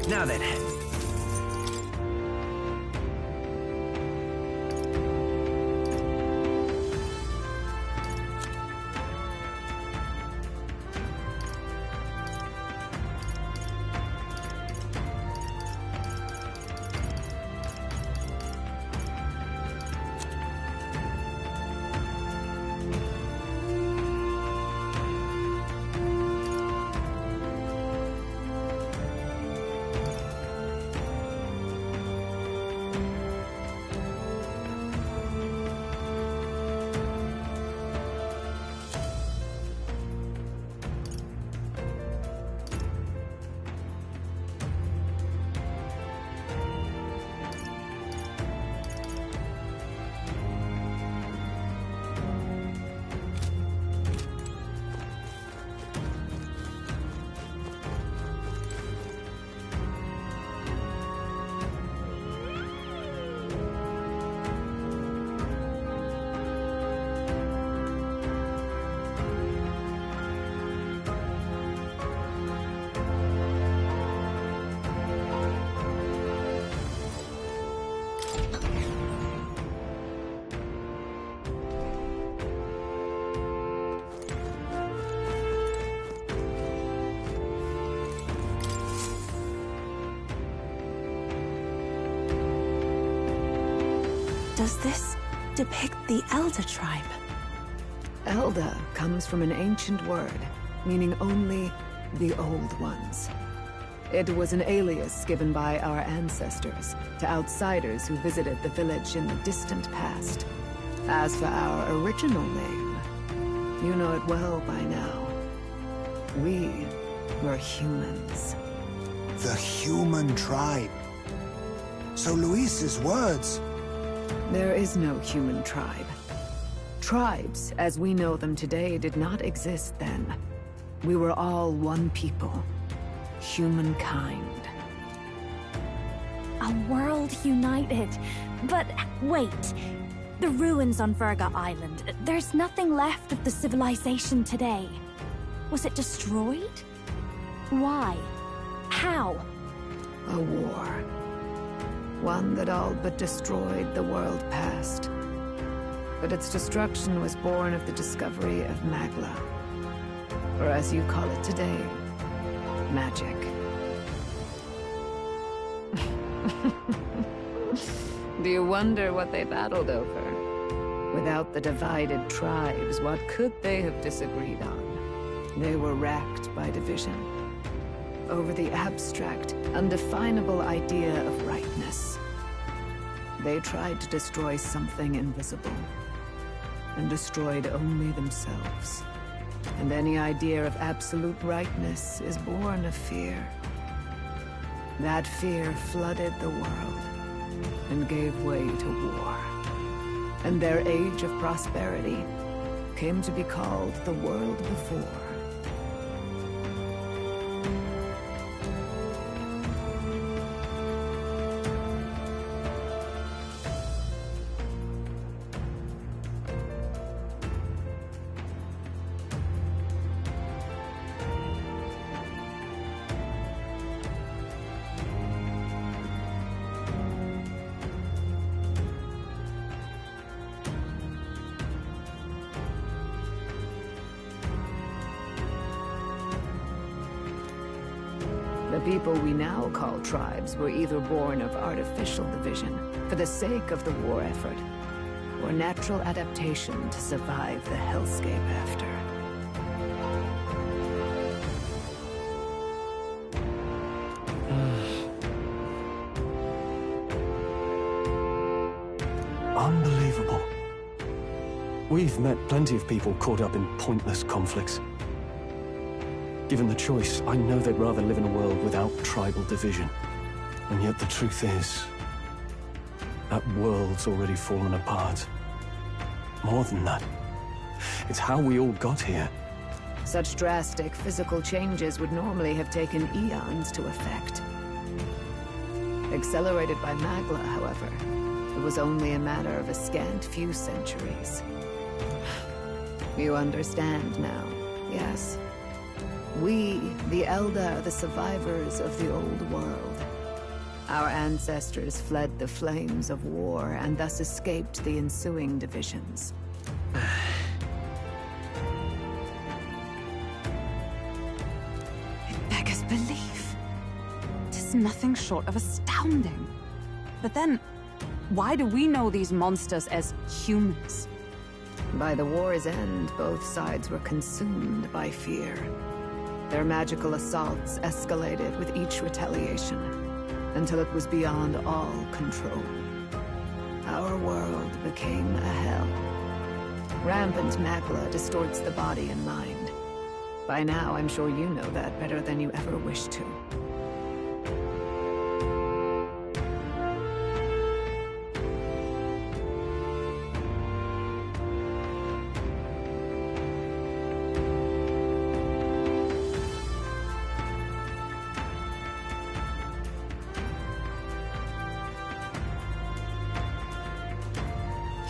Now then. Does this depict the Elder tribe? Elder comes from an ancient word, meaning only the Old Ones. It was an alias given by our ancestors to outsiders who visited the village in the distant past. As for our original name, you know it well by now. We were humans. The human tribe. So Luis's words... There is no human tribe. Tribes, as we know them today, did not exist then. We were all one people. Humankind. A world united. But wait. The ruins on Virga Island. There's nothing left of the civilization today. Was it destroyed? Why? How? A war. One that all but destroyed the world past. But its destruction was born of the discovery of Magla. Or as you call it today, magic. Do you wonder what they battled over? Without the divided tribes, what could they have disagreed on? They were racked by division. Over the abstract, undefinable idea of rightness. They tried to destroy something invisible, and destroyed only themselves. And any idea of absolute rightness is born of fear. That fear flooded the world, and gave way to war. And their age of prosperity came to be called the world before. The people we now call tribes were either born of artificial division for the sake of the war effort, or natural adaptation to survive the hellscape after. Unbelievable. We've met plenty of people caught up in pointless conflicts. Given the choice, I know they'd rather live in a world without tribal division. And yet the truth is, that world's already fallen apart. more than that. It's how we all got here. Such drastic physical changes would normally have taken eons to effect. Accelerated by Magla, however, it was only a matter of a scant few centuries. You understand now, yes? We, the Elder, are the survivors of the old world. Our ancestors fled the flames of war and thus escaped the ensuing divisions. It beggars belief. It is nothing short of astounding. But then, why do we know these monsters as humans? By the war's end, both sides were consumed by fear. Their magical assaults escalated with each retaliation, until it was beyond all control. Our world became a hell. Rampant Magla distorts the body and mind. By now, I'm sure you know that better than you ever wished to.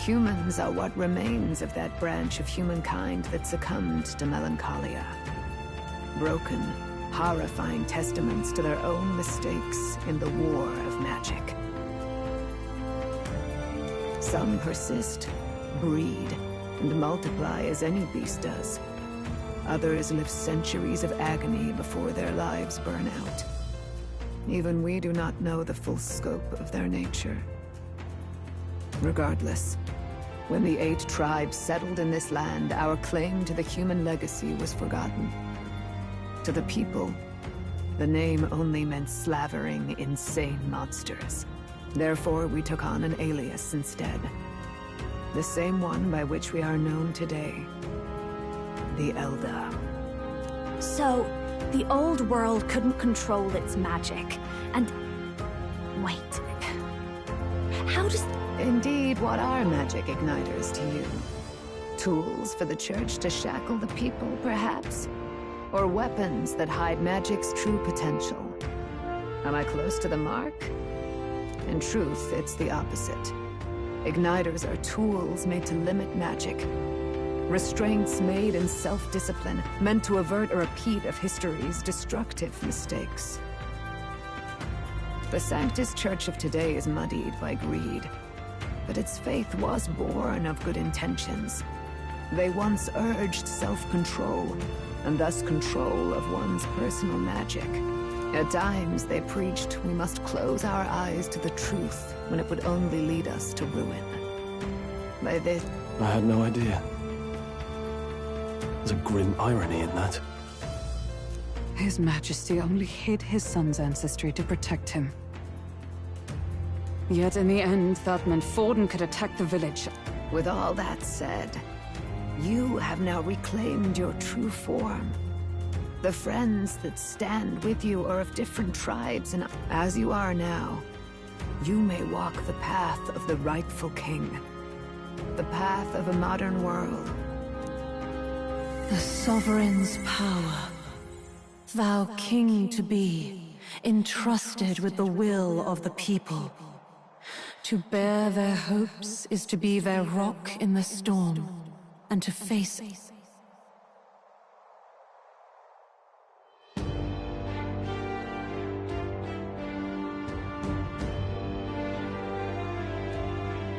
Humans are what remains of that branch of humankind that succumbed to melancholia. Broken, horrifying testaments to their own mistakes in the war of magic. Some persist, breed, and multiply as any beast does. Others live centuries of agony before their lives burn out. Even we do not know the full scope of their nature. Regardless, when the 8 tribes settled in this land, our claim to the human legacy was forgotten. To the people, the name only meant slavering, insane monsters. Therefore, we took on an alias instead. The same one by which we are known today. The Elder. So, the old world couldn't control its magic, and... Wait. How does... Indeed, what are magic igniters to you? Tools for the church to shackle the people, perhaps? Or weapons that hide magic's true potential? Am I close to the mark? In truth, it's the opposite. Igniters are tools made to limit magic. Restraints made in self-discipline, meant to avert a repeat of history's destructive mistakes. The Sanctus Church of today is muddied by greed. But its faith was born of good intentions. They once urged self-control, and thus control of one's personal magic. At times, they preached we must close our eyes to the truth when it would only lead us to ruin. By this... I had no idea. There's a grim irony in that. His Majesty only hid his son's ancestry to protect him. Yet in the end, that meant Forden could attack the village. With all that said, you have now reclaimed your true form. The friends that stand with you are of different tribes, and as you are now, you may walk the path of the rightful king. The path of a modern world. The sovereign's power. Thou king to be, entrusted with the will of the people. To bear their hopes is to be their rock in the storm, and to face it.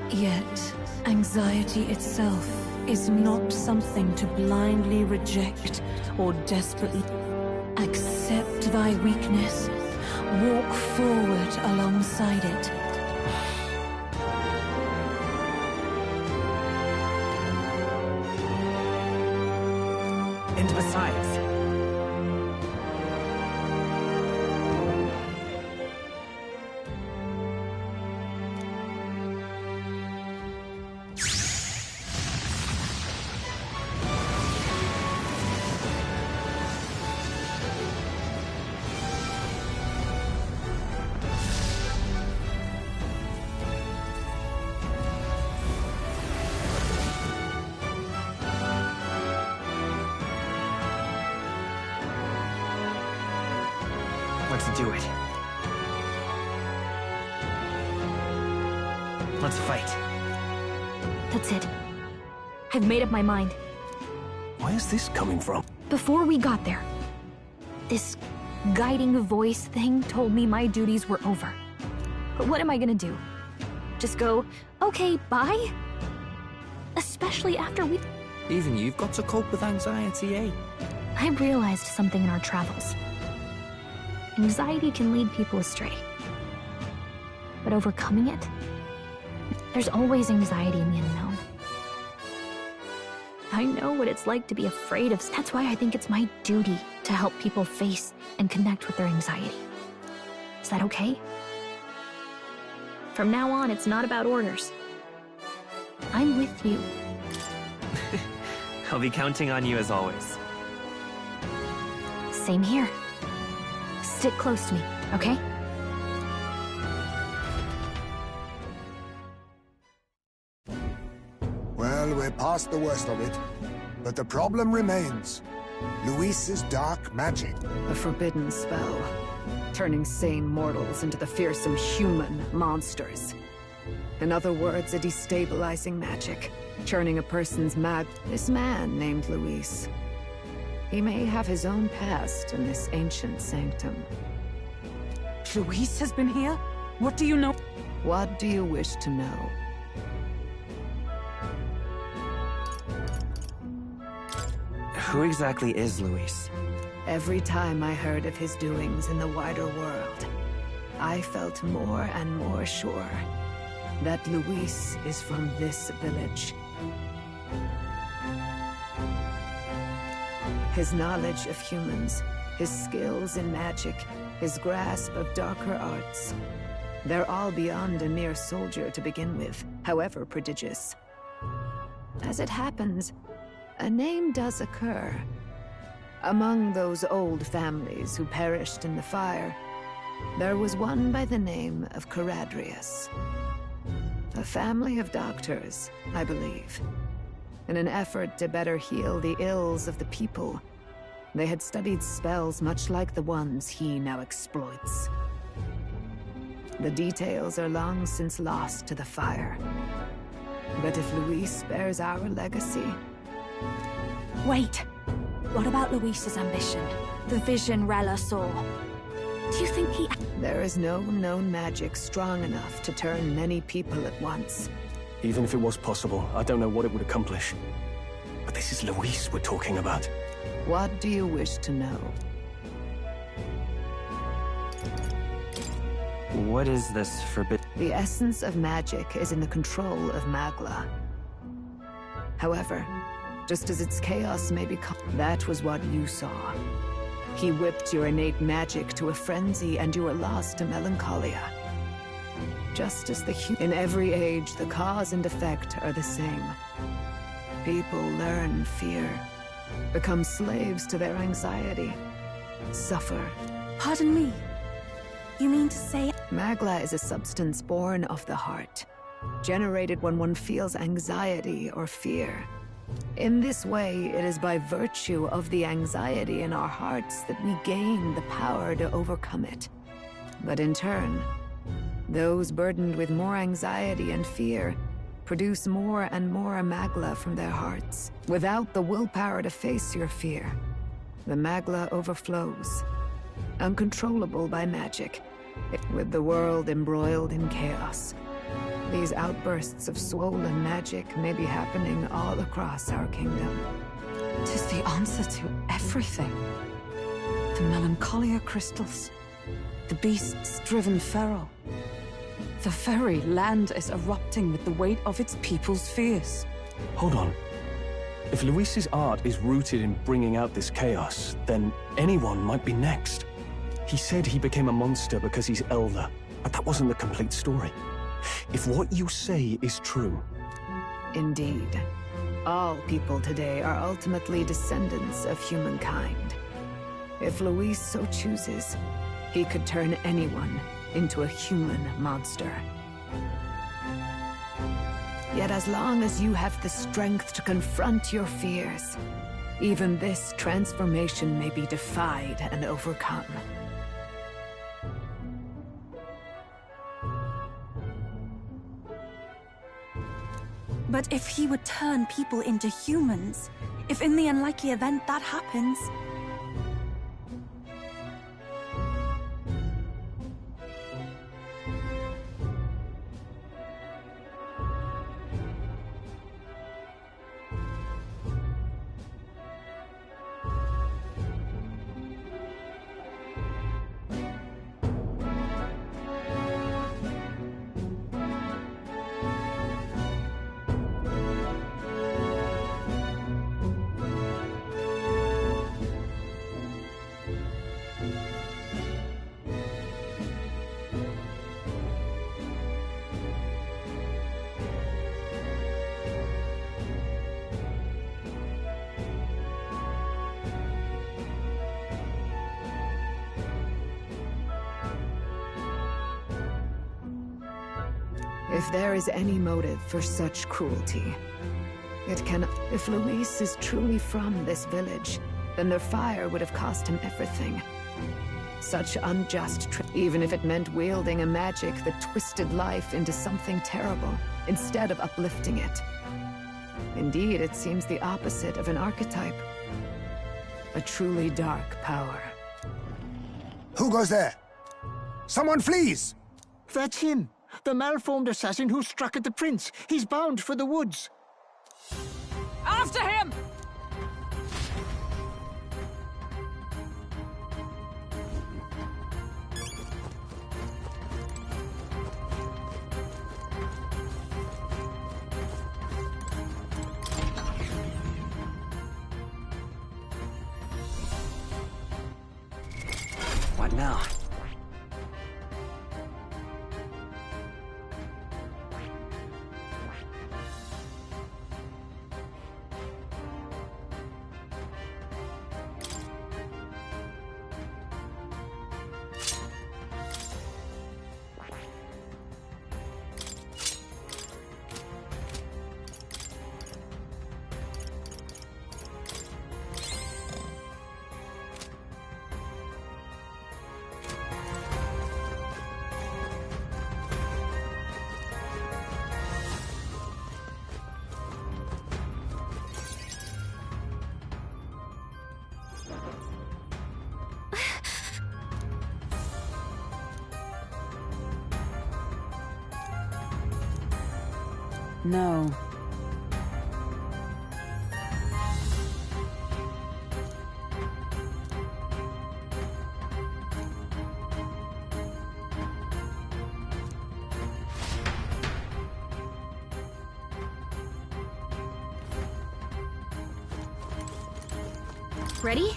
Yet, anxiety itself is not something to blindly reject or desperately accept thy weakness. Walk forward alongside it. Into the sides. Let's do it. Let's fight. That's it. I've made up my mind. Where is this coming from? Before we got there, this guiding voice thing told me my duties were over. But what am I gonna do? Just go, okay, bye? Especially after we... Even you've got to cope with anxiety, eh? I realized something in our travels. Anxiety can lead people astray. But overcoming it? There's always anxiety in the unknown. I know what it's like to be afraid of... That's why I think it's my duty to help people face and connect with their anxiety. Is that okay? From now on, it's not about orders. I'm with you. I'll be counting on you as always. Same here. Stick close to me, okay? Well, we're past the worst of it. But the problem remains. Luis's dark magic. A forbidden spell, turning sane mortals into the fearsome human monsters. In other words, a destabilizing magic, churning a person's This man named Luis. He may have his own past in this ancient sanctum. Luis has been here? What do you know? What do you wish to know? Who exactly is Luis? Every time I heard of his doings in the wider world, I felt more and more sure that Luis is from this village. His knowledge of humans, his skills in magic, his grasp of darker arts, they're all beyond a mere soldier to begin with, however prodigious. As it happens, a name does occur. Among those old families who perished in the fire, there was one by the name of Caradrius. A family of doctors, I believe. In an effort to better heal the ills of the people, they had studied spells much like the ones he now exploits. The details are long since lost to the fire. But if Luis bears our legacy... Wait! What about Luis's ambition? The vision Rella saw? Do you think he... There is no known magic strong enough to turn many people at once. Even if it was possible, I don't know what it would accomplish. But this is Luis we're talking about. What do you wish to know? What is this forbidden? The essence of magic is in the control of Magla. However, just as its chaos may become... That was what you saw. He whipped your innate magic to a frenzy and you were lost to melancholia. Just as in every age, the cause and effect are the same. People learn fear, become slaves to their anxiety, suffer. Pardon me. You mean to say... Magla is a substance born of the heart, generated when one feels anxiety or fear. In this way, it is by virtue of the anxiety in our hearts that we gain the power to overcome it. But in turn, those burdened with more anxiety and fear produce more and more Magla from their hearts. Without the willpower to face your fear, the Magla overflows, uncontrollable by magic, with the world embroiled in chaos. These outbursts of swollen magic may be happening all across our kingdom. Tis the answer to everything. The melancholia crystals, the beasts driven feral. The very land is erupting with the weight of its people's fears. Hold on. If Luis's art is rooted in bringing out this chaos, then anyone might be next. He said he became a monster because he's elder, but that wasn't the complete story. If what you say is true... Indeed. All people today are ultimately descendants of humankind. If Luis so chooses, he could turn anyone into a human monster. Yet as long as you have the strength to confront your fears, even this transformation may be defied and overcome. But if he would turn people into humans, if in the unlikely event that happens... If there is any motive for such cruelty, it cannot... If Luis is truly from this village, then their fire would have cost him everything. Such unjust even if it meant wielding a magic that twisted life into something terrible, instead of uplifting it. Indeed, it seems the opposite of an archetype. A truly dark power. Who goes there? Someone flees! That's him! The malformed assassin who struck at the prince. He's bound for the woods. After him! What now? No. Ready?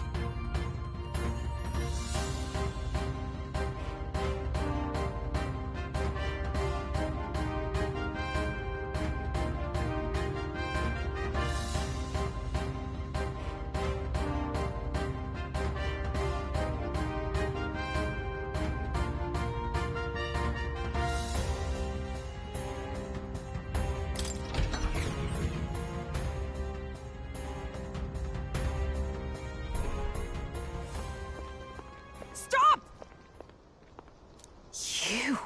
Stop! You...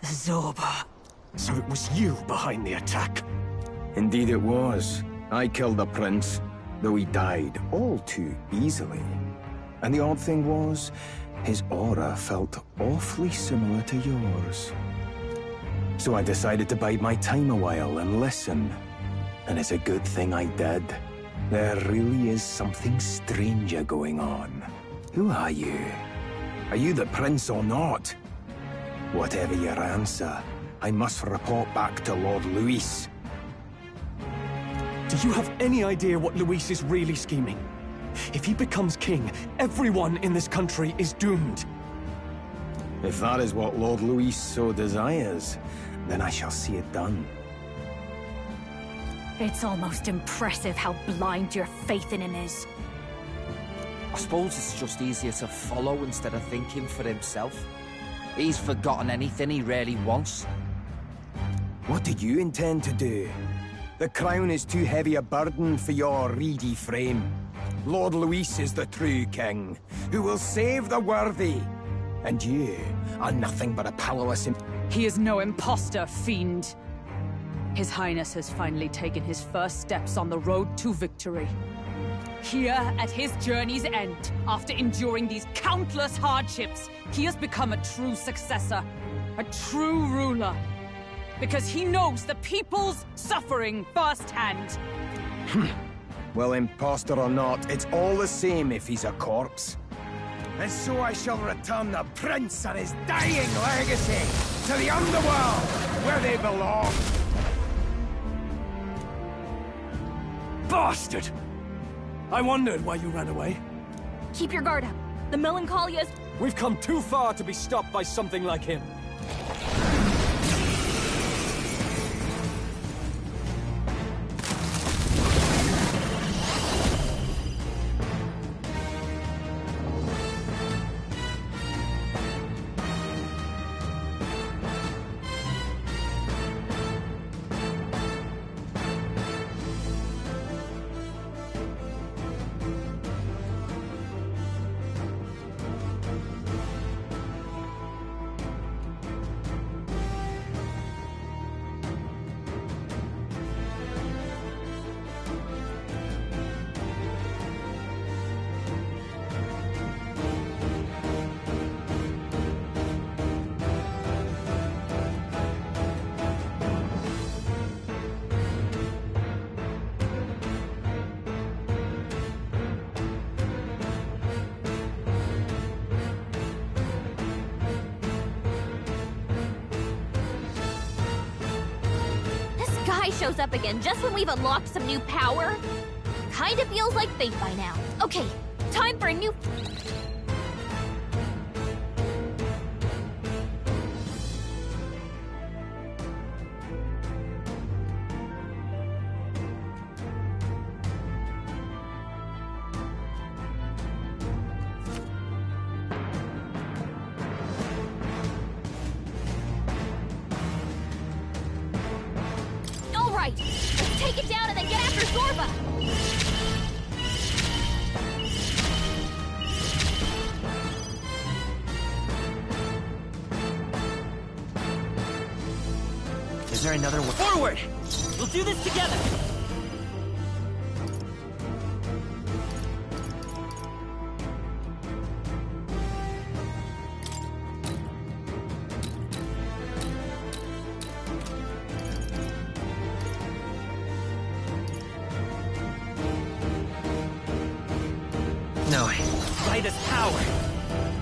Zorba. So it was you behind the attack? Indeed it was. I killed the prince, though he died all too easily. And the odd thing was, his aura felt awfully similar to yours. So I decided to bide my time a while and listen. And it's a good thing I did. There really is something stranger going on. Who are you? Are you the prince or not? Whatever your answer, I must report back to Lord Luis. Do you have any idea what Luis is really scheming? If he becomes king, everyone in this country is doomed. If that is what Lord Luis so desires, then I shall see it done. It's almost impressive how blind your faith in him is. I suppose it's just easier to follow instead of thinking for himself. He's forgotten anything he really wants. What do you intend to do? The crown is too heavy a burden for your reedy frame. Lord Luis is the true king, who will save the worthy. And you are nothing but a powerless He is no imposter, fiend. His Highness has finally taken his first steps on the road to victory. Here, at his journey's end, after enduring these countless hardships, he has become a true successor, a true ruler. Because he knows the people's suffering firsthand. Well, imposter or not, it's all the same if he's a corpse. And so I shall return the prince and his dying legacy to the underworld, where they belong. Bastard! I wondered why you ran away. Keep your guard up. The Melancholia's... We've come too far to be stopped by something like him. Shows up again just when we've unlocked some new power. Kinda feels like fate by now. Okay, time for a new... Let's take it down and then get after Zorba! Is there another one? Forward! We'll do this together! No. Light power.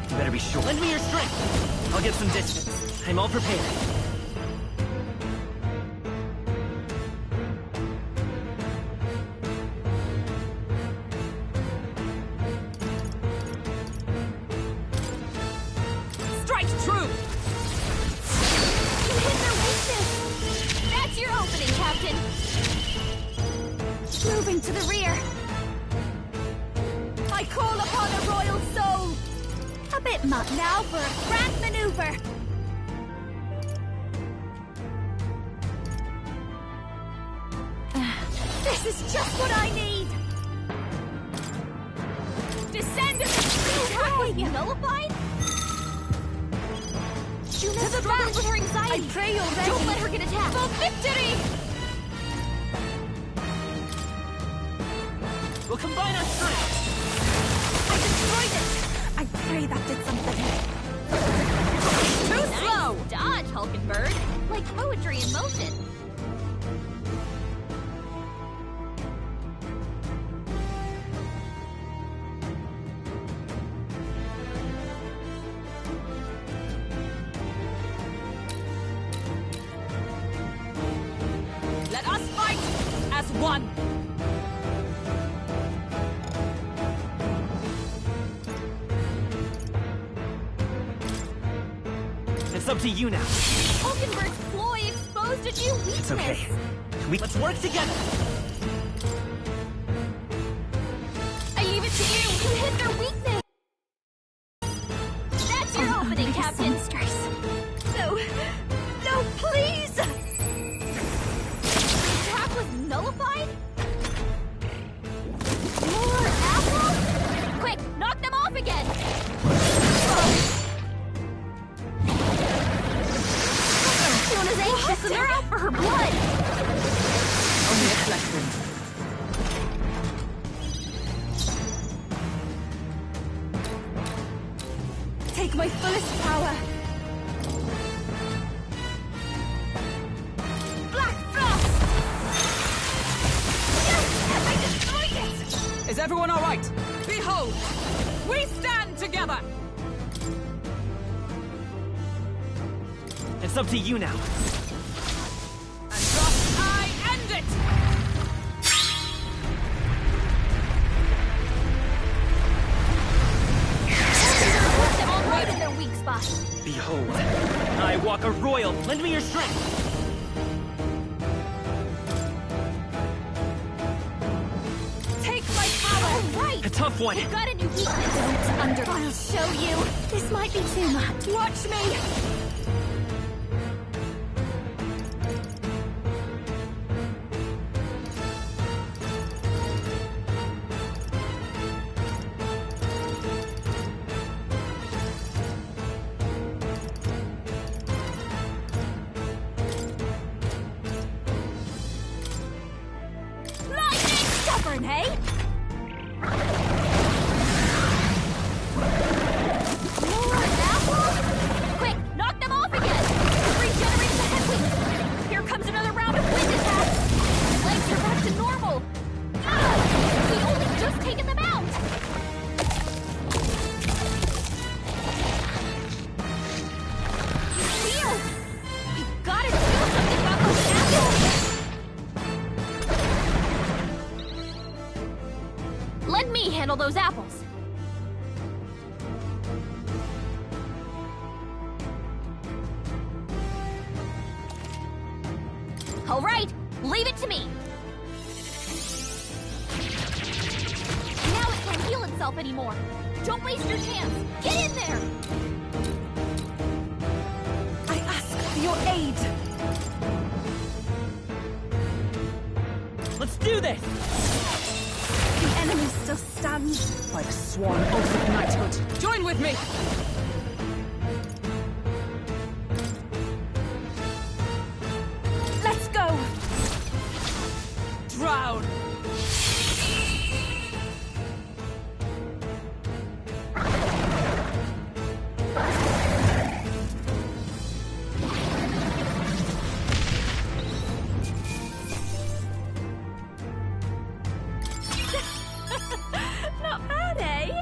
You better be sure. Lend me your strength. I'll get some distance. I'm all prepared. Strike true! You hit their weakness! That's your opening, Captain! Moving to the rear. I call upon a royal soul! A bit much now for a grand maneuver! This is just what I need! Descend! Attack was nullified? Juno's struggling with her anxiety! I pray already! Don't let her get attacked! For victory! We'll combine our strength! I destroyed it! I pray that did something. Too slow! Dodge, Hulkenberg! Like poetry in motion. Let us fight as one! It's up to you now. Hulkenberg's ploy exposed a new weakness. It's okay. Let's work together. I leave it to you. You hit their weakness. That's your opening, Captain. No, no, please. The attack was nullified. More apple? Quick, knock them off again. Fiona's anxious and they're out for her blood. take my fullest power. Black Frost! Yes! I destroyed it! Is everyone all right? Behold, we stand together! It's up to you now. And thus I end it! Put them all right in their weak spot. Behold, I walk a royal. Lend me your strength. Take my power! All right! A tough one. You've got a new weakness. Don't under. I'll show you. This might be too much. Watch me! Stubborn, hey? More apples? Quick, knock them off again! Regenerate the headwind! Here comes another round of wind attacks! Legs are back to normal! Ah! We only just taken them out! Weird! We've gotta do something about those apples! Let me handle those apples. All right, leave it to me. Now it can't heal itself anymore. Don't waste your chance. Get in there. I ask for your aid. Let's do this! The enemy still stands. By the sworn oath of knighthood, join with me! Let's go! Drown! Not bad, eh?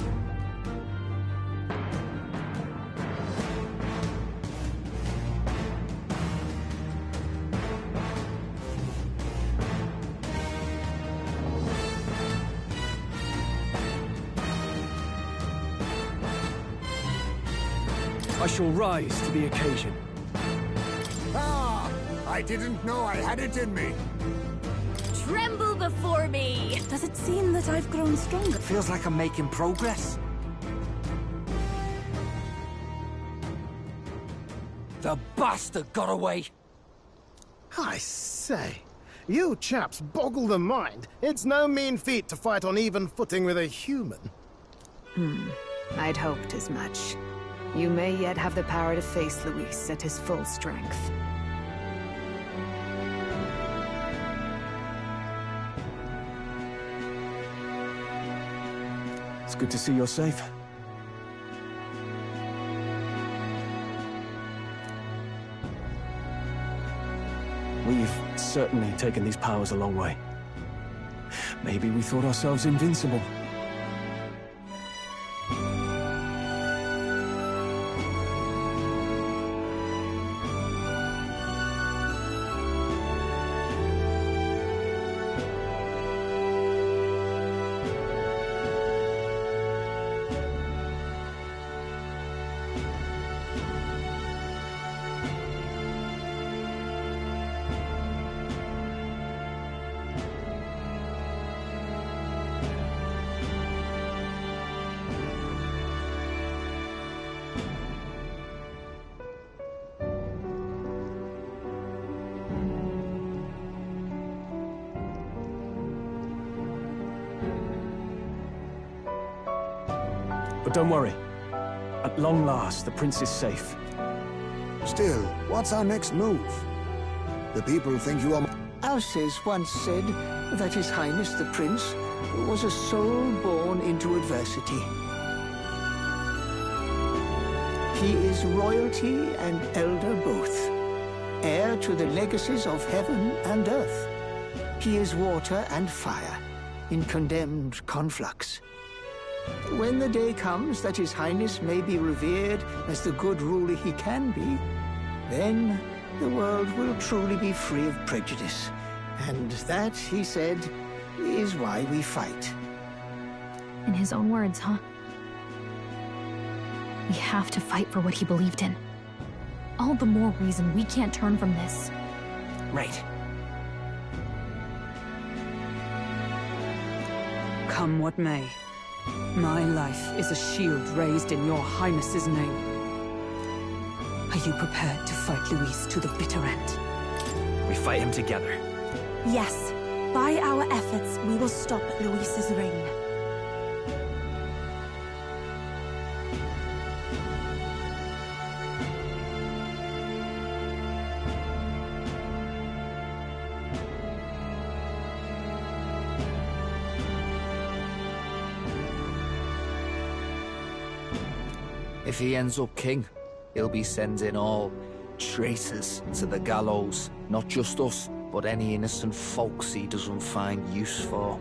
I shall rise to the occasion. Ah! I didn't know I had it in me. Tremble before me. Does it seem that I've grown stronger? Feels like I'm making progress. The bastard got away! I say, you chaps boggle the mind. It's no mean feat to fight on even footing with a human. I'd hoped as much. You may yet have the power to face Luis at his full strength. It's good to see you're safe. We've certainly taken these powers a long way. Maybe we thought ourselves invincible. But don't worry. At long last, the prince is safe. Still, what's our next move? The people think you are... Alces once said that His Highness the Prince was a soul born into adversity. He is royalty and elder both, heir to the legacies of heaven and earth. He is water and fire, in condemned conflux. When the day comes that His Highness may be revered as the good ruler he can be, then the world will truly be free of prejudice. And that, he said, is why we fight. In his own words, huh? We have to fight for what he believed in. All the more reason we can't turn from this. Right. Come what may, my life is a shield raised in your Highness's name. Are you prepared to fight Luis to the bitter end? We fight him together. Yes. By our efforts, we will stop Luis's reign. If he ends up king, he'll be sending all traitors to the gallows. Not just us, but any innocent folks he doesn't find use for.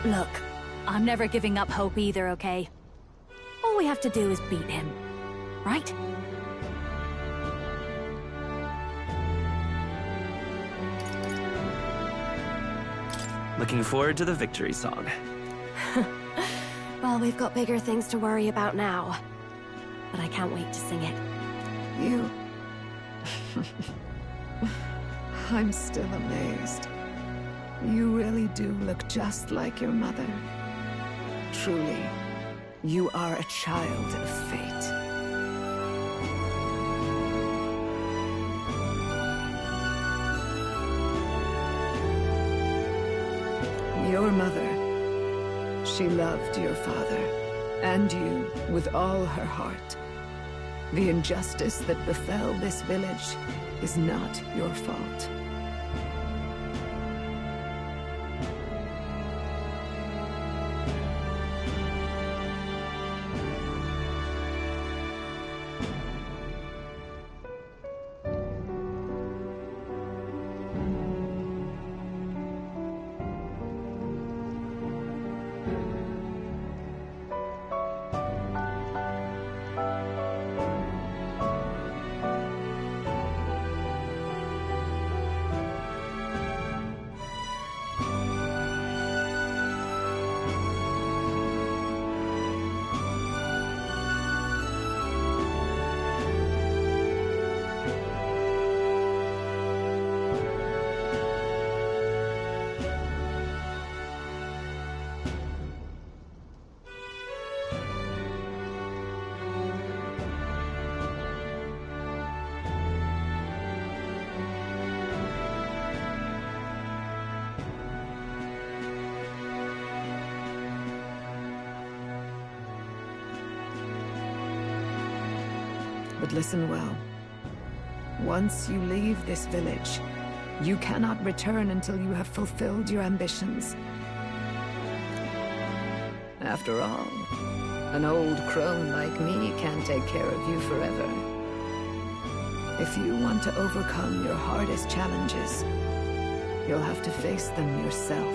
Look, I'm never giving up hope either, okay? All we have to do is beat him, right? Looking forward to the victory song. Well, we've got bigger things to worry about now. But I can't wait to sing it. You... I'm still amazed. You really do look just like your mother. Truly, you are a child of fate. Your mother, she loved your father, and you with all her heart. The injustice that befell this village is not your fault. But listen well. Once you leave this village, you cannot return until you have fulfilled your ambitions. After all, an old crone like me can't take care of you forever. If you want to overcome your hardest challenges, you'll have to face them yourself.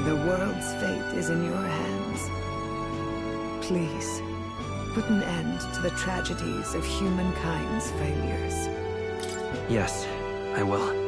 The world's fate is in your hands. Please, put an end to the tragedies of humankind's failures. Yes, I will.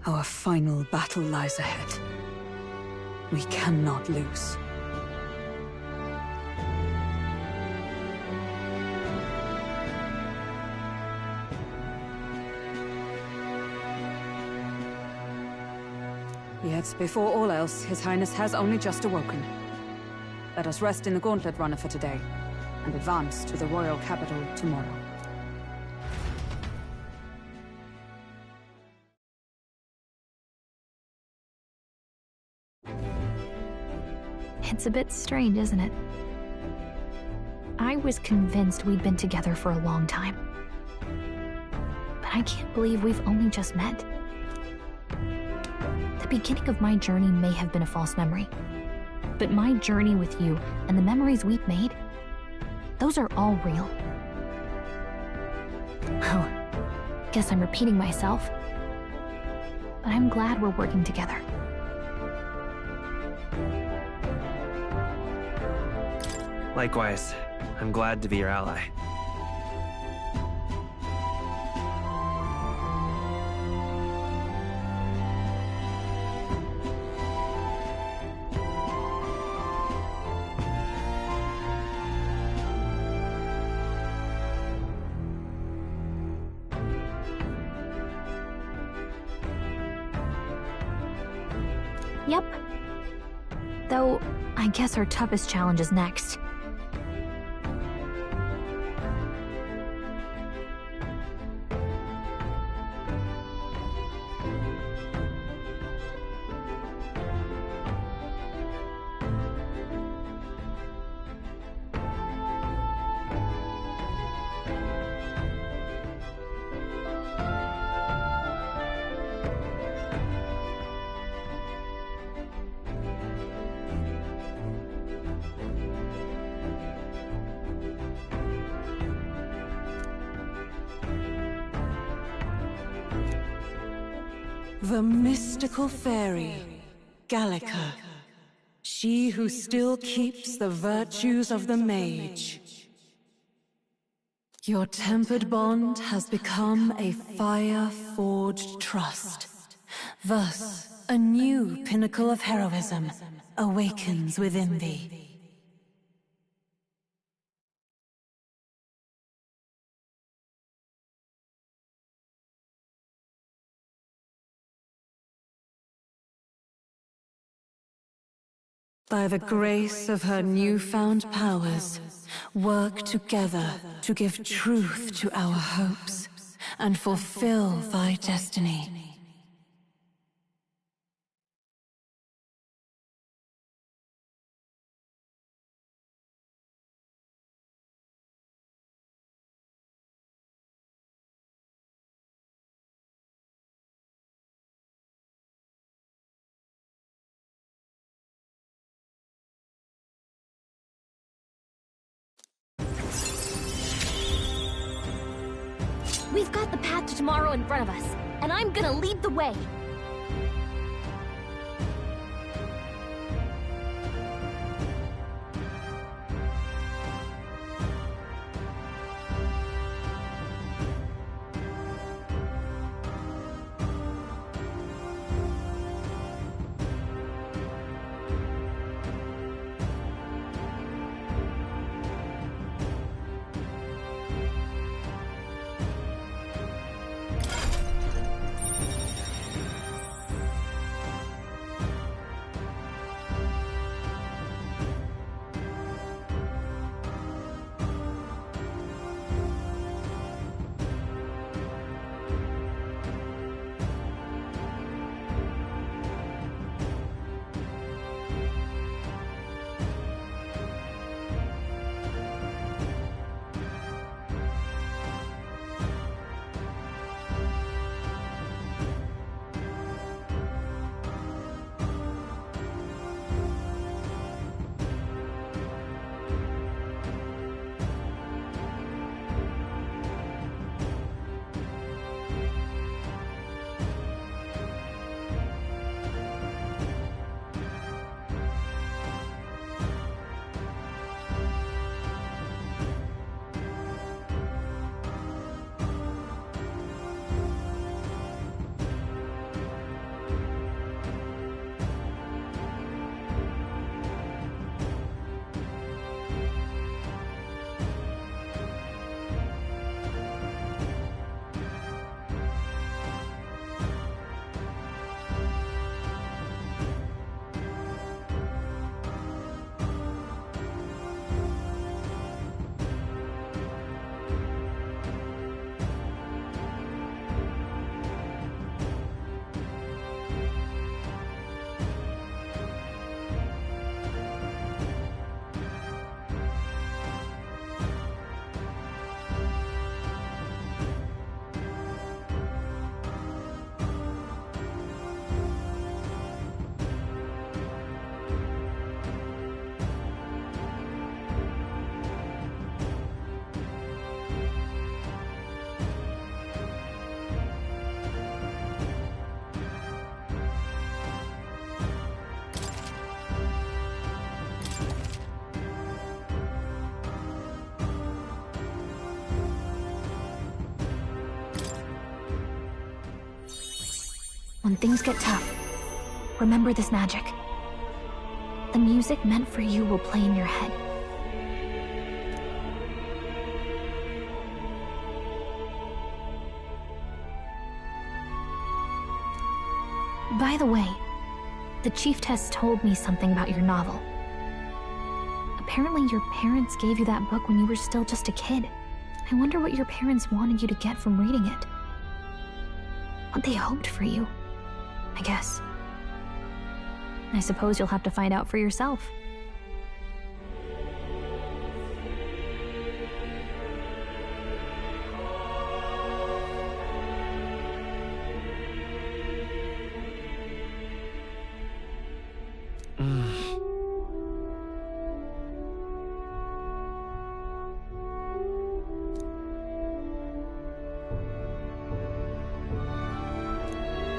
Our final battle lies ahead. We cannot lose. Yet, before all else, His Highness has only just awoken. Let us rest in the Gauntlet Runner for today, and advance to the royal capital tomorrow. It's a bit strange, isn't it? I was convinced we'd been together for a long time. But I can't believe we've only just met. The beginning of my journey may have been a false memory. But my journey with you and the memories we've made, those are all real. Oh, guess I'm repeating myself. But I'm glad we're working together. Likewise, I'm glad to be your ally. Yep. Though, I guess our toughest challenge is next. The mystical fairy, Gallica. She who still keeps the virtues of the mage. Your tempered bond has become a fire-forged trust. Thus, a new pinnacle of heroism awakens within thee. By the grace of her newfound powers, work together to give truth to our hopes and fulfill thy destiny. We've got the path to tomorrow in front of us, and I'm gonna lead the way. When things get tough, remember this magic. The music meant for you will play in your head. By the way, the Chieftess told me something about your novel. Apparently your parents gave you that book when you were still just a kid. I wonder what your parents wanted you to get from reading it. What they hoped for you, I guess. I suppose you'll have to find out for yourself.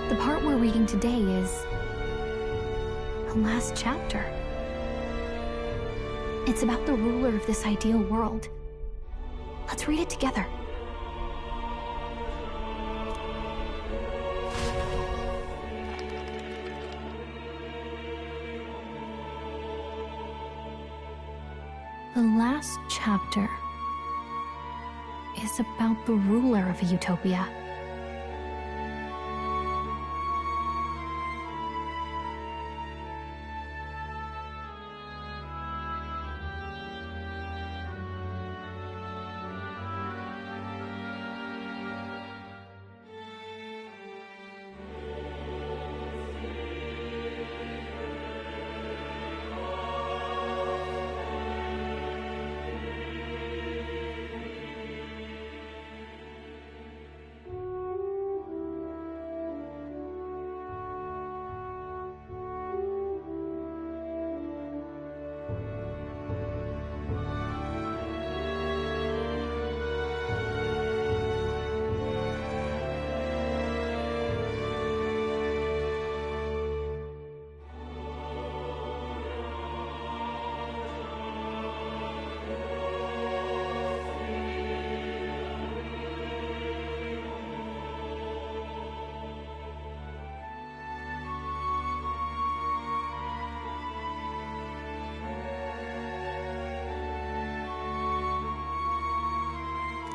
The The part we're reading today is the last chapter. It's about the ruler of this ideal world. Let's read it together. The last chapter is about the ruler of a utopia.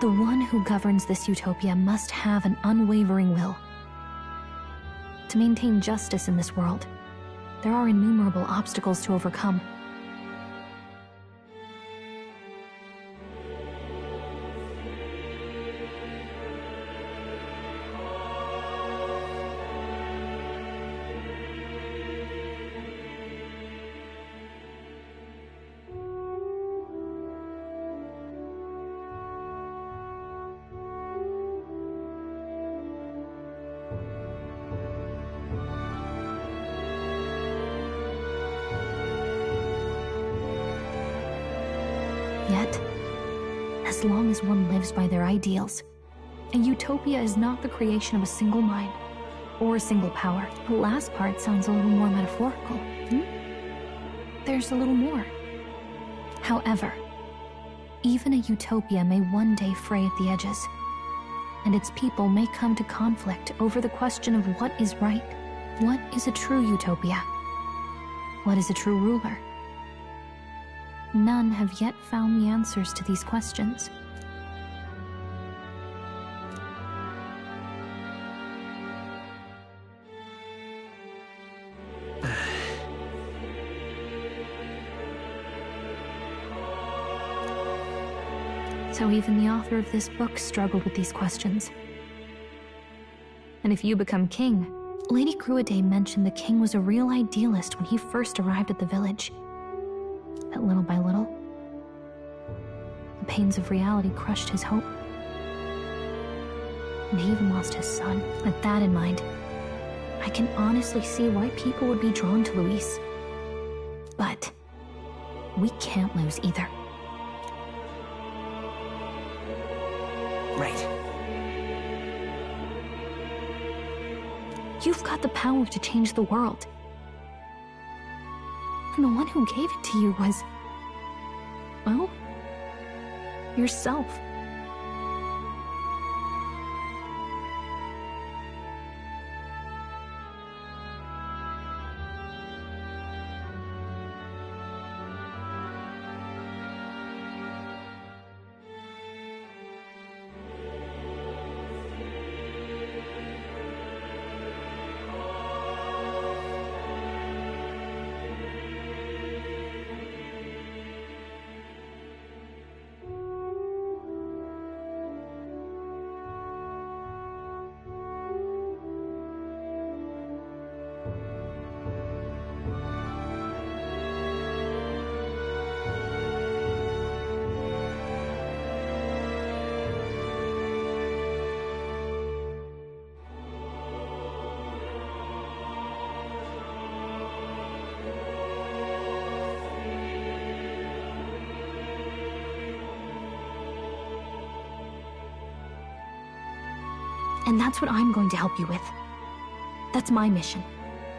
The one who governs this utopia must have an unwavering will. To maintain justice in this world, there are innumerable obstacles to overcome. Yet, as long as one lives by their ideals, a utopia is not the creation of a single mind or a single power. The last part sounds a little more metaphorical. There's a little more. However, even a utopia may one day fray at the edges, and its people may come to conflict over the question of what is right. What is a true utopia? What is a true ruler? None have yet found the answers to these questions. So even the author of this book struggled with these questions. And if you become king, Lady Gruaday mentioned the king was a real idealist when he first arrived at the village. But little by little, the pains of reality crushed his hope. And he even lost his son. With that in mind, I can honestly see why people would be drawn to Luis. But we can't lose either. Right. You've got the power to change the world. And the one who gave it to you was, well, yourself. And that's what I'm going to help you with. That's my mission.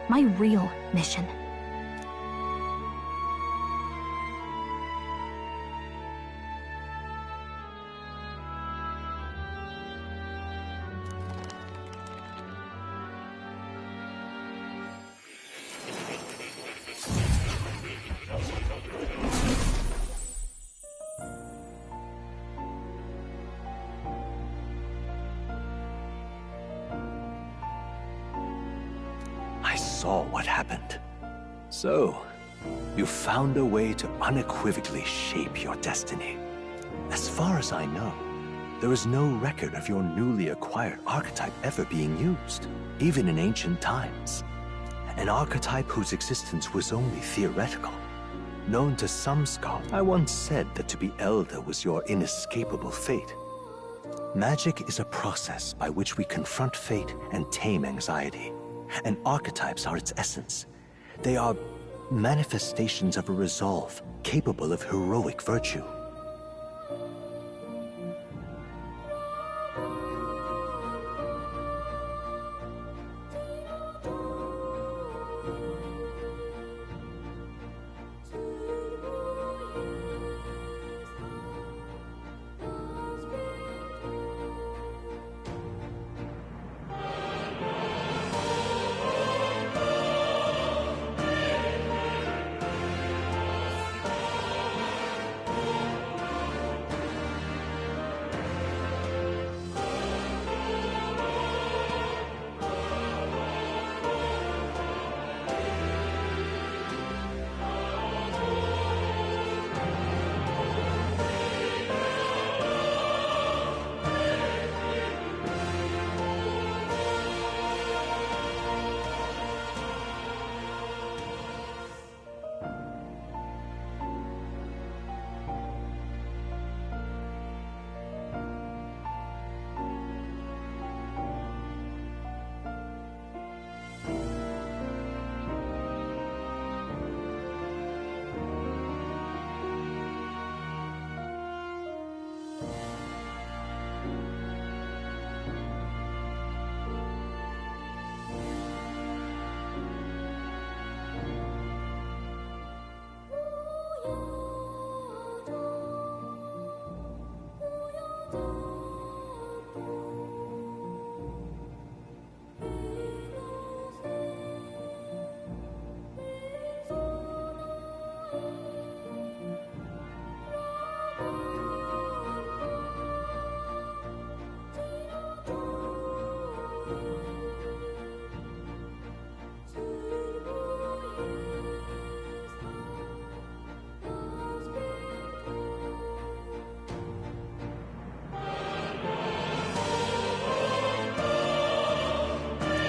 My real mission. I saw what happened. So, you found a way to unequivocally shape your destiny. As far as I know, there is no record of your newly acquired archetype ever being used, even in ancient times. An archetype whose existence was only theoretical. Known to some scholars, I once said that to be elder was your inescapable fate. Magic is a process by which we confront fate and tame anxiety. And archetypes are its essence. They are manifestations of a resolve capable of heroic virtue.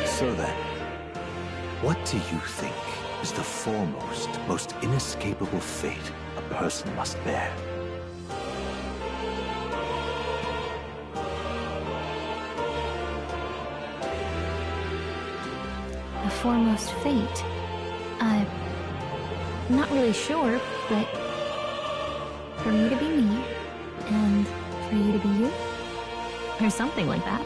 So then, what do you think is the foremost, most inescapable fate a person must bear? The foremost fate? I'm not really sure, but for me to be me, and for you to be you, or something like that.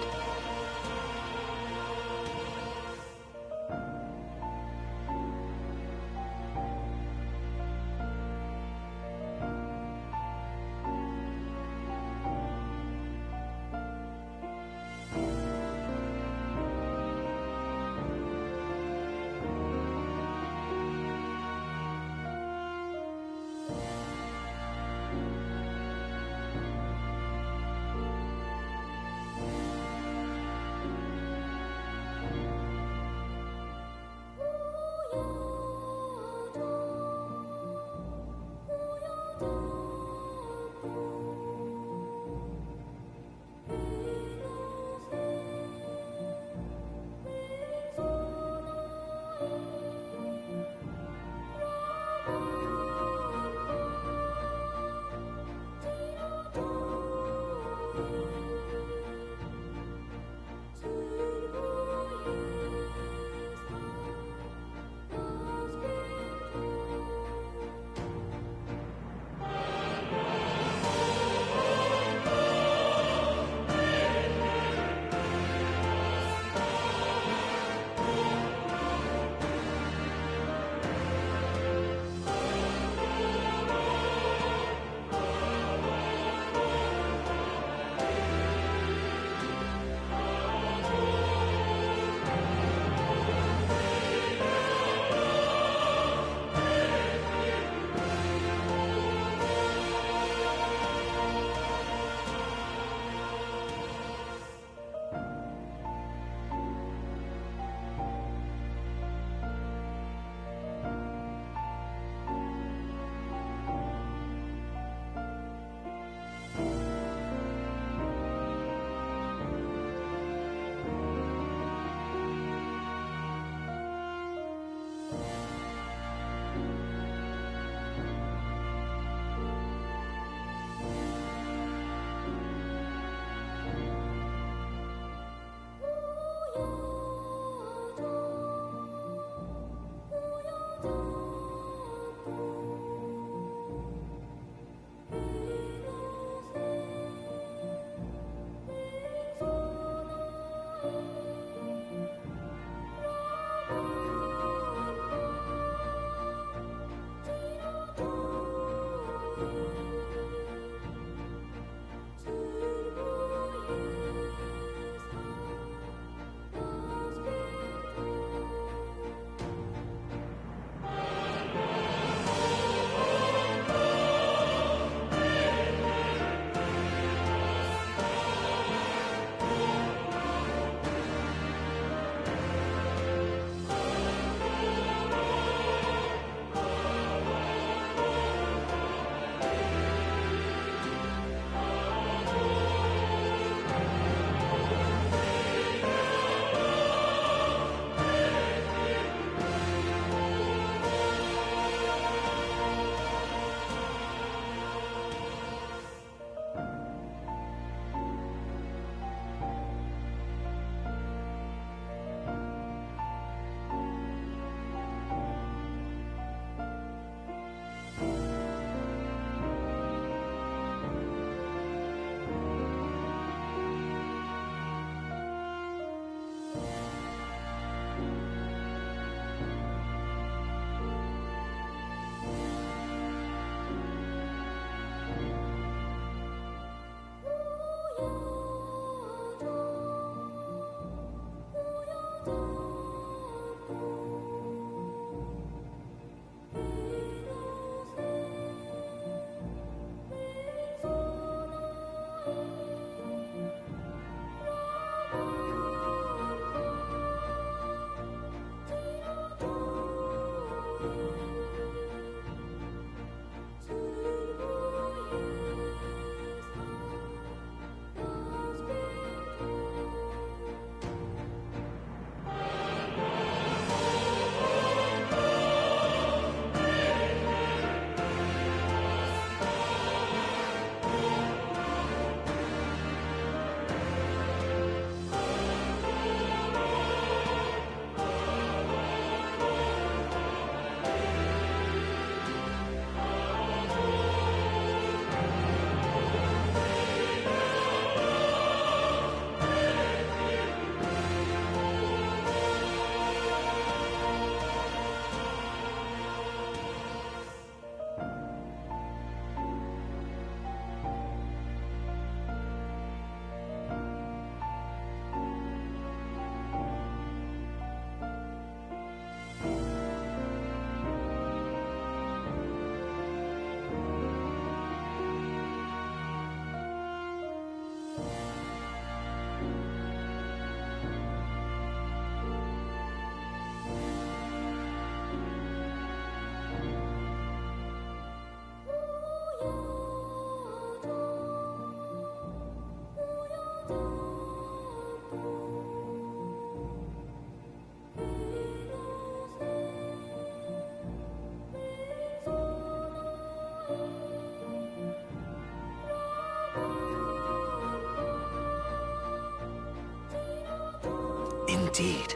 Indeed.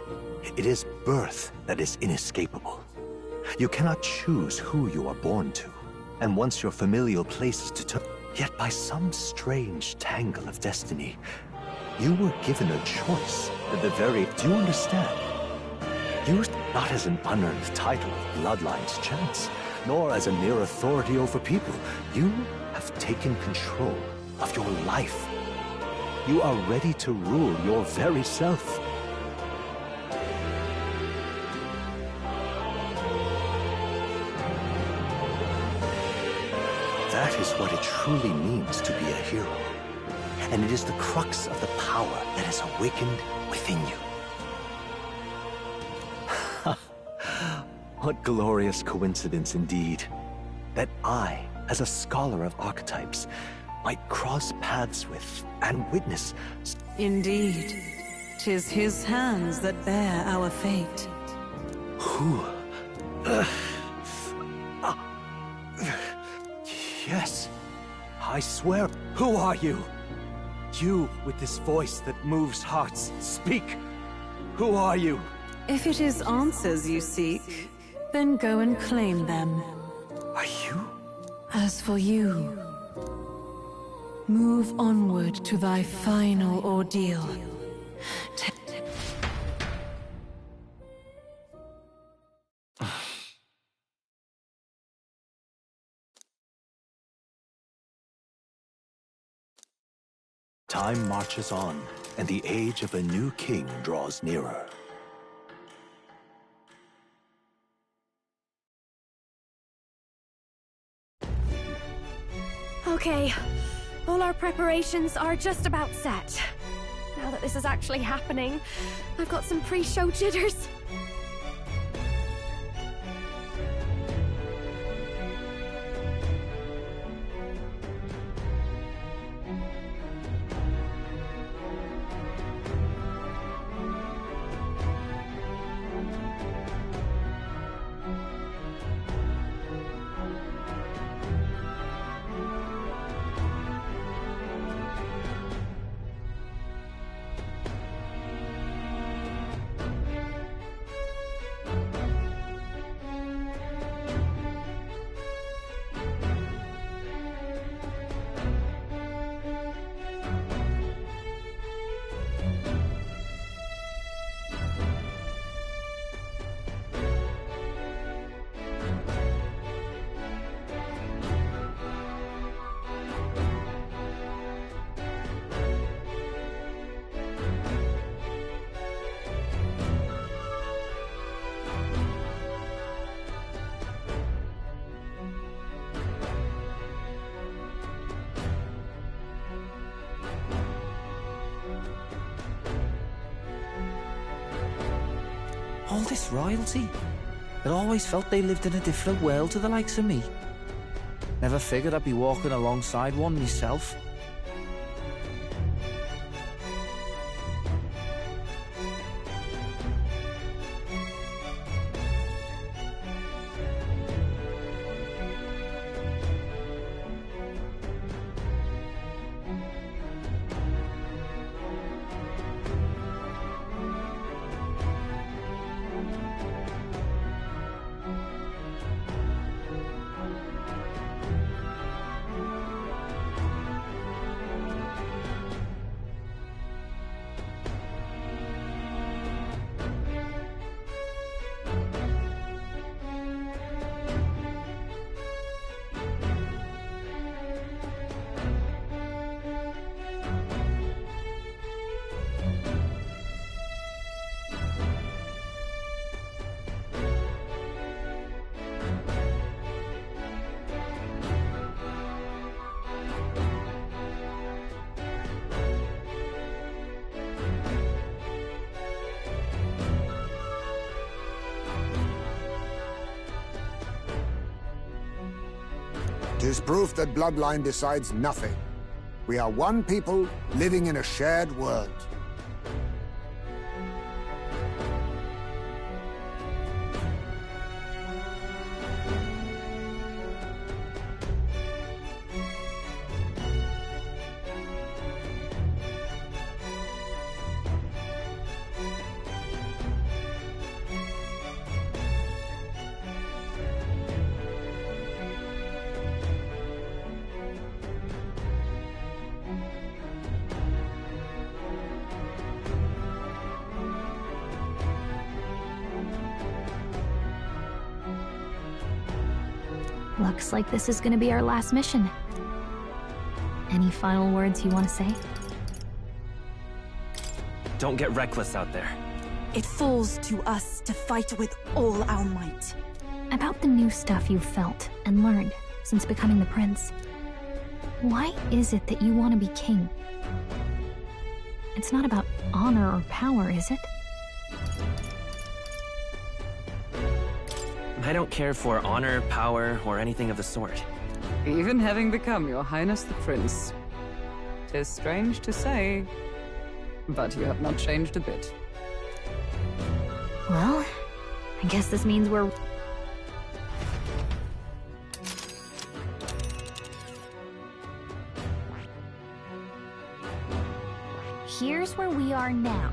It is birth that is inescapable. You cannot choose who you are born to, and once your familial place is determined, yet by some strange tangle of destiny, you were given a choice at the very... Do you understand? Used not as an unearned title of bloodline's chance, nor as a mere authority over people. You have taken control of your life. You are ready to rule your very self. That is what it truly means to be a hero. And it is the crux of the power that is awakened within you. What glorious coincidence indeed, that I, as a scholar of archetypes, might cross paths with and witness. Indeed, 'tis his hands that bear our fate. Who? Yes, I swear. Who are you? You with this voice that moves hearts. Speak. Who are you? If it is answers you seek, then go and claim them. Are you? As for you, move onward to thy final ordeal. Time marches on, and the age of a new king draws nearer. Okay, all our preparations are just about set. Now that this is actually happening, I've got some pre-show jitters. All this royalty? It always felt they lived in a different world to the likes of me. Never figured I'd be walking alongside one myself. Tis proof that bloodline decides nothing. We are one people living in a shared world. Looks like this is gonna be our last mission. Any final words you want to say? Don't get reckless out there. It falls to us to fight with all our might. About the new stuff you've felt and learned since becoming the prince. Why is it that you want to be king? It's not about honor or power, is it? I don't care for honor, power, or anything of the sort. Even having become your highness the prince. 'Tis strange to say, but you have not changed a bit. Well, I guess this means we're... Here's where we are now.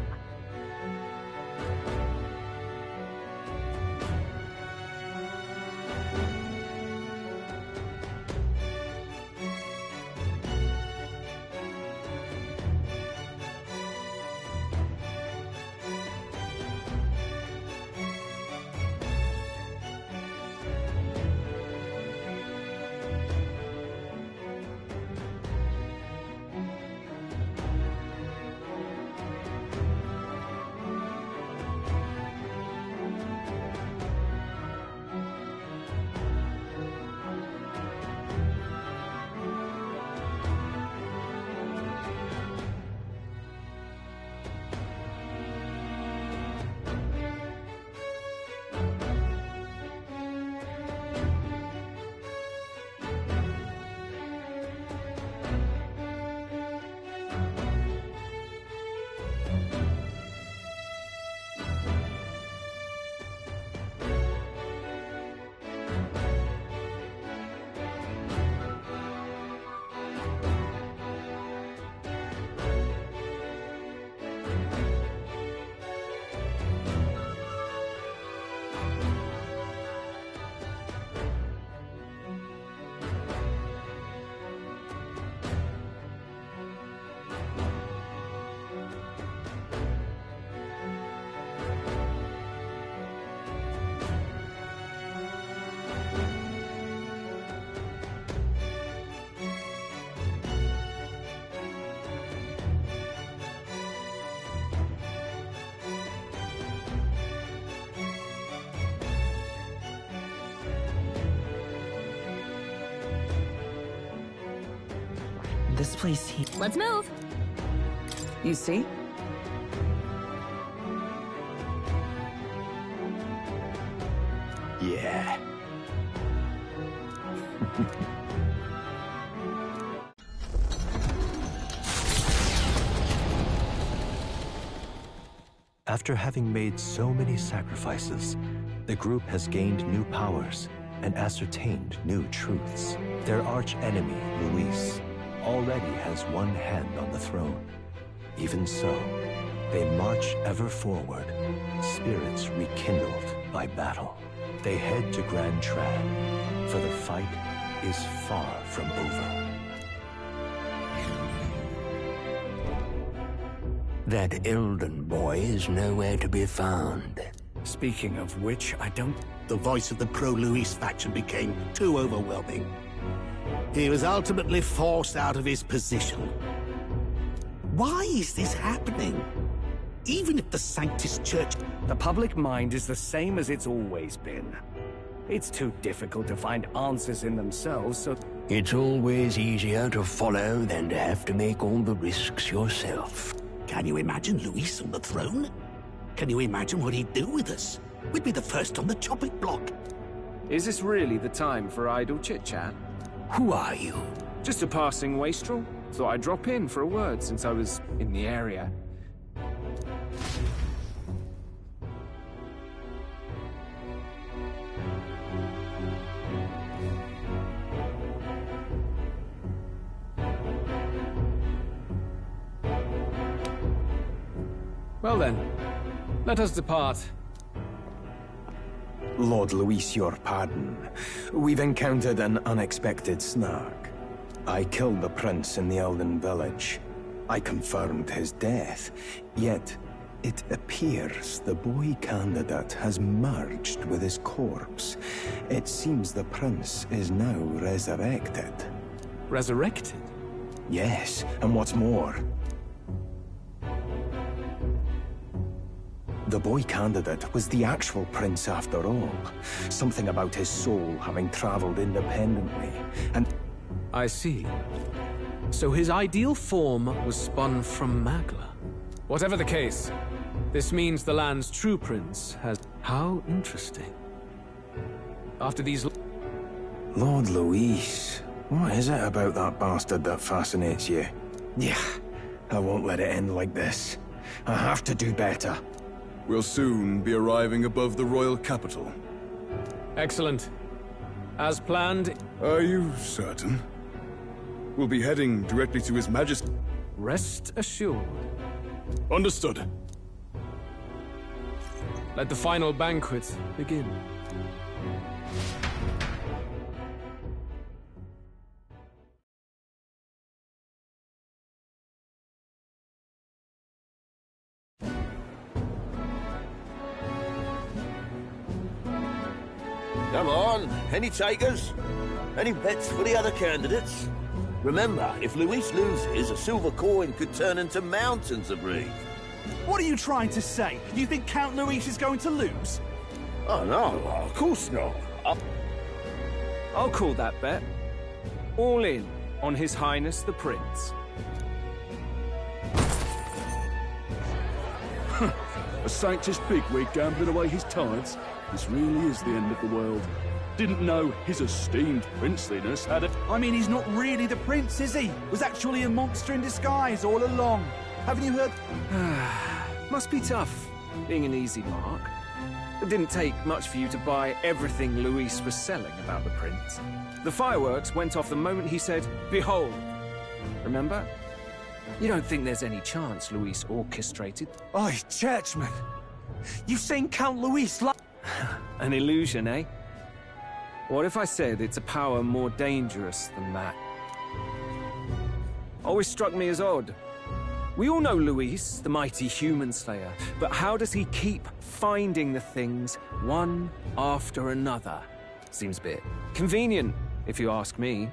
This place Let's move! You see? Yeah. After having made so many sacrifices, the group has gained new powers and ascertained new truths. Their arch-enemy, Luis, already has one hand on the throne. Even so, they march ever forward, spirits rekindled by battle. They head to Grand Trad, for the fight is far from over. That Elden boy is nowhere to be found. Speaking of which, the voice of the pro-Luis faction became too overwhelming. He was ultimately forced out of his position. Why is this happening? Even if the Sanctus Church... The public mind is the same as it's always been. It's too difficult to find answers in themselves, so... It's always easier to follow than to have to make all the risks yourself. Can you imagine Luis on the throne? Can you imagine what he'd do with us? We'd be the first on the chopping block. Is this really the time for idle chit-chat? Who are you? Just a passing wastrel. Thought I'd drop in for a word since I was in the area. Well then, let us depart. Lord Luis, your pardon. We've encountered an unexpected snag. I killed the prince in the Elden village. I confirmed his death, yet It appears the boy candidate has merged with his corpse. It seems the prince is now resurrected. Resurrected? Yes, and what's more, the boy candidate was the actual prince after all. Something about his soul having traveled independently, and... I see. So his ideal form was spun from Magla. Whatever the case, this means the land's true prince has... How interesting. After these... Lord Luis, what is it about that bastard that fascinates you? Yeah, I won't let it end like this. I have to do better. We'll soon be arriving above the royal capital. Excellent. As planned... Are you certain? We'll be heading directly to His Majesty. Rest assured. Understood. Let the final banquet begin. Come on, any takers? Any bets for the other candidates? Remember, if Luis loses, a silver coin could turn into mountains of Reeve. What are you trying to say? You think Count Luis is going to lose? Oh, no, of course not. I'll call that bet. All in on His Highness the Prince. A sanctus bigwig gambling away his tithes? This really is the end of the world. Didn't know his esteemed princeliness had a... I mean, he's not really the prince, is he? Was actually a monster in disguise all along. Haven't you heard? Must be tough, being an easy mark. It didn't take much for you to buy everything Luis was selling about the prince. The fireworks went off the moment he said, "Behold." Remember? You don't think there's any chance Luis orchestrated? Oi, churchman! You've seen Count Luis An illusion, eh? What if I said it's a power more dangerous than that? Always struck me as odd. We all know Luis, the mighty human slayer, but how does he keep finding the things one after another? Seems a bit convenient, if you ask me.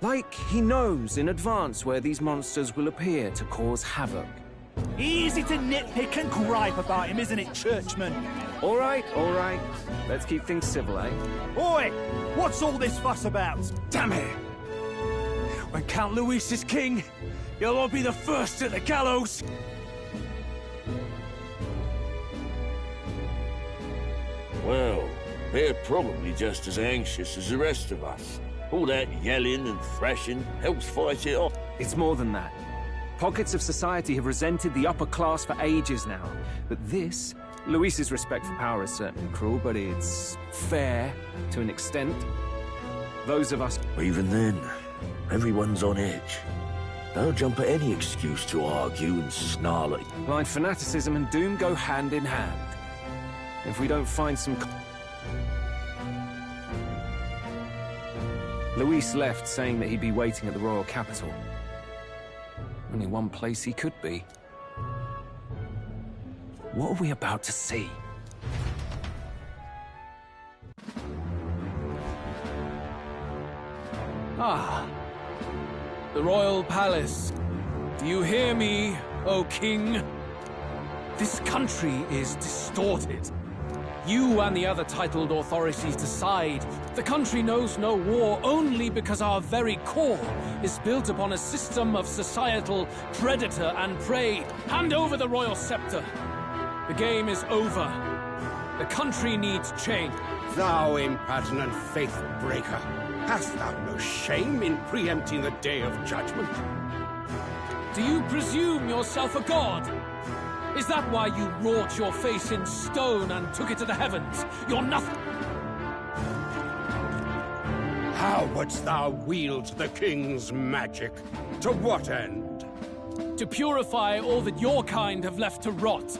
Like he knows in advance where these monsters will appear to cause havoc. Easy to nitpick and gripe about him, isn't it, churchman? All right. Let's keep things civil, eh? Oi! What's all this fuss about? Damn it! When Count Luis is king, you'll all be the first at the gallows! Well, they're probably just as anxious as the rest of us. All that yelling and thrashing helps fight it off. It's more than that. Pockets of society have resented the upper class for ages now. But this, Luis's respect for power is certainly cruel, but it's fair to an extent. Those of us... Even then, everyone's on edge. They'll jump at any excuse to argue and snarl at... Blind fanaticism and doom go hand in hand. If we don't find some... Luis left saying that he'd be waiting at the royal capital. Only one place he could be. What are we about to see? Ah, the royal palace. Do you hear me, O king? This country is distorted. You and the other titled authorities decide. The country knows no war only because our very core is built upon a system of societal predator and prey. Hand over the royal scepter. The game is over. The country needs change. Thou impertinent faith breaker, hast thou no shame in preempting the day of judgment? Do you presume yourself a god? Is that why you wrought your face in stone and took it to the heavens? You're nothing. How wouldst thou wield the king's magic? To what end? To purify all that your kind have left to rot.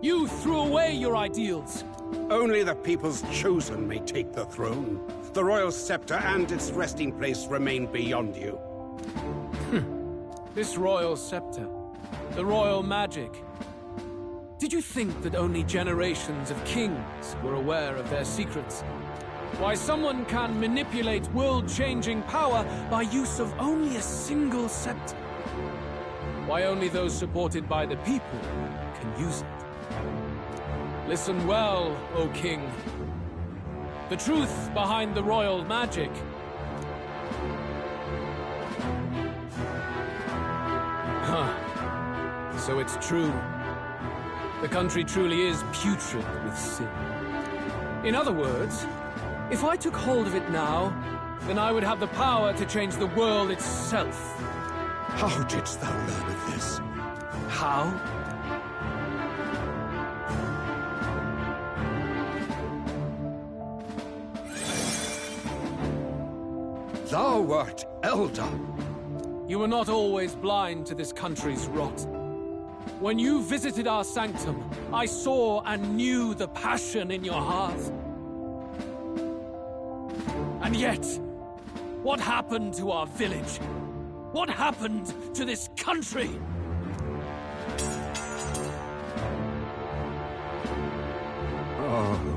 You threw away your ideals. Only the people's chosen may take the throne. The royal scepter and its resting place remain beyond you. This royal scepter, the royal magic. Did you think that only generations of kings were aware of their secrets? Why someone can manipulate world-changing power by use of only a single scepter? Why only those supported by the people can use it? Listen well, O King. The truth behind the royal magic. Huh. So it's true. The country truly is putrid with sin. In other words, if I took hold of it now, then I would have the power to change the world itself. How didst thou learn of this? How? Thou art elder. You were not always blind to this country's rot. When you visited our sanctum, I saw and knew the passion in your heart. And yet, what happened to our village? What happened to this country? Oh.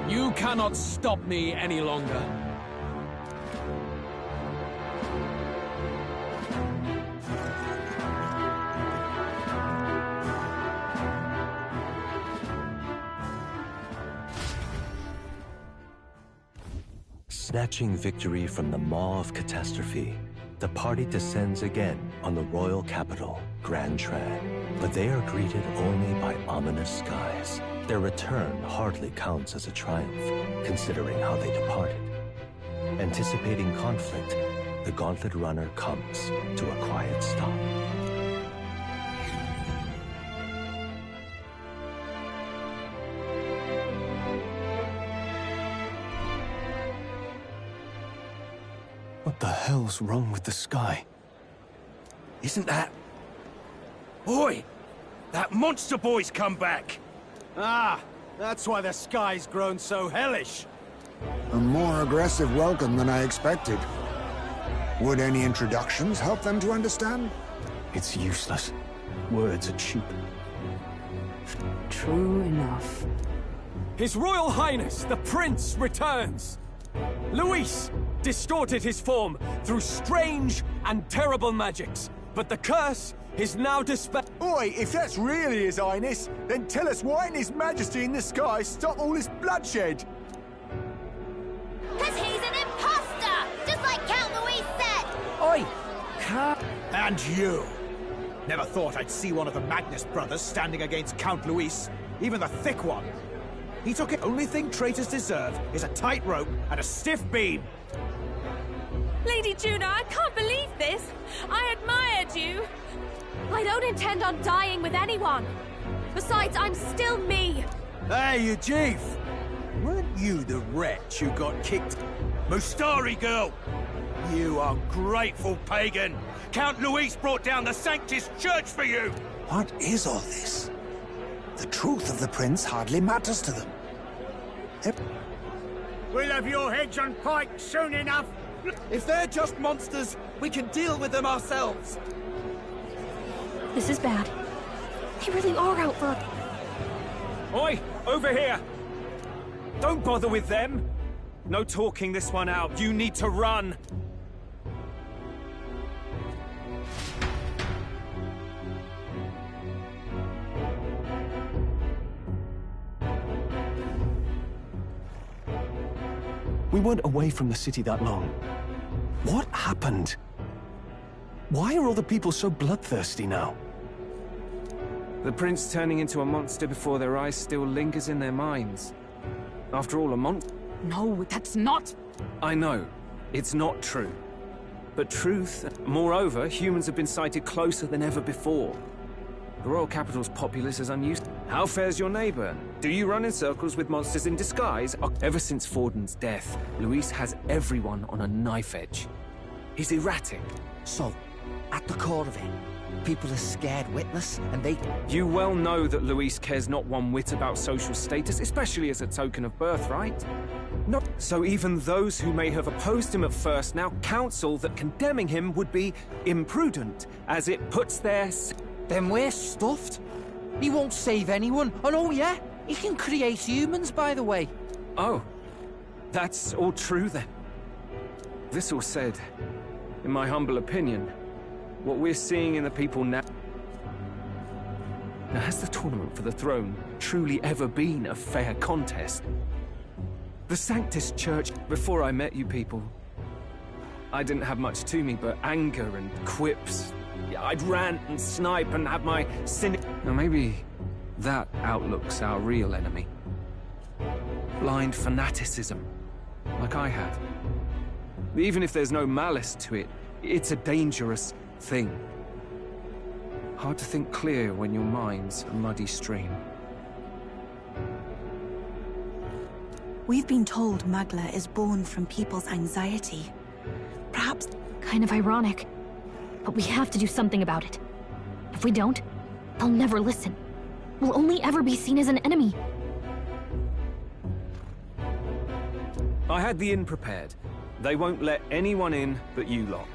You cannot stop me any longer. Snatching victory from the maw of catastrophe, the party descends again on the royal capital, Grand Trad. But they are greeted only by ominous skies. Their return hardly counts as a triumph, considering how they departed. Anticipating conflict, the Gauntlet Runner comes to a quiet stop. What the hell's wrong with the sky? Isn't that... Oi! That monster boy's come back! Ah, that's why the sky's grown so hellish. A more aggressive welcome than I expected. Would any introductions help them to understand? It's useless. Words are cheap. True enough. His Royal Highness, the Prince, returns! Luis distorted his form through strange and terrible magics, but the curse is now dispelled. Oi, if that's really His Highness, then tell us why in His Majesty in the sky stop all this bloodshed? Because he's an imposter! Just like Count Luis said! Oi! And you! Never thought I'd see one of the Magnus brothers standing against Count Luis, even the thick one. He took it. Only thing traitors deserve is a tight rope and a stiff beam. Lady Juna, I can't believe this! I admired you! I don't intend on dying with anyone! Besides, I'm still me! Hey, you chief! Weren't you the wretch who got kicked? Mustari girl! You ungrateful pagan! Count Luis brought down the Sanctus Church for you! What is all this? The truth of the prince hardly matters to them. We'll have your heads on pike soon enough! If they're just monsters, we can deal with them ourselves! This is bad. They really are out for... Oi! Over here! Don't bother with them! No talking this one out. You need to run! We weren't away from the city that long. What happened? Why are all the people so bloodthirsty now? The prince turning into a monster before their eyes still lingers in their minds. After all, a monster... No, that's not... I know. It's not true. But truth... Moreover, humans have been sighted closer than ever before. The royal capital's populace is unused. How fares your neighbor? Do you run in circles with monsters in disguise? Ever since Forden's death, Luis has everyone on a knife edge. He's erratic. So, at the core of it, people are scared witless, and they... You well know that Luis cares not one whit about social status, especially as a token of birthright. No. So even those who may have opposed him at first now counsel that condemning him would be imprudent, as it puts their... Then we're stuffed. He won't save anyone. And oh yeah, he can create humans, by the way. Oh, that's all true then. This all said, in my humble opinion, what we're seeing in the people now... Now, has the tournament for the throne truly ever been a fair contest? The Sanctus Church, before I met you people, I didn't have much to me but anger and quips. I'd rant and snipe and have my cynic... Now maybe that outlook's our real enemy. Blind fanaticism, like I had. Even if there's no malice to it, it's a dangerous thing. Hard to think clear when your mind's a muddy stream. We've been told Magla is born from people's anxiety. Perhaps... Kind of ironic. But we have to do something about it. If we don't, they'll never listen. We'll only ever be seen as an enemy. I had the inn prepared. They won't let anyone in but you lot.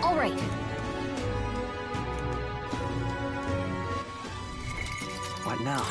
All right. What now?